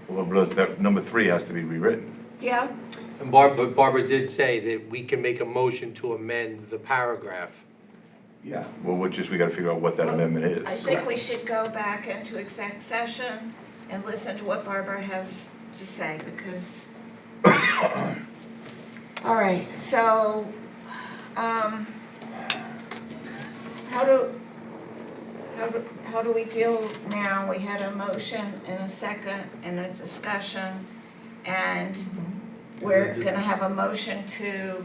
Well, that number 3 has to be rewritten. Yeah, and Barbara did say that we can make a motion to amend the paragraph. Yeah. Well, we gotta figure out what that amendment is. I think we should go back into exec session and listen to what Barbara has to say, because, all right, so, how do we deal now? We had a motion and a second and a discussion, and we're gonna have a motion to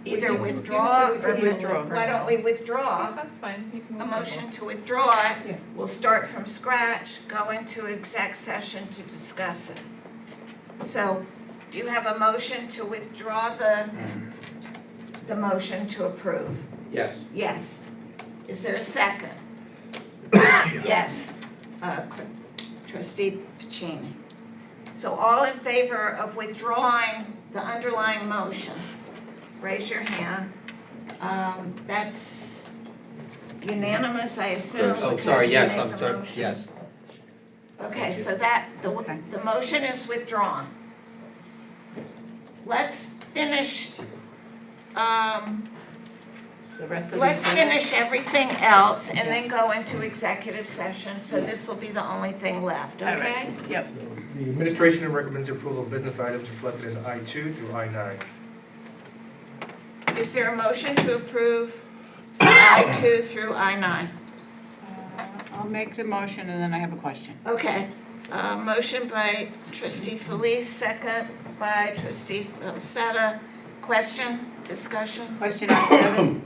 either withdraw or. withdraw. Why don't we withdraw? That's fine. You can A move motion to withdraw it. We'll start from scratch, go into exec session to discuss it. So, do you have a motion to withdraw the motion to approve? Yes. Yes. Is there a second? Yes. Trustee Pacini. So all in favor of withdrawing the underlying motion, raise your hand. That's unanimous, I assume. Oh, because sorry, you yes, made I'm the sorry, motion. yes. Okay, so the motion is withdrawn. Let's finish, The rest of let's the. finish everything else and then go into executive session, so this will be the only thing left, All okay? right, yep. The administration recommends the approval of business items reflected in I-2 through I-9. Is there a motion to approve I-2 through I-9? I'll make the motion and then I have a question. Okay, motion by trustee Felice, second by trustee Seta. Question, discussion? Question on 7,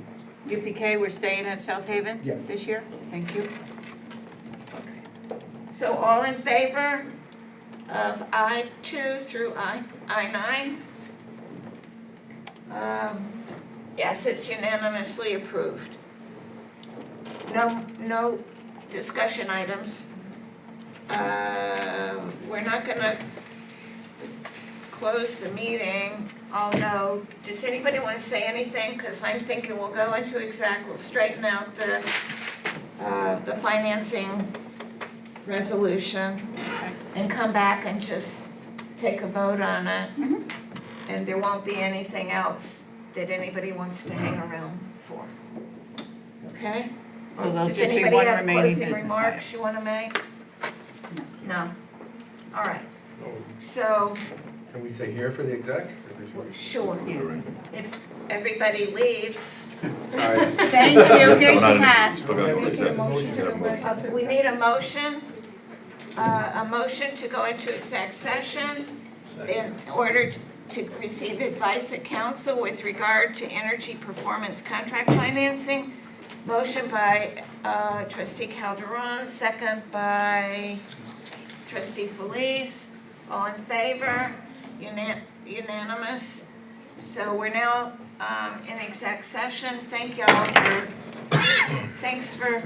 UPK, we're staying at South Haven? Yes. This year? Thank you. So all in favor of I-2 through I-9? Yes, it's unanimously approved. no discussion items. We're not gonna close the meeting, although, does anybody want to say anything? Because I'm thinking we'll go into exec, we'll straighten out the financing resolution and come back and just take a vote on it. And there won't be anything else that anybody wants to hang around for. Okay? So there'll Does just be anybody one have remaining closing business remarks you want to make? No. All right. So, Can we say here for the exec? sure, Yeah. if everybody leaves, Sorry. Thank you, here's your hat. Still gotta go to Make a exec. motion to go into we exec. need a motion to go into exec session in order to receive advice at council with regard to energy performance contract financing. Motion by trustee Calderon, second by trustee Felice. All in favor? Unanimous. So we're now in exec session. Thank y'all for, thanks for